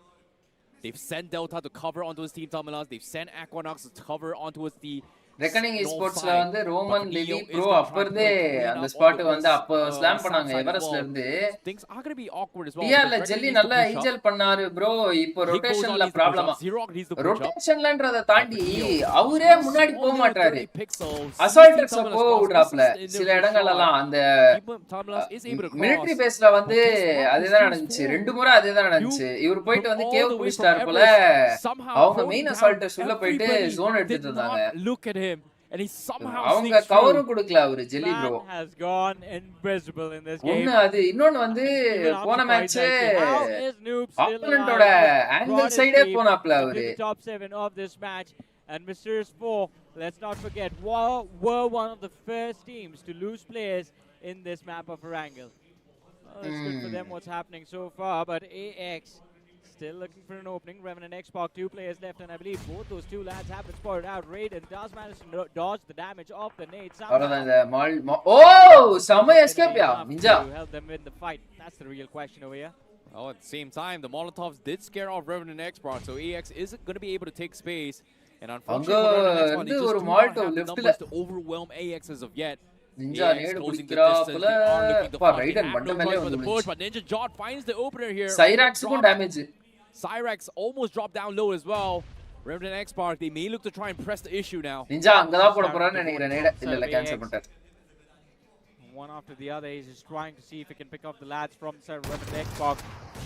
They've sent Delta to cover onto his team terminals. They've sent Aquanox to cover onto his the reckoning north esportsல side. வந்து Roman But Livy Neo is bro gonna try அப்பறதே to clean அந்த up spot on the வந்து அப்ப west, slam south பண்ணாங்க side as எவரெஸ்ட்ல well. இருந்து Things are going to be awkward as well. டிஆர்ல because jelly Reckoning நல்லா needs to push up. ஈஜல் பண்ணாரு bro இப்போ Higos ரொட்டேஷன்ல needs to push ப்ராப்ளமா up. Zero needs to push up. ரொட்டேஷன்லன்றத தாண்டி அவரே முன்னாடி போக Only மாட்டாரு 30 pixels. அசால்டர்ஸ் CC போ terminals விடுறாப்ல crosses in சில there for இடங்கள்ல sure. எல்லாம் அந்த Terminals is able to cross. Military பேஸ்ல வந்து But guess what? அதேதான் This நடந்துச்சு is 2 முறை அதேதான் நடந்துச்சு இவர் போயிட்டு வந்து From cave all the way புடிச்சார் from போல Everest, somehow அவங்க throwing மெயின் down அசால்டர்ஸ் உள்ள போயிட்டு everybody ஜோன் did எடுத்துட்டு இருந்தாங்க not look at him, and he somehow அவங்க sneaks through. கவரும் கொடுக்கல அவரு jelly bro Man has gone invisible in this game. ஒண்ணு அது இன்னொன்னு வந்து Even I'm போன surprised match actually. How is Noob still ஆப்பனண்டோட alive? Angle Brought his சைடே team போனாப்ல into அவரு the top 7 of this match. And Mysterious 4, let's not forget, were one of the first teams to lose players in this map of Erangel. Well, it's good for them what's happening so far, but AX still looking for an opening. Revenant Xbox, 2 players left, and I believe both those 2 lads have been spotted out. Raiden does manage to dodge the damage of the nade அவ்வளவுதான் somehow. இந்த ஓ செம எஸ்கேப்யா Enough ninja to help them win the fight. That's the real question over here. Oh, at the same time, the Molotovs did scare off Revenant Xbox, so AX isn't going to be able to take space. And unfortunately, for Revenant Xbox, they இருந்து just ஒரு do not Molotov have the leftல. numbers to overwhelm AX as of yet. Ninja AX நேடு closing the குடிக்கிறாப்ல distance. They are looking to பா fight. They ரைடன் have மண்ட no மேலே choice but வந்து to push, but Ninja Jot finds the opener here. சைராக்ஸ்க்கும் damage Cyrax almost dropped down low as well. Revenant Xbox, they may look to try and press the issue now. Ninja அங்கதான் போட போறான்னு நினைக்கிறேன் நேட இல்ல இல்ல cancel பண்ணிட்டார் One after the other, he's just trying to see if he can pick off the lads from the Revenant Xbox.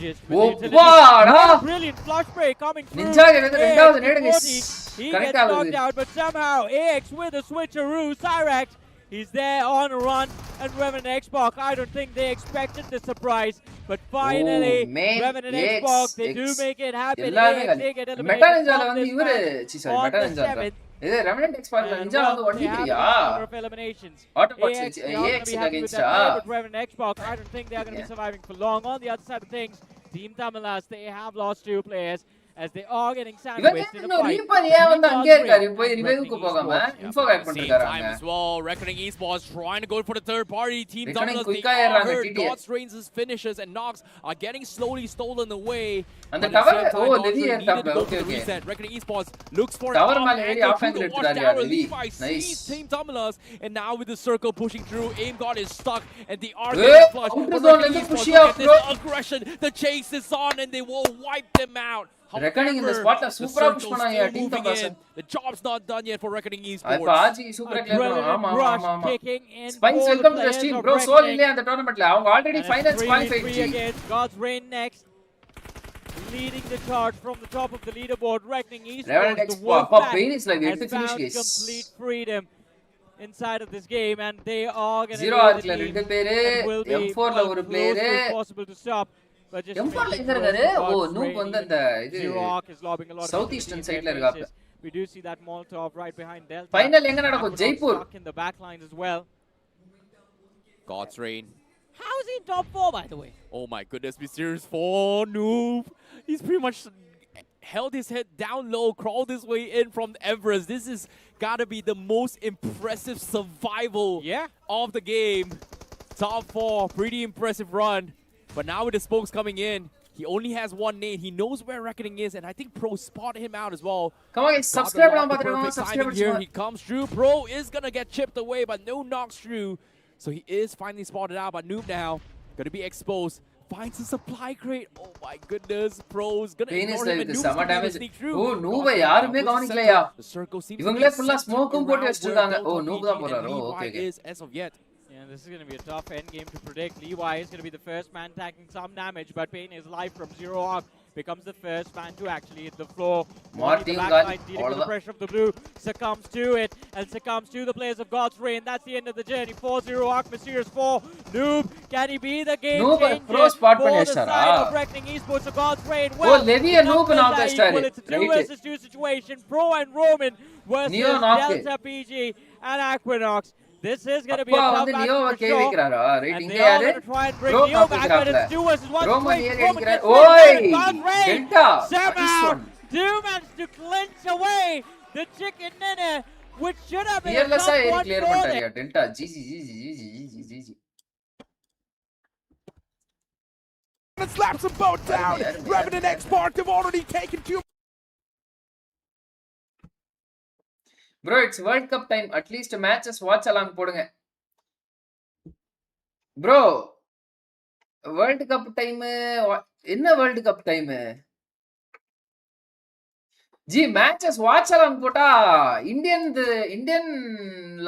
Just with the utility. Uppada Brilliant flush spray coming through. Ninja எனக்கு AX ரெண்டாவது நேடு with miss 40. He correct gets ஆகுது knocked out, but somehow AX with a switcheroo. Cyrax, he's there on a run. And Revenant Xbox, I don't think they expected the surprise. But finally, man, Revenant AX, Xbox, they do X. make it happen. எல்லாமே AX, they get meta eliminated நிஞ்சால from வந்து this இவரு match sorry on meta the ninja 7th. இது revenant எக்ஸ்பார்ட்ல And ninja வந்து well, they have ஒண்டிக்கிறியா a number of eliminations. Autobots AX, they are going AX to be happy with against that, but Revenant Xbox, I don't think they are going to be surviving for long. On the other side of things, Team Tamilas, they have lost 2 players as they are getting இவன் sandwiched in a இன்னும் fight. Reaper ஏன் வந்து அங்கே இருக்காரு போய் ரிவைவுக்கு போகாம info hack Same பண்ணிருக்காரு time அங்க as well, Reckoning Esports trying to go for the third party. Team Reckoning Dominus, they quick-ஆ are ஏறாங்க, hurt. TTS. God's Reigns' finishes and Nox are getting slowly stolen away. அந்த But at the tower- same time, oh, God's Levi Reigns ஏறிட்டாப்ல, needed to go okay, for the okay. reset. Reckoning Esports looks for Tower an மேல ஏறி off off angle angle to the எடுத்துட்டாரு watchtower. Levi. Levi Nice. sees Team Dominus, and now with the circle pushing through, Aim God is stuck, and they are Hey, getting flushed. outer But zone Reckoning ல இருந்து Esports, push look off, at this bro. aggression. The chase is on, and they will wipe them out. Reckoning இந்த However, spot-ல the சூப்பரா push circle's பண்ணாங்க, still Team moving Dominus. in. The job's not done yet for Reckoning இப்ப Esports. ஆஜி சூப்பரா A clear brilliant ஆமா rush ஆமா ஆமா kicking in ஸ்பைன்ஸ் for the welcome to the players stream of bro soul Reckoning. இல்லையா அந்த டோர்னமென்ட்ல அவங்க already And finals it's qualify 3v3 against God's Reign next. Leading the charge from the top of the leaderboard, Reckoning Revenant Esports, the Expo அப்பா Wolfpack, pain is like has 8 finish found guys complete freedom inside of this game, and they are going to zero be the ஆர்க்ல team ரெண்டு பேரு that will be M4 ல ஒரு close player to possible to stop. But just M4 ல making எங்க close இருக்காரு to oh God's noob Reign, வந்து even அந்த இது Zero Arc is lobbing a lot of South energy Eastern in side ல their இருக்காப்ல faces. We do see that Molotov right behind Delta. Final எங்க நடக்கும் Aquanaut Jaipur stuck in the back lines as well. God's Reign. How is he in top 4, by the way? Oh my goodness, Mysterious 4, noob. He's pretty much held his head down low, crawled his way in from Everest. This is gotta be the most impressive survival of the game. Top 4, pretty impressive run. But now with the spokes coming in, he only has one nade. He knows where Reckoning is, and I think Pro spotted him out as well. come on guys Got subscribe the பண்ணாம lock, the பாத்துக்கோங்க perfect subscribe timing here. பண்ணுங்க He comes through. Pro is gonna get chipped away, but no knocks through. So he is finally spotted out, but Noob now gonna be exposed. Finds a supply crate. Oh my goodness. Pro's gonna pain is ignore him, like and Noob's சம gonna be able to damage sneak through. Oh noob God's யாருமே Reign now with the கவனிக்கலையா center. The circle seems to இவங்களே be ஃபுல்லா centered ஸ்மோக்கும் போட்டு around வச்சிட்டு where இருக்காங்க ஓ Delta noob PG தான் and போறாரு Levi okay okay is as of yet. Yeah, this is going to be a tough end game to predict. Levi is going to be the first man taking some damage, but Payne is live from Zero Arc. becomes the first man to actually hit the floor. Martin the gun, backline dealing all with the- the pressure of the blue, succumbs to it, and succumbs to the players of God's Reign. That's the end of the journey. 4-0 Arc, Mysterious 4. Noob, can he be the game Noob changer pro spot for the பண்ணியாச்சாரா? side of Reckoning Esports of God's Reign? Oh, Levi a noob numbers knock are அடிச்சிட்டாரு. equal. It's a 2 Right. versus 2 situation. Pro and Roman versus Neo knock. Delta PG and Aquinox. This is going to be a அப்பா tough வந்து battle நியோவை for கை sure. வைக்கிறாரா? Right And இங்க they are யாரு? going to try and bring Bro Neo back, but காப்பிக்கிறாப்ல. it's 2 versus 1 Roman situation. ஏறி Roman அடிக்கிறார். gets rid ஓய்! of God's Reign. Delta. Somehow, do manage to clinch away the chicken dinner, which should have been a Fearless-ஆ tough ஏறி one clear for பண்ணிட்டாரியா them. Delta. G. And slaps them both down. Revan and Export have already taken 2. Bro, it's World Cup time. At least matches watch along போடுங்க. Bro, World Cup time என்ன World Cup time? G matches watch along போட்டா Indian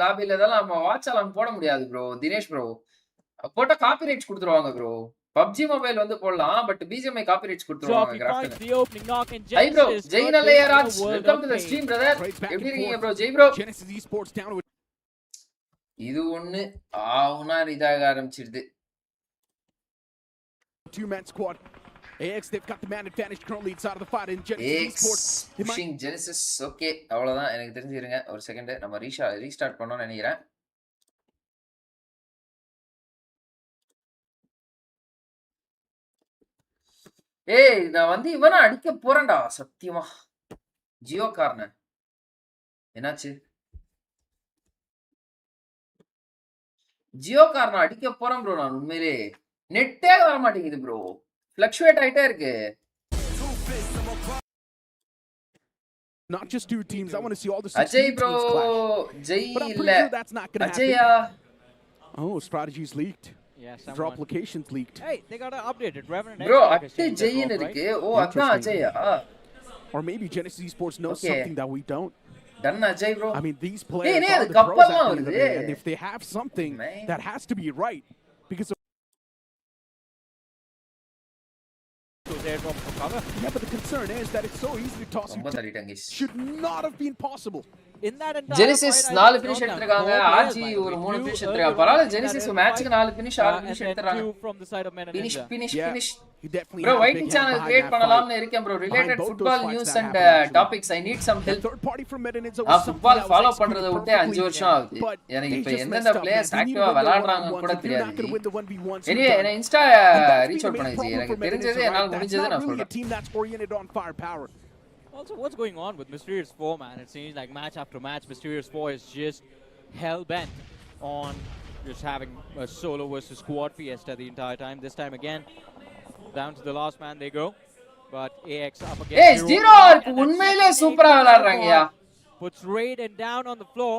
லாபில தான் நம்ம watch along போட முடியாது bro. Dinesh bro போட்டா copyrights கொடுத்துருவாங்க bro. PUBG mobile வந்து போடலாம் பட் பிஜிஎம்ஐ காப்பிரைட்ஸ் So கொடுத்துருவாங்க he கிராஃப்ட்ல. finds the opening knock in hi bro Genesis. Jai but நல்லையராஜ் this is a world welcome of to the pain. Stream brother. Trades back எப்படி and இருக்கீங்க forth. Bro? Jai bro. Genesis Esports down with இது ஒண்ணு ஆவுனா இதாக ஆரம்பிச்சிடுது. 2-man squad. AX, they've got the man advantage currently inside of the fight in Genesis X Esports. They might pushing Genesis. Okay அவ்வளவுதான் எனக்கு தெரிஞ்சிருங்க. ஒரு second நம்ம restart பண்ணோம்னு நினைக்கிறேன். ஏய் நான் வந்து இவனை அடிக்க போறேன்டா சத்தியமா. ஜியோ கார்னர் என்னாச்சு? ஜியோ கார்னர் அடிக்க போறேன் ப்ரோ. நான் உண்மையிலே நெட்டே வர மாட்டேங்குது ப்ரோ. ஃபிளக்சுவேட் ஆயிட்டே இருக்கு. not just 2 teams. I want to see all the 16 Ajay teams bro clash. Jai But I'm இல்ல pretty sure that's not going to happen. அஜயா. Oh, strategies leaked. Yeah, Their someone. applications leaked. Hey, they got to update it. Revenant bro X-Pac has at changed that ஜெயின்னு drop, right? இருக்கு. ஓ அதான் Interesting. அஜயா. Or maybe Genesis Esports knows Okay. something that we don't. டன் Ajay bro. I mean, these players nee, are அது the pros கப்பல்லாம் at the end of the வருது. day, and if they have something Man. that has to be right, because Those airdrops for cover. yeah, but the concern is that it's so easy to toss you. ரொம்ப தள்ளிட்டாங்க guys. Should not have been possible. In that entire Genesis fight, I 4 think finish it's எடுத்துருக்காங்க. down to 4 RJ players, ஒரு by the 3 way. Finish Two எடுத்துருக்காங்க. earlier பரவாயில்ல on in Genesis that மேட்ச்க்கு fight, 4 finish 6 and finish then எடுத்துறாங்க. 2 from the side of Men and Finish, Ninja. finish, Yeah, finish. he definitely Bro, has a waiting big hand channel behind create that பண்ணலாம்னு fight. இருக்கேன் bro. Behind Related both football those fights news that and happened, actually. topics. I need some The help. third party from Medaninza நான் was something football that follow was பண்றத executed விட்டு 5 perfectly, வருஷம் ஆகுது. but எனக்கு they இப்போ just எந்தெந்த messed up, players man. They need to Activa win their விளையாடுறாங்கன்னு one-on-ones. கூட If you're not தெரியாது. gonna win the 1v1s, இனி you're என்ன done. Insta And that's reach been out the main பண்ணுச்சு. problem எனக்கு for தெரிஞ்சது Medaninza, என்னால right? That's முடிஞ்சது not நான் really a சொல்றேன். team that's oriented on firepower. Also, what's going on with Mysterious 4, man? It seems like match after match, Mysterious 4 is just hell-bent on just having a solo versus squad fiesta the entire time. This time again, down to the last man they go. But AX up against ஏய் zero arc உண்மையிலே சூப்பரா விளையாடுறாங்கயா. Puts Raiden down on the floor.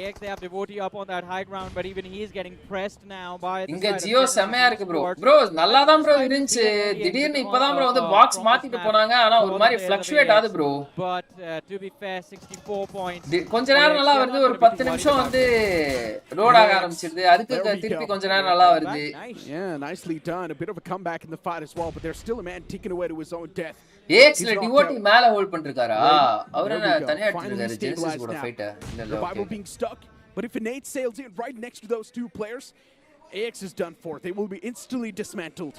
AX, they have Devotee up on that high ground, but even he is getting pressed now by the இங்க side of Jio Genesis செமையா இருக்கு bro. Esports. Bro நல்லா தான் bro இருந்துச்சு. திடீர்னு இப்பதான் bro வந்து box மாத்திட்டு போனாங்க. ஆனா ஒரு மாதிரி ஃப்ளக்சுவேட் ஆகுது bro. But to be fair, 64 points. கொஞ்ச நேரம் நல்லா வருது. ஒரு 10 நிமிஷம் வந்து லோட் ஆக ஆரம்பிச்சிருது. அதுக்கு திருப்பி கொஞ்ச நேரம் நல்லா வருது. Nice. Yeah, nicely done. A bit of a comeback in the fight as well, but there's still a man taken away to his own death. ஏக்ஸ்ல டிவோட்டி மேல ஹோல்ட் பண்ணிருக்காரா? அவர் என்ன There we go. தனியா Finally எடுத்துருக்காரு ஜெனசிஸ் stabilized கூட now. Fight. இல்ல இல்ல Revival okay. being stuck, but if a nade sails in right next to those 2 players, AX is done for. They will be instantly dismantled.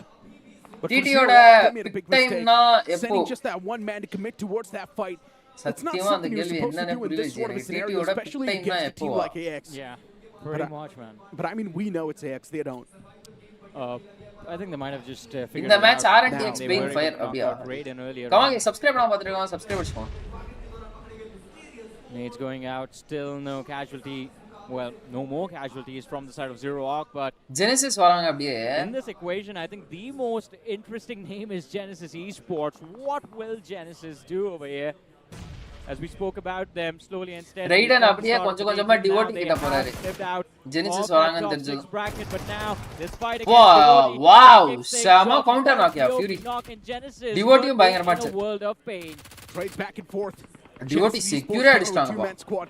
But for TT Zero ஓட Rock, they made a big pick time mistake. னா எப்போ? Sending just that one man to commit towards that fight. That's not சத்தியமா அந்த something you're கேள்வி supposed to என்னன்னு do in this புரியல. sort of a TT scenario, ஓட pick especially time னா against a team எப்போ? like AX. Yeah, pretty But much, man. But I mean, we know it's AX. They don't. I think they might have just figured இந்த it match out. RNTX They playing were fire able to knock அப்படியா? out Raiden earlier. கமாங்க subscribe பண்ணாம பாத்துருக்கோம். Subscribe பண்ணிக்கோங்க. Nades going out, still no casualty. Well, no more casualties from the side of Zero Arc, but Genesis வராங்க அப்படியே. in this equation, I think the most interesting name is Genesis Esports. What will Genesis do over here? As we spoke about them slowly and steadily. Raiden from the அப்படியே start of கொஞ்சம் the கொஞ்சமா season, now devotee they கிட்ட have போறாரு. stepped out Genesis of that வராங்கன்னு top தெரிஞ்சது. 6 bracket, but now this fight Wow, against Devotee wow, kicks things செம off. counter knock yeah, Devotee Fury. knock in Genesis, Devotee-யும் but பயங்கரமா in a அடிச்சாரு. world of pain. Trades back and forth. Devotee Genesis secure Esports அடிச்சிட்டாங்க down with a 2-man squad.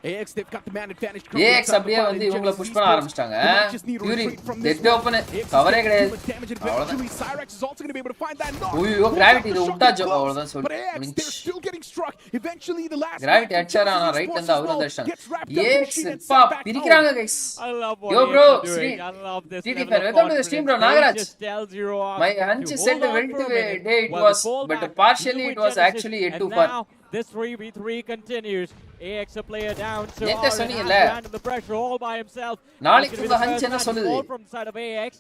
AX, they've got the man advantage. AX அப்படியே வந்து இவங்கள push பண்ண ஆரம்பிச்சிட்டாங்க. Fury dead open கவரே கிடையாது. Eventually Cyrex is also going to be able to find that knock. ஓய்யோ gravity இது விட்டா அவ்வளவுதான் But சொல்லு. AX, they're still getting struck. Eventually the last gravity அடிச்சாரா நான் ரைட்ல இருந்து அவரும் தர்ஷன். AX பா பிரிக்கறாங்க guys. I love what Yo bro, AX are doing. I love this TT level of welcome to the stream bro confidence. Nagaraj. They just tell Zero Arc My to hunch hold said on went for a way minute day it while was, the ball but back partially into it was Genesis, actually yet and too far. now this 3v3 continues. AX a player down, so நேத்தே Arden சொன்னீங்கல்ல. has handled the pressure all by himself. நாளைக்கு It's உங்க gonna be the hunch first என்ன match சொல்லுது? ball from the side of AX.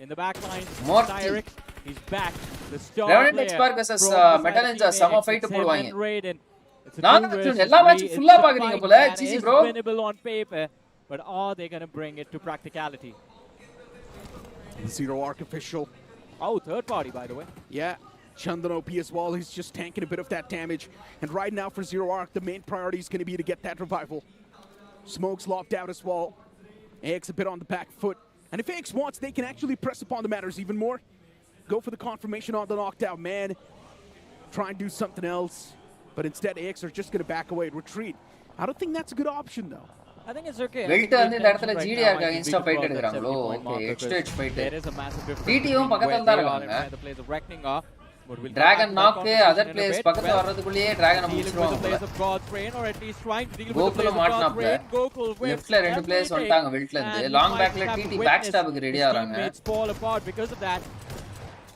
In the back line, Morty. Cyrex, he's back. The star Revenant player Expert versus from the side Metal of Ninja Team சம AX. fight It's him போடுவாங்க. and Raiden. It's a நான் 2 versus எல்லா 3. Match ஃபுல்லா It's a பாக்குறீங்க fight போல that GC is bro. winnable on paper, but are they going to bring it to practicality? Zero Arc official. Oh, third party, by the way. Yeah, Chandan OP as well. He's just tanking a bit of that damage. And right now for Zero Arc, the main priority is going to be to get that revival. Smoke's locked out as well. AX a bit on the back foot. And if AX wants, they can actually press upon the matters even more. Go for the confirmation on the knocked out man. Try and do something else. But instead, AX are just going to back away and retreat. I don't think that's a good option, though. I think it's okay. வெல்ட் வந்து இந்த இடத்துல GT இருக்காங்க insta fight எடுக்கறாங்களோ okay எக்ஸ்ட்ரேட் fight There is a massive difference. டிடியும் பக்கத்துல தான் இருக்காங்க The players of Reckoning are. But we'll dragon come back knock to the other competition in a players bit. பக்கத்துல வர்றதுக்குள்ளேயே டிராகனை Dealing with the முடிச்சிடுவாங்க players of God's Reign, or at least trying to deal with the Gokula players of God's மாட்டனாப்ல Reign. Gokul with லெஃப்ட்ல ரெண்டு players வந்துட்டாங்க வெல்ட்ல இருந்து long பேக்ல டிடி back ஸ்டாப்க்கு ready ஆறாங்க Teammates fall apart because of that.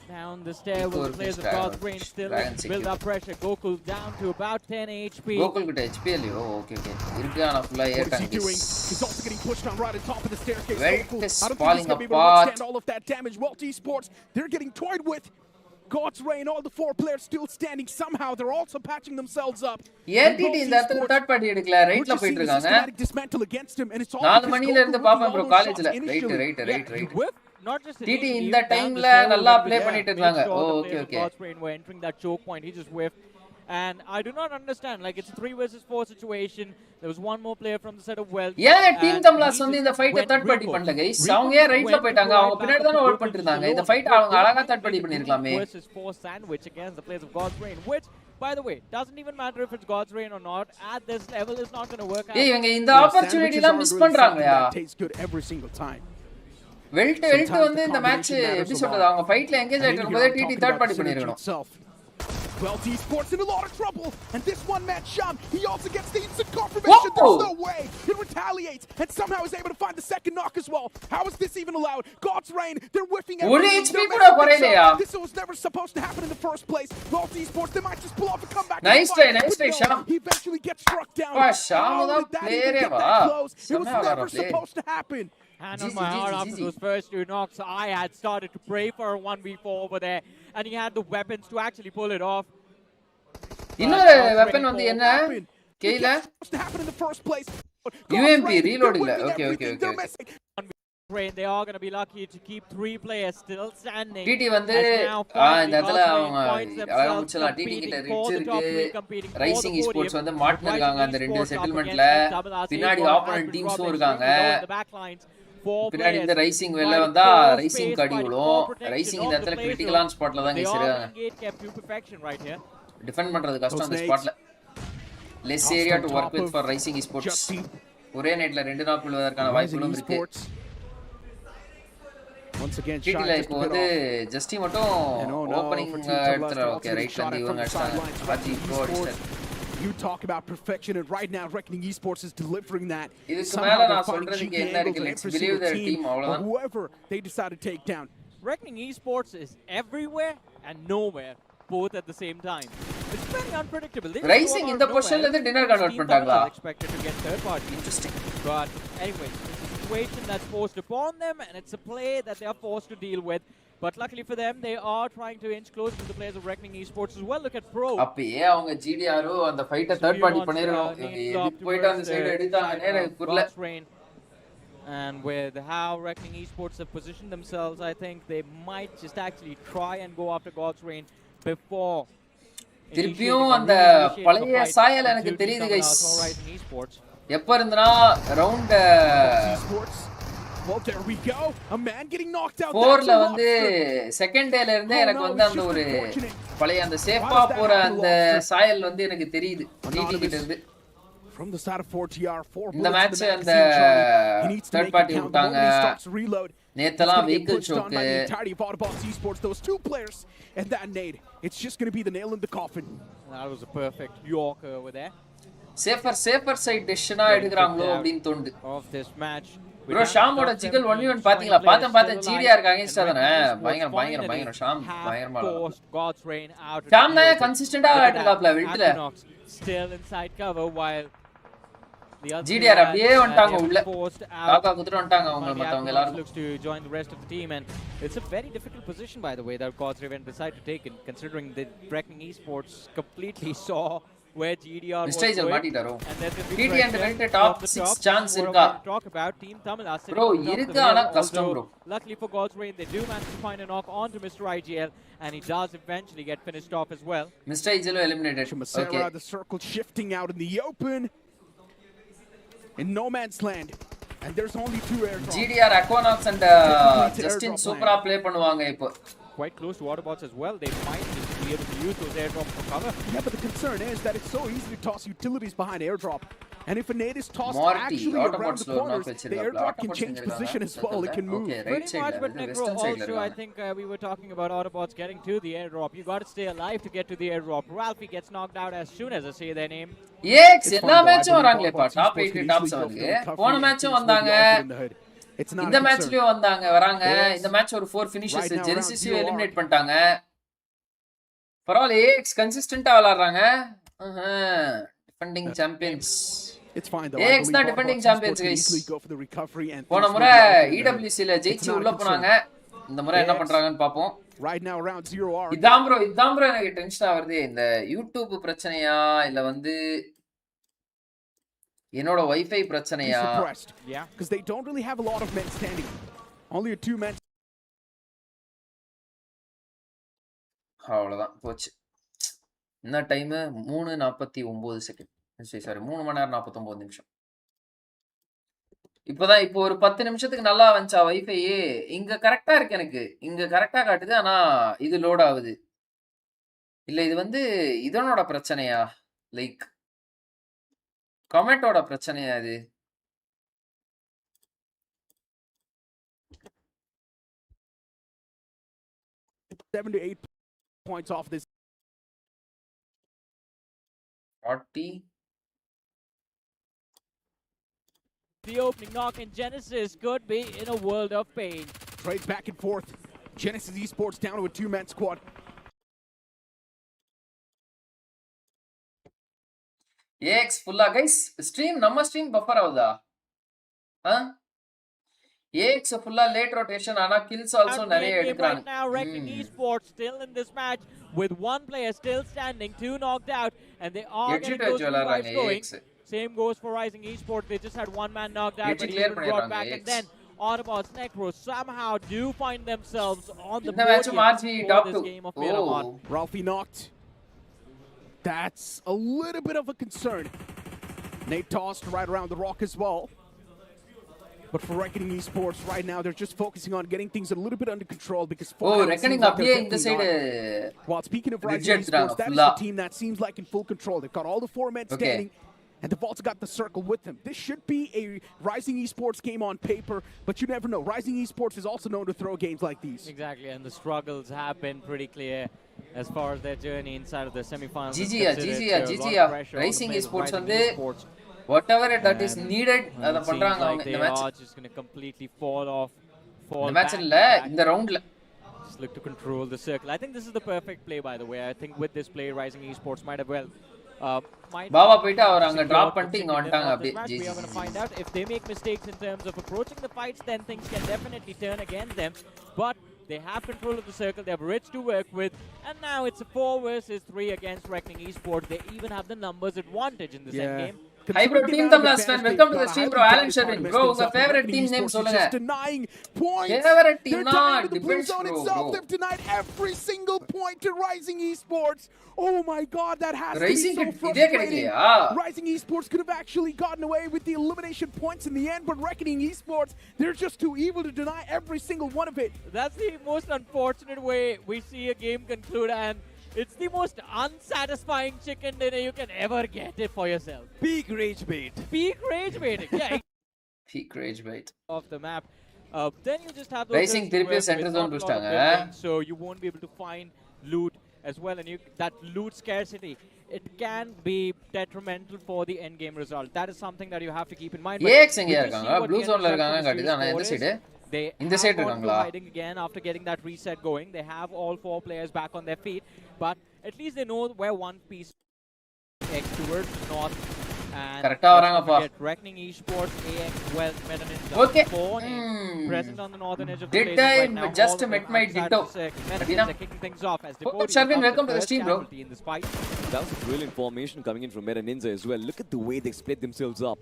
Down the stair with the players of God's Reign still build up pressure. Gokul down to about 10 HP. Gokul கிட்ட HP இல்லையோ ஓகே ஓகே இருக்கு ஆனா ஃபுல்லா What is he ஏர்டாங்க doing? He's also getting pushed on right on top of the staircase. Welt Gokul, is I don't think falling he's going to be able to apart. withstand all of that damage. Welt Esports, they're getting toyed with. God's Reign, all the 4 players still standing. Somehow they're also patching themselves up. ADT இந்த இடத்துல third party எடுக்கல ரைட்ல போயிட்டு இருக்காங்க Dismantle against him, and it's all 4 மணில இருந்து பாப்பேன் bro காலேஜ்ல right Not just TT initially, இந்த down the டைம்ல stair நல்லா with ப்ளே the- பண்ணிட்டு made இருந்தாங்க sure the okay players of okay God's Reign were entering that choke point. He just whiffed. And I do not understand. Like, it's a 3 versus 4 situation. There was one more player from the set of Wealth. ஏன் team and தம்லாஸ் he வந்து just இந்த ஃபைட்ட went third party Rico. பண்ணல guys Rico அவங்க ஏன் ரைட்ல went to போயிட்டாங்க right அவங்க back பின்னாடி to தான the ஹோல்ட் Gokul பண்ணிட்டு இருந்தாங்க இந்த alone. ஃபைட் அவங்க அழகா third party பண்ணிருக்கலாமே Versus 4 sandwich against the players of God's Reign, which, by the way, doesn't even matter if it's God's Reign or not. At this level, it's not going to work out. ஏய் இவங்க இந்த opportunity எல்லாம் miss பண்றாங்கயா Tastes good every single time. வெல்ட் வந்து இந்த match எப்படி சொல்றது அவங்க ஃபைட்ல எங்கேஜ் ஆயிட்டு இருக்கும்போதே டிடி தேர்ட் பார்ட்டி பண்ணிருக்கணும் Well, Esports in a lot of trouble, and this one-man shove, he also gets the instant confirmation. Whoa! There's no way. It retaliates, and somehow is able to find the second knock as well. How is this even allowed? God's Reign, they're whiffing ஒரு everything. HP They're கூட messing குறையலையா? this up. This was never supposed to happen in the first place. Well, Esports, they might just pull off a comeback. Nice try, nice try, No, Sham. he eventually gets struck down. Wow, Sham How தான் did that player even get வா? that close? It was செம்மையா never விளையாடுற play. supposed to happen. Hand Easy, on my heart easy, after easy. those first 2 knocks. I had started to pray for a 1v4 over there, and he had the weapons to actually pull it off. இன்னொரு weapon வந்து என்ன கேல Supposed to happen in the first place. UMP God's Reign, reload they're இல்ல whipping okay okay everything. Okay They're messing. Reign, they are going to be lucky to keep 3 players still standing. DD வந்து As now இந்த finally இடத்துல God's Reign அவங்க finds அழகா themselves முடிச்சலாம் டிடி கிட்ட competing for ரிட்ஜ் the top 3, இருக்கு competing for rising the esports podium. வந்து மாட்டினு இருக்காங்க அந்த ரெண்டு Rising Esports up செட்டில்மென்ட்ல against Double RC. பின்னாடி Esports opponent has been டீம்ஸும் robbing இருக்காங்க Street below in the back lines. 4 பின்னாடி இந்த players ரைசிங் வெளில fighting வந்தா for ரைசிங் space, அடி fighting விழும் for protection ரைசிங் of இந்த the இடத்துல players. கிரிட்டிக்கலான ஸ்பாட்ல தான் They கைஸ் are இருக்காங்க being gate kept to perfection right here. Defend பண்றது கஷ்டம் அந்த Those ஸ்பாட்ல less area to work with of for rising esports Justin. ஒரே நைட்ல 2 நாக் விழுவதற்கான Rising வாய்ப்புகளும் இருக்கு Esports. Once again, டிடில shot just இப்போ a bit வந்து off. ஜஸ்டி மட்டும் And oh no, opening for Team Tablas, எடுத்துற they're okay also ரைட்ல shot இருந்து at இவங்க from the அடிச்சாங்க sidelines. பாத்தி Esports. You talk about perfection, and right now, Reckoning Esports is delivering that. இதுக்கு Somehow மேல they're நான் finding சொல்றதுக்கு cheeky என்ன இருக்கு angles let's on every believe single there team team or அவ்வளவுதான் whoever they decide to take down. Reckoning Esports is everywhere and nowhere, both at the same time. It's very unpredictable. They Rising go out in the of position nowhere. la dinner convert Team பண்ணிட்டாங்களா Tamil is expected to get third party. Interesting But anyway, it's a situation that's forced upon them, and it's a play that they are forced to deal with. But luckily for them, they are trying to inch closer to the players of Reckoning Esports as well. Look at Pro. அப்பயே அவங்க GTR அந்த ஃபைட்ட third party பண்ணிரணும் இவங்க போயிட்டு அந்த side எடுத்தாங்கனே எனக்கு புரியல God's Reign. And with how Reckoning Esports have positioned themselves, I think they might just actually try and go after God's Reign before திருப்பியும் அந்த பழைய சாயல் எனக்கு தெரியுது गाइस எப்ப இருந்தனா round Esports. Well, there we go. A man getting knocked out. 4ல வந்து second டேல இருந்தே எனக்கு வந்து அந்த ஒரு பழைய அந்த சேஃபா போற அந்த சாயல் வந்து எனக்கு தெரியுது டிடி கிட்ட இருந்து From the side of 4TR, 4 இந்த bullets match to the அந்த magazine, Charlie. He needs to third make party it count. The விட்டாங்க. moment he starts to reload, he's நேத்தெல்லாம் going to get vehicle pushed on by choke. the entirety of Autobots Esports. Those 2 players and that nade. It's just going to be the nail in the coffin. That was a perfect Yorker over there. Safer side டெசிஷனா எடுக்கறாங்களோ அப்படினு தோணுது. Of this match. Bro ஷாமோட ஜிகல் 1v1 பாத்தீங்களா? பார்த்தேன் GTR against தானே. பயங்கர ஷாம் பயங்கரமா. ஷாம் தான் கன்சிஸ்டன்ட்டா ஆடுறாப்ல வில்ட்ல. Still inside cover while the other GDR அப்படியே வந்துட்டாங்க உள்ள. காக்கா குத்துட்டு வந்துட்டாங்க அவங்க மத்தவங்க எல்லாரும். Looks to join the rest of the team, and it's a very difficult position by the way that God's Raven decided to take in, considering the Reckoning Esports completely saw where GDR was Mistake going. மாட்டிட்டாரோ. And there's a TT and went top 6 chance இருக்கா? Talk about Team Tamil Asset. Bro இருக்கு ஆனா கஷ்டம் bro. Luckily for God's Raven, they do manage to find a knock onto Mr. IGL, and he does eventually get finished off as well. Mr. IGL eliminated. Okay. The circle shifting out in the open. In no man's land. And there's only 2 airdrops. GDR Aquanox and Justin Supra play பண்ணுவாங்க இப்போ. Quite close to Autobots as well. They might just be able to use those airdrops for cover. Yeah, but the concern is that it's so easy to toss utilities behind airdrop. And if a nade is tossed Morty, actually around Autobots the corners, the airdrop can Autobots change position as well. It can move. Okay, right Pretty side much, but Necro also, I side think we were talking about Autobots getting to the airdrop. You got to stay alive to get to the airdrop. Ralphie gets knocked out as soon as I say their name. EX எல்லா மேட்சும் வராங்களேப்பா top 8 top 7க்கு. போன மேட்சும் வந்தாங்க. இந்த மேட்ச்லயும் வராங்க. இந்த match ஒரு 4 finishes ஜெனிசிஸையும் eliminate பண்ணிட்டாங்க. பரவாயில்லை EX கன்சிஸ்டன்ட்டா விளையாடுறாங்க. Defending champions. It's fine though. EX தான் டிஃபெண்டிங் சாம்பியன்ஸ் गाइस. போன முறை EWC ல ஜெயிச்சு உள்ள போனாங்க. இந்த முறை என்ன பண்றாங்கன்னு பாப்போம். Right now around 0 hour. இதான் bro எனக்கு டென்ஷனா வருது. இந்த யூடியூப் பிரச்சனையா இல்ல வந்து என்னோட வைஃபை பிரச்சனையா? Yeah, because they don't really have a lot of men standing. Only a 2 men. அவ்வளவுதான் போச்சு. என்ன டைம் 3:49 செகண்ட். சாரி 3 மணி நேரம் 49 நிமிஷம். இப்போ ஒரு 10 நிமிஷத்துக்கு நல்லா வந்துச்சா வைஃபை. இங்க கரெக்டா இருக்கு எனக்கு. இங்க கரெக்டா காட்டுது ஆனா இது லோட் ஆகுது. இல்ல இது வந்து இதனோட பிரச்சனையா? லைக் கமெண்டோட பிரச்சனையா இது? Seven to 8 points off this. 40. The opening knock in Genesis could be in a world of pain. Trades back and forth. Genesis Esports down to a 2-man squad. EX fulla guys. நம்ம stream buffer ஆகுதா? EX fulla late rotation ஆனா kills also நிறைய எடுக்கறாங்க. Right now Reckoning Esports still in this match with 1 player still standing, 2 knocked out, and they are getting close to 5 going. Same goes for Rising Esports. They just had 1 man knocked out, but he was brought back, and then Autobots Necro somehow do find themselves on the board for this game of Miramar. Ralphie knocked. That's a little bit of a concern. Nate tossed right around the rock as well. But for Reckoning Esports right now, they're just focusing on getting things a little bit under control because Reckoning அப்படியே இந்த side. While speaking of Rising Esports, that is the team that seems like in full control. They've got all the 4 men standing. And they've also got the circle with them. This should be a Rising Esports game on paper, but you never know. Rising Esports is also known to throw games like these. Exactly, and the struggles have been pretty clear as far as their journey inside of the semifinals. GG. Rising Esports வந்து whatever that is needed அத பண்றாங்க அவங்க இந்த match. They are just going to completely fall இந்த match இல்ல இந்த ரவுண்ட்ல. Just look to control the circle. I think this is the perfect play, by the way. I think with this play, Rising Esports might have well Baba போயிட்டு அவர் அங்க drop பண்ணிட்டு இங்க வந்துட்டாங்க அப்படியே. We are going to find out if they make mistakes in terms of approaching the fights, then things can definitely turn against them. But they have control of the circle. They have Rich to work with, and now it's a 4 versus 3 against Reckoning Esports. They even have the numbers advantage in this end game. Hi bro, Team Tamlas fan, welcome to the stream bro. Alan Sherwin bro, உங்க favorite team name சொல்லுங்க. Denying points. Favorite team na depends bro. They've denied every single point to Rising Esports. Oh my god, that has to be so frustrating. Rising Esports could have actually gotten away with the elimination points in the end, but Reckoning Esports, they're just too evil to deny every single one of it. That's the most unfortunate way we see a game conclude, and It's the most unsatisfying chicken dinner you can ever get it for yourself. Peak rage bait. Peak rage baiting. Yeah. Peak rage bait. Off the map. Then you just have those Racing hills திருப்பி with center not zone a lot of புடிச்சிட்டாங்க. buildings, so you won't be able to find loot as well, and that loot scarcity, it can be detrimental for the end game result. That is something that you have to keep in mind. But AX எங்க did you இருக்காங்க? see what Blue the zone ல end result இருக்காங்க for the காட்டுது. ஆனா series எந்த score side? is? They இந்த have side gone to இருக்காங்களா? hiding again after getting that reset going. They have all 4 players back on their feet, but at least they know where one piece X towards the north. And கரெக்ட்டா வராங்கப்பா. Reckoning Esports, AX, Wealth, Metaninja, Okay. present on the northern edge of the Did place I right now. just All of met them my outside ditto? of the circle. Adina? Metaninja kicking things off as Devotees Sharvin, becomes welcome the to the first stream, bro. casualty in this fight. That was a brilliant formation coming in from Meta Ninja as well. Look at the way they split themselves up.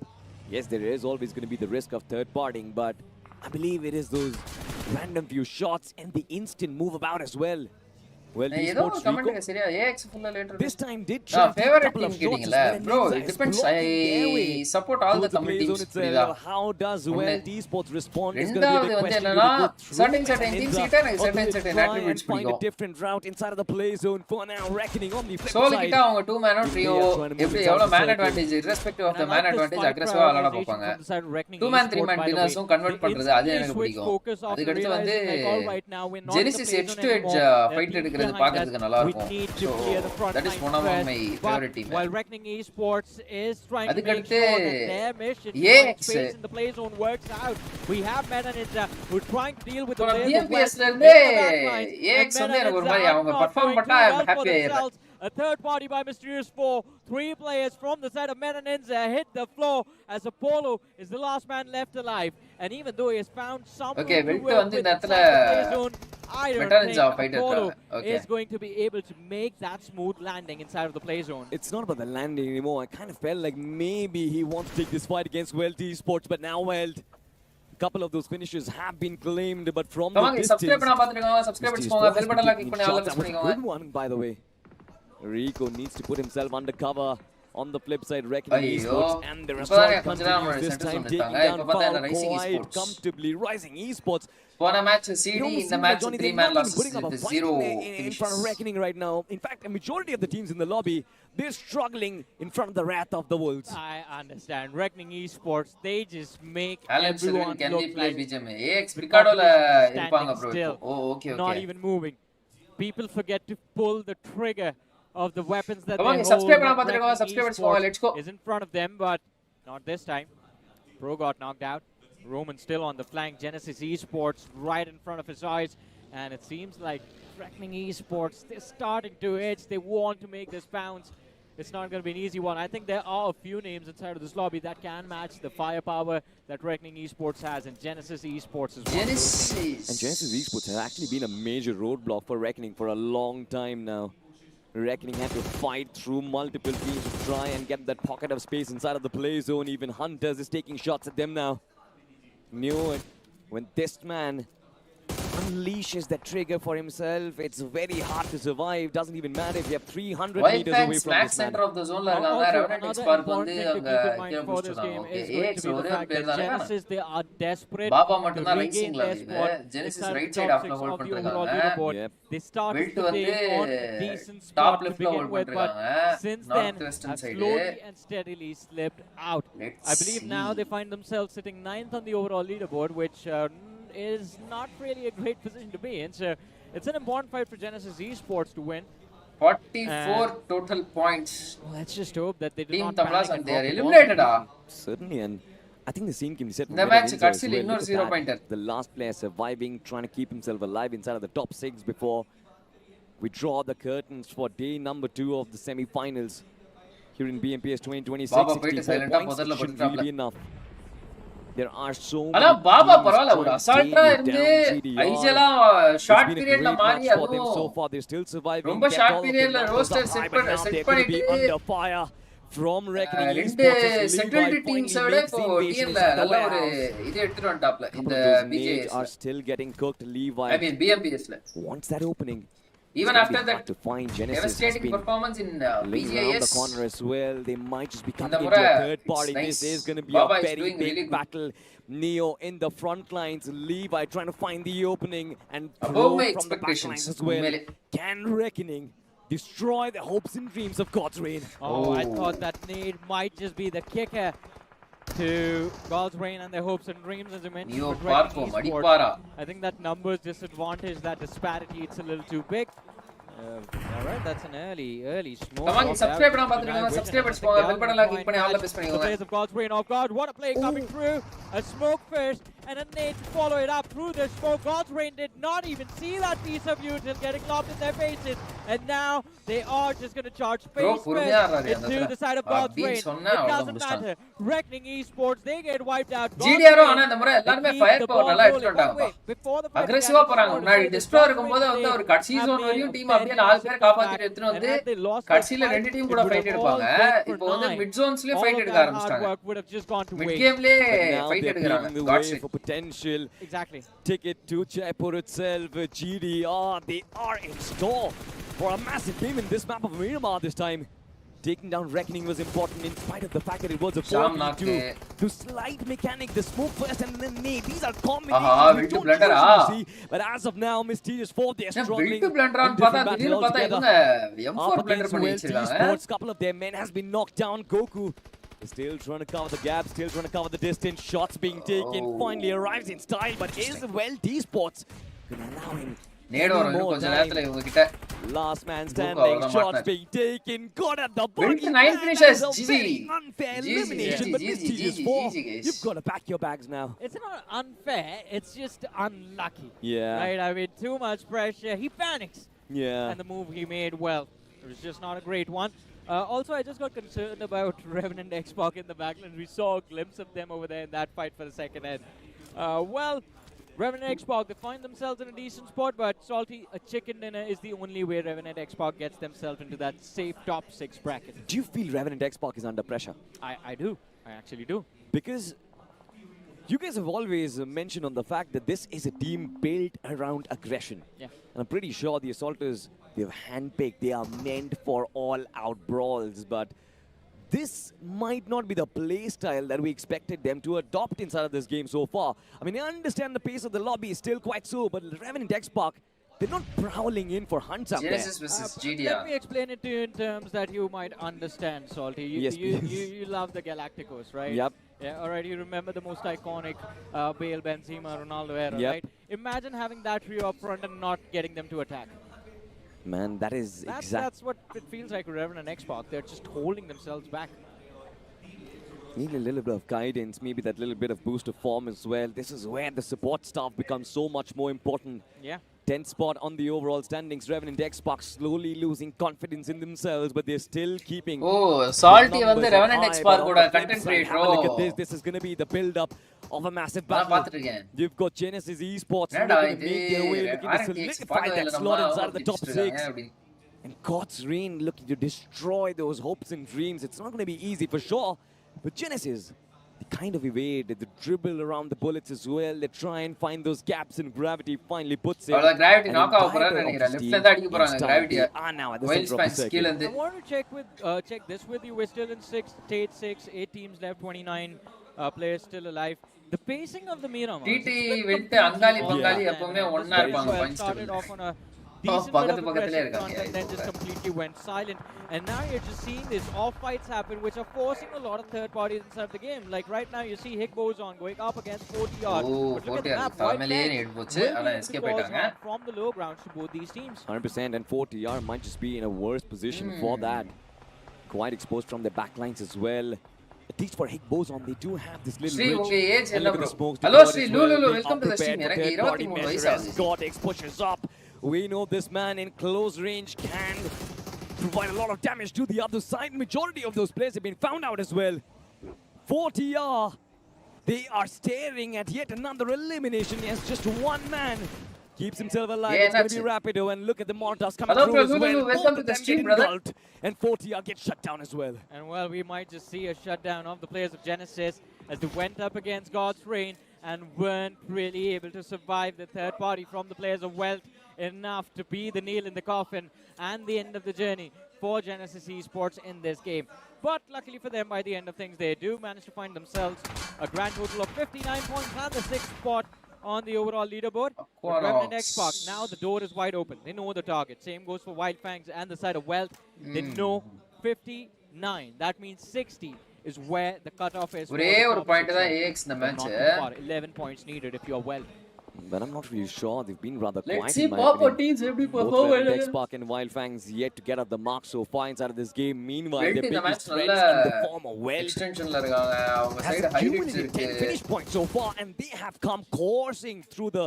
Yes, there is always going to be the risk of third partying, but I believe it is those random few shots and the instant move about as well. Well, ஏதோ esports comment Rico சரியா AX full later. this time did try to take a favorite couple team of shots கேட்டிங்கல as well, and bro, Ninja it is depends. blocking their way I support all the towards community play teams. zone புரியுதா? itself. How does ஒண்ணு. well esports respond is going to be ரெண்டாவது the வந்து question. என்னன்னா Do they go through certain Meta teams Ninja, கிட்ட எனக்கு or do certain they try and attributes find a பிடிக்கும். different route inside of the play zone? For now, Reckoning on the flip solo side. கிட்ட அவங்க 2 man trio எப்படி எவ்வளவு man advantage irrespective of the man advantage aggressive-ஆ விளையாட பார்ப்பாங்க. 2 man 3 man dinners-உம் convert பண்றது அது எனக்கு பிடிக்கும். அதுக்கு அடுத்து வந்து Genesis edge to edge fight எடுக்கிறது பார்க்கிறதுக்கு நல்லா இருக்கும். So that is one of my favorite team. While Reckoning Esports is trying to make அதுக்கடுத்து sure that their mission to AX. find space in the play zone works out. We have Meta Ninja who are trying to deal with the இப்போ players of BMPS West ல in இருந்து the backlines, AX and வந்து Meta எனக்கு ஒரு Ninja மாதிரி are அவங்க not perform doing பண்ணா too I'm well for happy ஆயிடுறேன். themselves. A third party by Mysterious 4. 3 players from the side of Meta Ninja hit the floor as Apollo is the last man left alive. And even though he has found some Okay, room to Wilt work வந்து with இந்த inside the இடத்துல play zone, I don't Meta Ninja think fight Apollo இருக்காங்க. Okay. is going to be able to make that smooth landing inside of the play zone. It's not about the landing anymore. I kind of felt like maybe he wants to take this fight against Welt Esports, but now Welt, a couple of those finishes have been claimed, but from the கமாங்க distance, subscribe பண்ணா பாத்துக்கோங்க, subscribe Mysterious பண்ணிக்கோங்க, Four bell has button been click taking பண்ணி all shots. press That was a பண்ணிக்கோங்க. good one, by the way. Rico needs to put himself undercover. On the flip side, Reckoning ஐயோ Esports and the இப்போதான் result கொஞ்ச நேரம் continues, this center time zone taking இருக்காங்க. down இப்போ பார்த்தா Foul என்ன Rising quite Esports. comfortably. Rising Esports. போன match CD It almost இந்த seems match like, Johnny, 3 they're man not even losses putting up a with fight 0 in front of Reckoning right now. In fact, a majority of the teams in the lobby, they're struggling in front of the wrath of the wolves. I understand. Reckoning Esports, they just make Alan Sylvain everyone can we look play like BGM the AX Picadoல competition இருப்பாங்க standing bro still, இப்போ. Oh okay not okay even moving. People forget to pull the trigger of the weapons that Come they on, hold. subscribe when பண்ணா பாத்துக்கோங்க, Reckoning subscribe Esports பண்ணிக்கோங்க, let's go. is in front of them, but not this time. Pro got knocked out. Roman still on the flank. Genesis Esports right in front of his eyes. And it seems like Reckoning Esports, they're starting to edge. They want to make this bounce. It's not going to be an easy one. I think there are a few names inside of this lobby that can match the firepower that Reckoning Esports has, and Genesis Esports is one. Genesis. And Genesis Esports has actually been a major roadblock for Reckoning for a long time now. Reckoning had to fight through multiple teams to try and get that pocket of space inside of the play zone. Even Hunters is taking shots at them now. Knew it. When this man unleashes that trigger for himself, it's very hard to survive. Doesn't even matter if you have 300 White meters Fang away from smack this center man. of the zone ல இருக்காங்க. Also, Revenant another Spark important வந்து thing to அங்க keep in mind கீழ for this புடிச்சிட்டாங்க. game okay is going AX to be the ஒரே ஒரு fact பேர் that தானே. Genesis, they are desperate Baba to மட்டும் தான் regain ரைசிங்ல their இருக்குது. spot Genesis inside right the side top ஆஃப்ல 6 ஹோல்ட் of the overall பண்ணிருக்காங்க. leaderboard. Yep. They started Wilt the வந்து day on a decent top spot to left ல begin hold with, but பண்ணிருக்காங்க. since then Northwestern have side. slowly and steadily slipped out. Let's I believe now see. they find themselves sitting 9th on the overall leaderboard, which is not really a great position to be in. So it's an important fight for Genesis Esports to win. 44 total points. Well, let's just hope that they do Team not Tamlas panic and and they are drop the ball. eliminated. Certainly, and I think the scene can be set for இந்த Meta match Ninja as கடைசில well. இன்னொரு Look at 0 that. pointer. The last player surviving, trying to keep himself alive inside of the top 6 before we draw the curtains for day number 2 of the semi-finals here in BMPS 2026. Baba போயிட்டு 64 silent-ஆ points முதல்ல shouldn't போட்டுட்டாப்ல. really be enough. There are so ஆனா many Baba teams பரவாயில்ல ஒரு trying to அசால்ட்டா take இருந்து down GDR. ஐஜெல்லாம் It's short been a பீரியட்ல great மாறி match for them so அதுவும் far. They're still surviving. ரொம்ப Kept short all of their periodல numbers roster up set high, but பண்ணி- now set they're going to be பண்ணிட்டு under fire from Reckoning ரெண்டு Esports. as Levi settled finally டீம்ஸோட makes இப்போ the invasion டிஎன்ல inside the நல்ல ஒரு warehouse. இது எடுத்துட்டு வந்துட்டாப்ல Couple இந்த of those nades BJS are still getting cooked. Levi I mean BMPSல wants that opening. even It's after gonna be that hard to find. Genesis has devastating been performance in laying around the BJS corner as well. They might just be இந்த coming into முறை a third party. it's This nice. is going to be Baba a is very doing big really good. battle. Neo in the front lines. Levi trying to find the opening and Above Pro my from the back expectations, lines as well. உண்மையிலே. Can Reckoning destroy the hopes and dreams of God's Reign. Oh, I Oh. thought that nade might just be the kicker to God's Reign and their hopes and dreams, as you mentioned. Neo but Wrecking Parko, Esports, Madipara. I think that numbers disadvantage, that disparity, it's a little too big. All right, that's an early smoke. Come on, off subscribe there. பண்ணாம பாத்துருங்க. Denied vision. Subscribe I அடிச்சு think போங்க. they Bell are button gonna click பண்ணி find all the out best the பண்ணிக்கோங்க. players of God's Reign. Oh God, what a play coming through. A smoke first and a nade to follow it up through the smoke. God's Reign did not even see that piece of view till getting lobbed in their faces. And now they are just going to charge Bro, face பொறுமையா first ஆடுறாரு அந்த into இடத்துல. the side of God's அப்படின்னு Reign. It சொன்னா அவ்வளவுதான் doesn't முடிச்சிட்டாங்க. matter. Reckoning Esports, they get wiped out. God's GDR Reign, ஆனா இந்த முறை எல்லாருமே they fire keep the power ball நல்லா rolling. எடுத்துட்டு By the வந்தாங்கப்பா. way, before the fight அக்ரெசிவா began, போறாங்க. I just முன்னாடி wanted to say distro that இருக்கும்போது வந்து God's ஒரு Reign கடைசி have zone made வரையும் a டீம் அப்படியே 4 பேர் காப்பாத்திட்டு எடுத்துட்டு வந்து and had they lost that கடைசில fight, ரெண்டு டீம் it கூட would ஃபைட் have எடுப்பாங்க. all went for இப்போ வந்து 9. மிட் ஜோன்ஸ்லயே All ஃபைட் of எடுக்க that hard ஆரம்பிச்சிட்டாங்க. work would have just gone to mid waste. கேம்லயே But now fight they're எடுக்கறாங்க. paving the God's way Reign. for potential Exactly. ticket to Jaipur itself. GDR, they are in store for a massive game in this map of Miramar this time. Taking down Reckoning was important in spite of the fact that it was a Sham 4v2. knocked. To slide mechanic, the smoke first and then nade. These are Aha, combinations we Will to don't Blunder, usually see. But as of now, Mysterious 4, they're என்ன struggling build blunder in on பார்த்தா different திடீர்னு battle பார்த்தா altogether. இவங்க M4 Up blunder against பண்ணி Well வச்சிருக்காங்க. T-Sports, couple of their men has been knocked down. Goku is still trying to cover the gap, still trying to cover the distance. Shots being taken, Oh. finally arrives in style. But is Well T-Sports gonna allow him நேடு any வரும் இன்னும் more கொஞ்ச time? நேரத்துல இவங்க கிட்ட. Last man Goku standing, அவ்வளவுதான் shots மாட்டினார். being taken, got at the Built body. 9 Man, finishes, that is a GG. very unfair GG, elimination, but GG, Mysterious GG, 4, GG, guys. you've got to pack your bags now. It's not unfair, it's just unlucky. Yeah. Right? I mean, too much pressure. He panics. Yeah. And the move he made, well, it was just not a great one. Also, I just got concerned about Revenant Xbox in the backline. We saw a glimpse of them over there in that fight for the second end. Well, Revenant Xbox, they find themselves in a decent spot, but Salty, a chicken dinner is the only way Revenant Xbox gets themselves into that safe top 6 bracket. Do you feel Revenant Xbox is under pressure? I do. I actually do. Because you guys have always mentioned on the fact that this is a team built around aggression. Yeah. And I'm pretty sure the Assaulters, they've handpicked, they are meant for all-out brawls, but this might not be the play style that we expected them to adopt inside of this game so far. I mean, I understand the pace of the lobby is still quite slow, but Revenant Xbox, they're not prowling in for hunts up there. Genesis versus Let GDR. me explain it to you in terms that you might understand, Salty. Yes, please. You love the Galacticos, right? Yep. Yeah, alright, you remember the most iconic Bale, Benzema, Ronaldo era, Yep. right? Imagine having that trio up front and not getting them to attack. Man, that is exactly... That's what it feels like with Revenant Xbox. They're just holding themselves back. Need a little bit of guidance, maybe that little bit of boost of form as well. This is where the support staff becomes so much more important. Yeah. 10th spot on the overall standings. Revenant Xbox slowly losing confidence in themselves, but they're still keeping. Oh, Salty the வந்து numbers Revenant high, Xbox but on கூட the flip content side, creator. have a look at this. This is going to be the build-up of a massive நான் battle. பார்த்துட்டு இருக்கேன். You've got Genesis Esports என்னடா looking to இது make their way, looking to RTX solidify பார்க்கவே that இல்லை slot நம்ம inside of the top அடிச்சிட்டு 6. இருக்காங்க அப்படி. And God's Reign looking to destroy those hopes and dreams. It's not going to be easy for sure. But Genesis, they kind of evade, they dribble around the bullets as well. They try and find those gaps, and Gravity finally puts it. அவ்வளவு gravity An knock ஆக entire போறான்னு pair of நினைக்கிறேன். his Leftல team இருந்து அடிக்க போறாங்க in style. Gravity. They are now at the Wild center of the Spans கீழ circle. இருந்து. I want to check this with you. We're still in state 6, 8 teams left, 29 players still alive. The pacing of the Miramar. TT விட்டு அங்காளி பங்காளி எப்பவுமே ஒண்ணா இருப்பாங்க punch started table. off on a decent bit பக்கத்து of பக்கத்துலயே aggressive இருக்காங்க. front and then just completely went silent. And now you're just seeing these off fights happen, which are forcing a lot of third parties inside the game. Like right now, you see Higbo's on going up against 40 yard. Oh, But look at 40 the yard. map. தலைமையிலேயே White need Flag போச்சு. will ஆனா be able to escape cause ஆயிட்டாங்க. harm from the low grounds to both these teams. 100%, and 40R might just be in a worse position for that. Quite exposed from their backlines as well. At least for Higbo's on, they do have this little Sri, ridge. உங்க age And என்ன look at bro? the smokes Hello deployed Sri, as well. Lulu, They welcome are to the stream. prepared for எனக்கு third-party 23 வயசு measures. ஆகுது. Godex pushes up. We know this man in close range can provide a lot of damage to the other side. Majority of those players have been found out as well. 40R, they are staring at yet another elimination as just one man keeps himself alive. Yeah, It's going to that's be it. Rapido, and look at the Molotovs coming Hello, through bro, as Lulu, well. welcome Both to of the them stream, get brother. engulfed, and 40R gets shut down as well. And well, we might just see a shutdown of the players of Genesis as they went up against God's Reign and weren't really able to survive the third party from the players of Wealth enough to be the nail in the coffin and the end of the journey for Genesis Esports in this game. But luckily for them, by the end of things, they do manage to find themselves a grand total of 59 points and the 6th spot on the overall leaderboard. But Revenant Xbox, now the door is wide open. They know the target. Same goes for Wild Fangs and the side of Wealth. They know 59. That means 60 is where the cutoff is. ஒரே ஒரு point தான் AX இந்த match. 11 points needed if you're Wealth. But I'm not really sure. They've been rather Let's quiet see in my Papa opinion. teams எப்படி Both perform Revenant Xbox and Wild Fangs yet to get up the mark so far inside of this game. Meanwhile, Welt their இந்த biggest match threats நல்ல in the form of Welt எக்ஸ்டென்ஷன்ல இருக்காங்க. அவங்க has side highlights accumulated 10 இருக்கு. finish points so far, and they have come coursing through the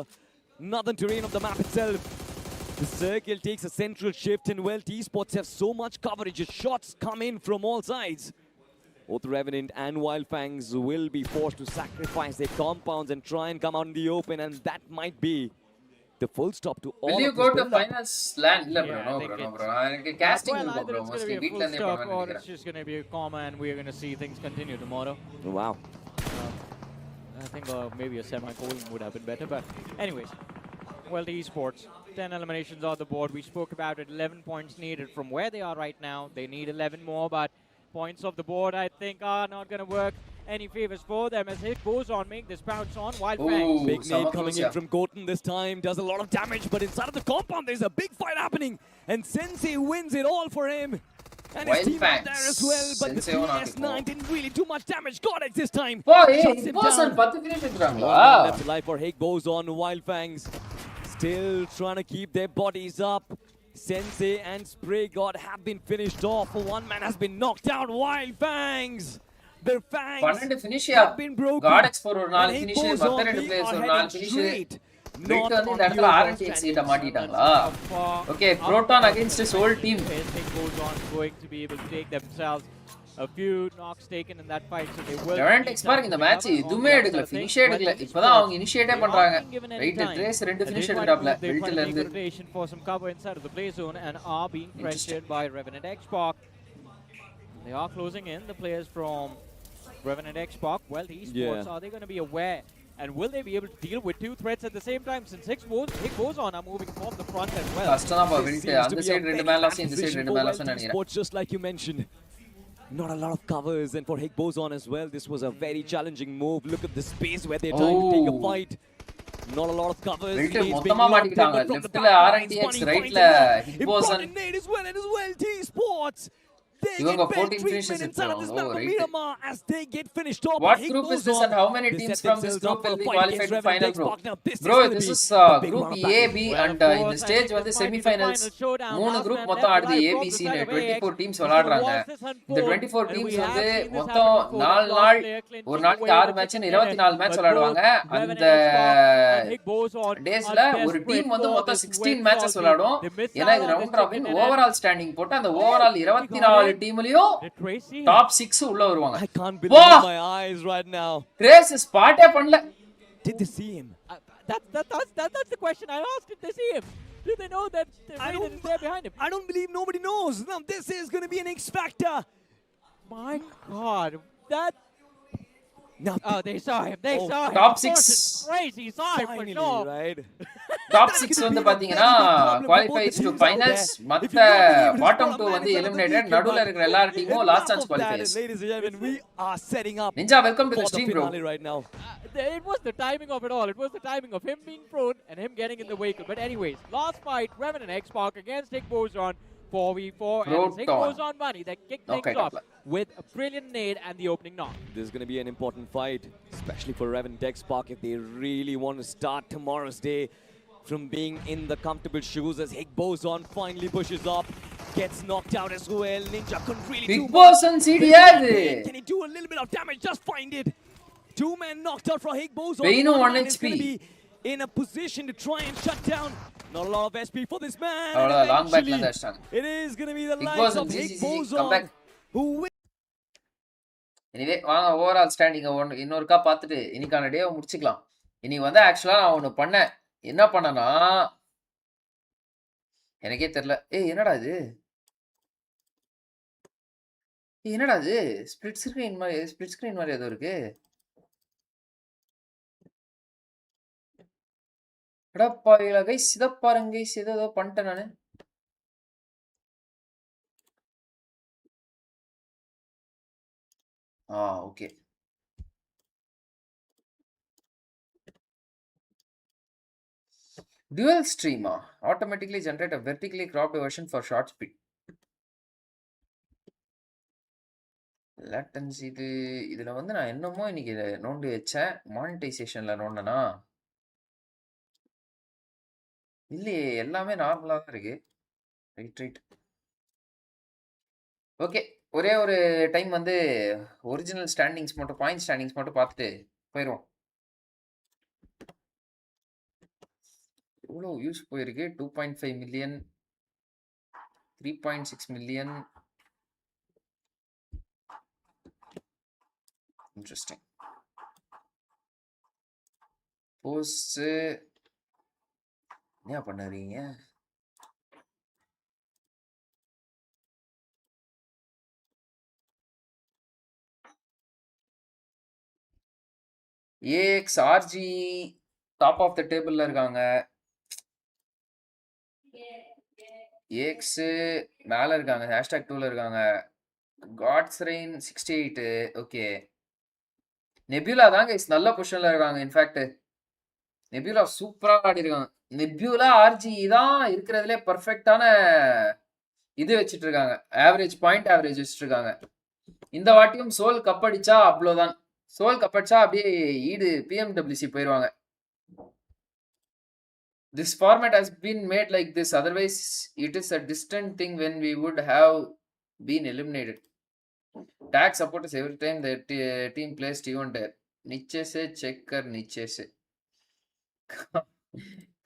northern terrain of the map itself. The circle takes a central shift, and Welt Esports have so much coverage. Shots come in from all sides. Both Revenant and Wild Fangs will be forced to sacrifice their compounds and try and come out in the open, and that might be the full stop to all Will you of go this to build-up. finals land? இல்ல bro, Yeah, no I bro, think no it's- bro. எனக்கு casting Well, இருக்கும் either bro. it's going to Mostly be a வீட்ல full இருந்தே stop பண்ணுவேன்னு or it's நினைக்கிறேன். just going to be a comma and we're going to see things continue tomorrow. Wow. I think maybe a semicolon would have been better, but anyways. Well, the esports, 10 eliminations on the board. We spoke about it, 11 points needed from where they are right now. They need 11 more, but points off the board, I think, are not going to work any favors for them as it goes on, make this bounce on Wild Fangs. Ooh, Big sama nade coming close, in yeah. from Goten this time, does a lot of damage, but inside of the compound there's a big fight happening, and Sensei wins it all for him. And his Wild team out there Fangs. as well, but the Sensei won out PS9 before. didn't really do much damage. Got it this time. போ Shuts him இப்போசன் down. 10 finish எடுக்கறாங்களா? One man left alive for Hake goes on. Wild Fangs still trying to keep their bodies up. Sensei and Spray God have been finished off. One man has been knocked out. Wild Fangs. Their fangs 12 finish have been broken. God X4 ஒரு 4 And he finish, goes மத்த on, ரெண்டு they players are ஒரு 4 heading finish. straight. Welt Not வந்து இந்த on இடத்துல the RNTX கிட்ட overstanding. மாட்டிட்டாங்களா? Okay, Up Proton front. against his whole team. Anything goes on, going to be able to take themselves a few knocks taken in that fight, so they will. Revenant need X பாருங்க இந்த time to match recover. On எதுவுமே the எடுக்கல, other side, ஃபினிஷே எடுக்கல. Welt இப்பதான் அவங்க Esports, இனிஷியேட்டே they பண்றாங்க. aren't given any right time. Trace ரெண்டு And finish they try to எடுக்கறாப்ல move, they try வெல்ட்ல to இருந்து. make rotation for some cover inside of the play zone and are being Interesting. pressured by Revenant Xbox. They are closing in, the players from Revenant Xbox. Well, the esports, Yeah. are they going to be aware? And will they be able to deal with two threats at the same time? Since Higboson are moving from the front as well. கஷ்டம் தான் பா This weld. seems to அந்த be a side ரெண்டு very மேல bad loss, இந்த side position ரெண்டு for மேல Welt loss நினைக்கிறேன். Esports, just like you mentioned. Not a lot of covers, and for Higboson as well, this was a very challenging move. Look at the space where they're trying to take a Oh. fight. Not a lot of covers. Welt Nades being மொத்தமா locked in, மாட்டிக்கிட்டாங்க. but from the Leftல back lines, RNTX, Bunny rightல finds him. Higboson. Important nade as well, and as well Esports. They இவங்க get 14 bad finishes treatment inside of this எடுத்துருவாங்க. map Oh, of right. Miramar as they get finished off. What But group is Higboson, this and how many they teams set from this themselves group up for will a be fight qualified against to final, Revenant bro? Xbox. Now, this Bro, is this gonna is be a big group round of A, battle. B Well, and of in course, the I stage think வந்து this might be the semi-finals final showdown. 3 Last group man மொத்தம் left ஆடுது alive from the ABC னு side of 24 AX. teams He's gonna விளையாடுறாங்க. watch this unfold, இந்த 24 and teams we have வந்து seen this மொத்தம் happen before. 4 The நாள் last player clinching ஒரு நாளைக்கு away 6 with match the 24 match but விளையாடுவாங்க. both அந்த Revenant Xbox and Higboson டேஸ்ல are ஒரு desperate டீம் வந்து for மொத்தம் this 16 win, மேட்சஸ் Salty. விளையாடும். They missed ஏன்னா out இது on round this robin chicken and overall standing போட்டு அந்த ஓவரால் 24 டீம்லயும் Did Tracy? டாப் 6 உள்ள வருவாங்க. I can't Whoa! believe my eyes right now. கிரேஸ் ஸ்பாட்டே பண்ணல. Did they see him? That's the question I asked. Did they see him? Did they know that the I Raiden don't- is there behind him? I don't believe nobody knows. Now this is going to be an X factor. My God, that. Now Oh, they saw him. They Oh, saw him. top Of six. course, it's crazy. Saw him for finally, sure. right? Top 6 வந்து பாத்தீங்கன்னா qualifies to finals. மத்த bottom 2 வந்து eliminated. நடுவுல இருக்கிற எல்லா டீமும் last chance qualifies. Ladies and gentlemen, we are setting up ninja welcome to for the the stream bro. finale right now. It was the timing of it all. It was the timing of him being prone and him getting in the vehicle. But anyways, last fight, Revenant Xbox against Higboson 4v4. And it's Proton. Higboson Bunny that kicked Okay, things off top with a brilliant nade and the opening knock. This is going to be an important fight, especially for Revenant Xbox if they really want to start tomorrow's day from being in the comfortable shoes as Higboson finally pushes up, gets knocked out as well. Ninja couldn't really pick do pass and சிடியாது. Can he do a little bit of damage? Just find it. Two men knocked out for Higboson. Veinu One 1 man is HP. going to be in a position to try and shut down. Not a lot of SP for this man. and அவ்வளவுதான் long பேக்ல eventually இருந்து அடிச்சாங்க. it is going to be the Big likes Boss of and CCC, come Higboson back. who win. Anyway வாங்க overall standing இன்னொருக்கா பார்த்துட்டு இன்னைக்கான டேவை முடிச்சுக்கலாம். இன்னைக்கு வந்து ஆக்சுவலா நான் ஒன்று பண்ணேன். என்ன பண்ணனா எனக்கே தெரியல. என்னடா இது? என்னடா இது? ஸ்பிளிட் ஸ்கிரீன் மாதிரி ஏதோ இருக்கு. அடப்பாவிகளா கைஸ், இதை பாருங்க கைஸ், ஏதோ பண்ணிட்டேன் நானு. Okay. Dual streamer automatically generate a vertically cropped version for short speed. Latency இதுல வந்து நான் என்னமோ இன்னைக்கு நோண்டி வச்சேன். மானிட்டைசேஷன்ல நோண்டனா இல்லையே, எல்லாமே நார்மலா தான் இருக்கு. ரைட். ஓகே, ஒரே ஒரு டைம் வந்து ஒரிஜினல் ஸ்டாண்டிங்ஸ் மட்டும், பாயிண்ட் ஸ்டாண்டிங்ஸ் மட்டும் பார்த்துட்டு போயிடுவோம். எவ்வளோ யூஸ் போயிருக்கு? 2.5 மில்லியன், 3.6 மில்லியன். இன்ட்ரெஸ்டிங். போஸ்ட் என்ன பண்ணுறீங்க? AX RG top of the டேபிள்ல இருக்காங்க. ஏஎக்ஸ் மேல இருக்காங்க, ஹேஷ்டாக் 2ல இருக்காங்க. God's rain 68. ஓகே, நெபியூலா தாங்க நல்ல பொசிஷன்ல இருக்காங்க. இன்ஃபேக்ட் நெபியூலா சூப்பரா ஆடி இருக்காங்க. நெபியூலா ஆர்ஜி தான் இருக்கிறதுலே பர்ஃபெக்டான இது வச்சுட்டு இருக்காங்க. பாயிண்ட் ஆவரேஜ் வச்சுட்டு இருக்காங்க. இந்த வாட்டியும் சோல் கப் அடிச்சா அவ்வளோதான். சோல் கப் அடிச்சா அப்படியே ஈடு பிஎம்டபிள்யூசி போயிடுவாங்க. This format has been made like this, otherwise it is a distant thing when we would have been eliminated. Tag support is every time the team plays T1 there. Niche se checker niche se.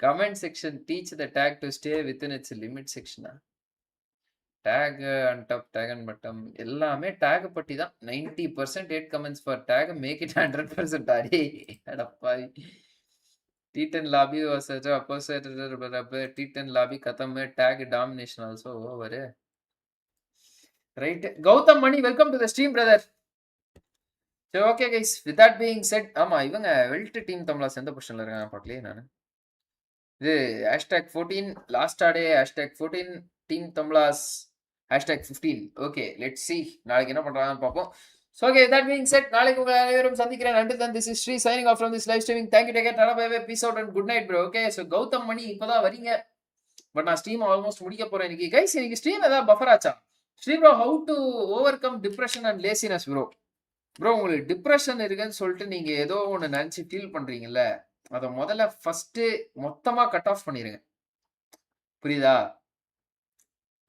Comment section teach the tag to stay within its limit section. Tag on top, tag on bottom. எல்லாமே tag பட்டி தான். 90% 8 comments for tag, make it 100%. அடே அடப்பாவி. T10 lobby was such a opposite. T10 lobby khatam hai, tag domination also over. Right. Gautam Mani, welcome to the stream, brother. So, okay, guys. With that being said, ஆமா இவங்க weld team Tamilas எந்த பொசிஷன்ல இருக்காங்க பார்க்கலையே நான். இது #14 last ஆடே #14 team Tamilas #15. Okay, let's see நாளைக்கு என்ன பண்றாங்கன்னு பார்ப்போம். So, okay, that being said, நாளைக்கு உங்களை அனைவரும் சந்திக்கிறேன். Until then, this is Sri signing off from this live streaming. Thank you, take care, tara, bye bye, peace out and good night, bro. Okay, so Gautham மணி இப்பதான் வரீங்க, but நான் stream almost முடிக்க போறேன் இன்னைக்கு. கைஸ், இன்னைக்கு ஸ்ட்ரீம் ஏதாவது buffer ஆச்சா? Sri bro, how to overcome depression and laziness bro? Bro, உங்களுக்கு டிப்ரெஷன் இருக்குன்னு சொல்லிட்டு நீங்க ஏதோ ஒன்று நினைச்சு ஃபீல் பண்றீங்கல்ல, அதை முதல்ல ஃபர்ஸ்ட் மொத்தமா கட் ஆஃப் பண்ணிருங்க. புரியுதா?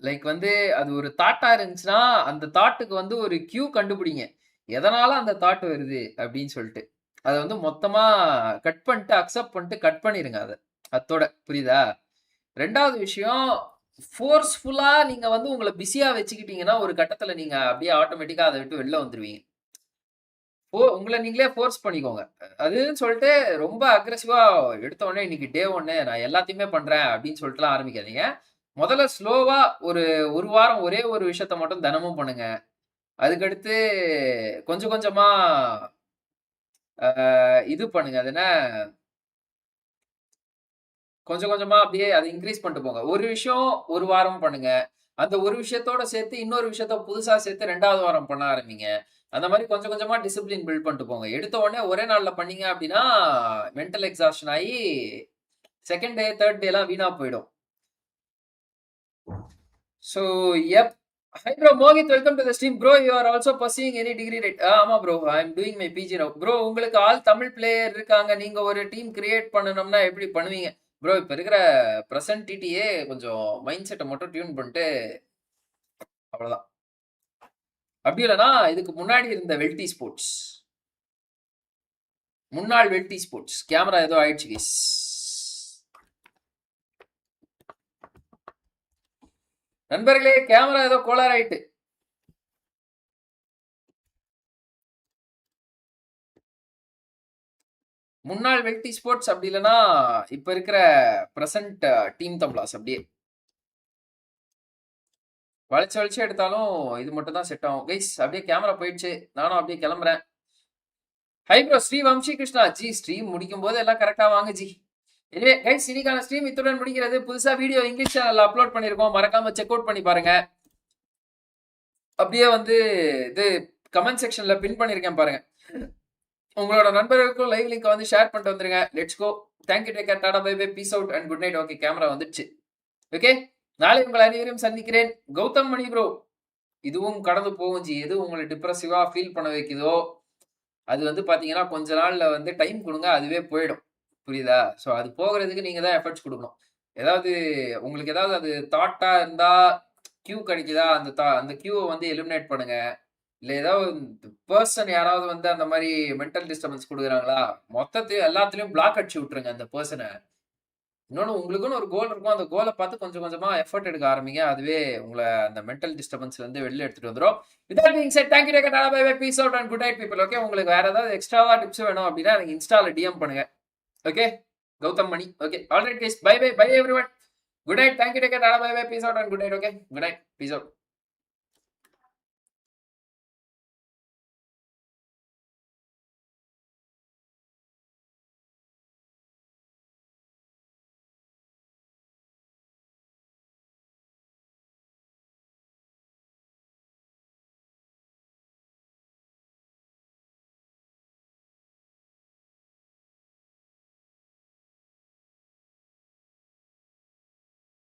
லைக் வந்து அது ஒரு தாட்டா இருந்துச்சுன்னா அந்த தாட்டுக்கு வந்து ஒரு கியூ கண்டுபிடிங்க, எதனால அந்த தாட் வருது அப்படின்னு சொல்லிட்டு அதை வந்து மொத்தமா கட் பண்ணிட்டு அக்செப்ட் பண்ணிட்டு கட் பண்ணிருங்க அதை அத்தோட. புரியுதா? ரெண்டாவது விஷயம், ஃபோர்ஸ்ஃபுல்லா நீங்க வந்து உங்களை பிஸியா வச்சுக்கிட்டீங்கன்னா ஒரு கட்டத்துல நீங்க அப்படியே ஆட்டோமேட்டிக்கா அதை விட்டு வெளில வந்துருவீங்க. உங்களை நீங்களே ஃபோர்ஸ் பண்ணிக்கோங்க. அதுன்னு சொல்லிட்டு ரொம்ப அக்ரெசிவா எடுத்த உடனே இன்னைக்கு டே 1 நான் எல்லாத்தையுமே பண்றேன் அப்படின்னு சொல்லிட்டுலாம் ஆரம்பிக்காதீங்க. முதல்ல ஸ்லோவா ஒரு வாரம் ஒரே ஒரு விஷயத்த மட்டும் தினமும் பண்ணுங்க. அதுக்கடுத்து கொஞ்சம் கொஞ்சமா இது பண்ணுங்க. அது என்ன, கொஞ்சம் கொஞ்சமா அப்படியே அதை இன்க்ரீஸ் பண்ணிட்டு போங்க. ஒரு விஷயம் ஒரு வாரம் பண்ணுங்க, அந்த ஒரு விஷயத்தோட சேர்த்து இன்னொரு விஷயத்த புதுசா சேர்த்து 2வது வாரம் பண்ண ஆரம்பிங்க. அந்த மாதிரி கொஞ்சம் கொஞ்சமா டிசிப்ளின் பில்ட் பண்ணிட்டு போங்க. எடுத்த உடனே ஒரே நாள்ல பண்ணீங்க அப்படின்னா மென்டல் எக்ஸாஷன் ஆகி செகண்ட் டே 3rd டேலாம் வீணா போயிடும். So, yep. Hi bro, Mohit, welcome to the stream. Bro, you are also pursuing any degree, right? ஆமா bro, I am doing my PG now. Bro, உங்களுக்கு ஆல் தமிழ் பிளேயர் இருக்காங்க, நீங்க ஒரு team create பண்ணணும்னா எப்படி பண்ணுவீங்க? Bro, இப்போ இருக்கிற ப்ரெசன்ட் டிடியே கொஞ்சம் மைண்ட் செட்டை மட்டும் டியூன் பண்ணிட்டு அவ்வளோதான். அப்படி இல்லைனா இதுக்கு முன்னாடி இருந்த வெல்டி ஸ்போர்ட்ஸ், முன்னாள் வெல்டி ஸ்போர்ட்ஸ் கேமரா ஏதோ ஆயிடுச்சு கைஸ். நண்பர்களே, கேமரா ஏதோ கோளாறு ஆயிட்டு. முன்னாள் வெல்டி ஸ்போர்ட்ஸ் அப்படி இல்லைன்னா இப்ப இருக்கிற பிரசன்ட் டீம் தமிழாஸ் அப்படியே வளைச்சு எடுத்தாலும் இது மட்டும் தான் செட் ஆகும் கைஸ். அப்படியே கேமரா போயிடுச்சு, நானும் அப்படியே கிளம்புறேன். Hi bro, Sri Vamsi Krishna ji, stream முடிக்கும் போது எல்லாம் கரெக்டா வாங்க ஜி. எனவே கைஸ், இன்னைக்கான ஸ்ட்ரீம் இத்துடன் முடிக்கிறது. புதுசா வீடியோ இங்கிலீஷ் சேனல்ல அப்லோட் பண்ணிருக்கோம், மறக்காம செக் அவுட் பண்ணி பாருங்க. அப்படியே வந்து இது கமெண்ட் செக்ஷன்ல பின் பண்ணிருக்கேன் பாருங்க. உங்களோட நண்பர்களுக்கும் லைவ் லிங்க் வந்து ஷேர் பண்ணிட்டு வந்துருங்க. Let's go, thank you take care, tata bye bye, peace out and good night. Okay, camera வந்துடுச்சு. ஓகே, நாளை உங்கள் அனைவரையும் சந்திக்கிறேன். கௌதம் மணி ப்ரோ, இதுவும் கடந்து போகும் ஜி. எது உங்களை டிப்ரெசிவா ஃபீல் பண்ண வைக்குதோ அது வந்து பாத்தீங்கன்னா கொஞ்ச நாள்ல வந்து டைம் கொடுங்க, அதுவே போயிடும். புரியுதா? ஸோ அது போகிறதுக்கு நீங்க தான் எஃபர்ட்ஸ் கொடுக்கணும். ஏதாவது உங்களுக்கு ஏதாவது அது தாட்டா இருந்தா கியூ கிடைக்குதா, அந்த கியூவை வந்து எலிமினேட் பண்ணுங்க. இல்ல ஏதாவது பர்சன் யாராவது வந்து அந்த மாதிரி மென்டல் டிஸ்டர்பன்ஸ் கொடுக்குறாங்களா, மொத்தத்தையும் எல்லாத்துலயும் பிளாக் அடிச்சு விட்டுருங்க அந்த பர்சனை. இன்னொன்னு, உங்களுக்குன்னு ஒரு கோல் இருக்கும். அந்த கோலை பார்த்து கொஞ்சம் கொஞ்சமா எஃபர்ட் எடுக்க ஆரம்பிங்க. அதுவே உங்களை அந்த மென்டல் டிஸ்டர்பன்ஸ்ல இருந்து வெளில எடுத்துட்டு வந்துடும். Without being set, thank you take care, bye bye, peace out and good night people. Okay, உங்களுக்கு வேற ஏதாவது எக்ஸ்ட்ராவா டிப்ஸ் வேணும் அப்படின்னா எனக்கு இன்ஸ்டால டிஎம் பண்ணுங்க. Okay, Gautham Mani. Okay, alright guys, bye bye, bye everyone. Good night, thank you take care, bye bye, peace out and good night. Okay, good night, peace out.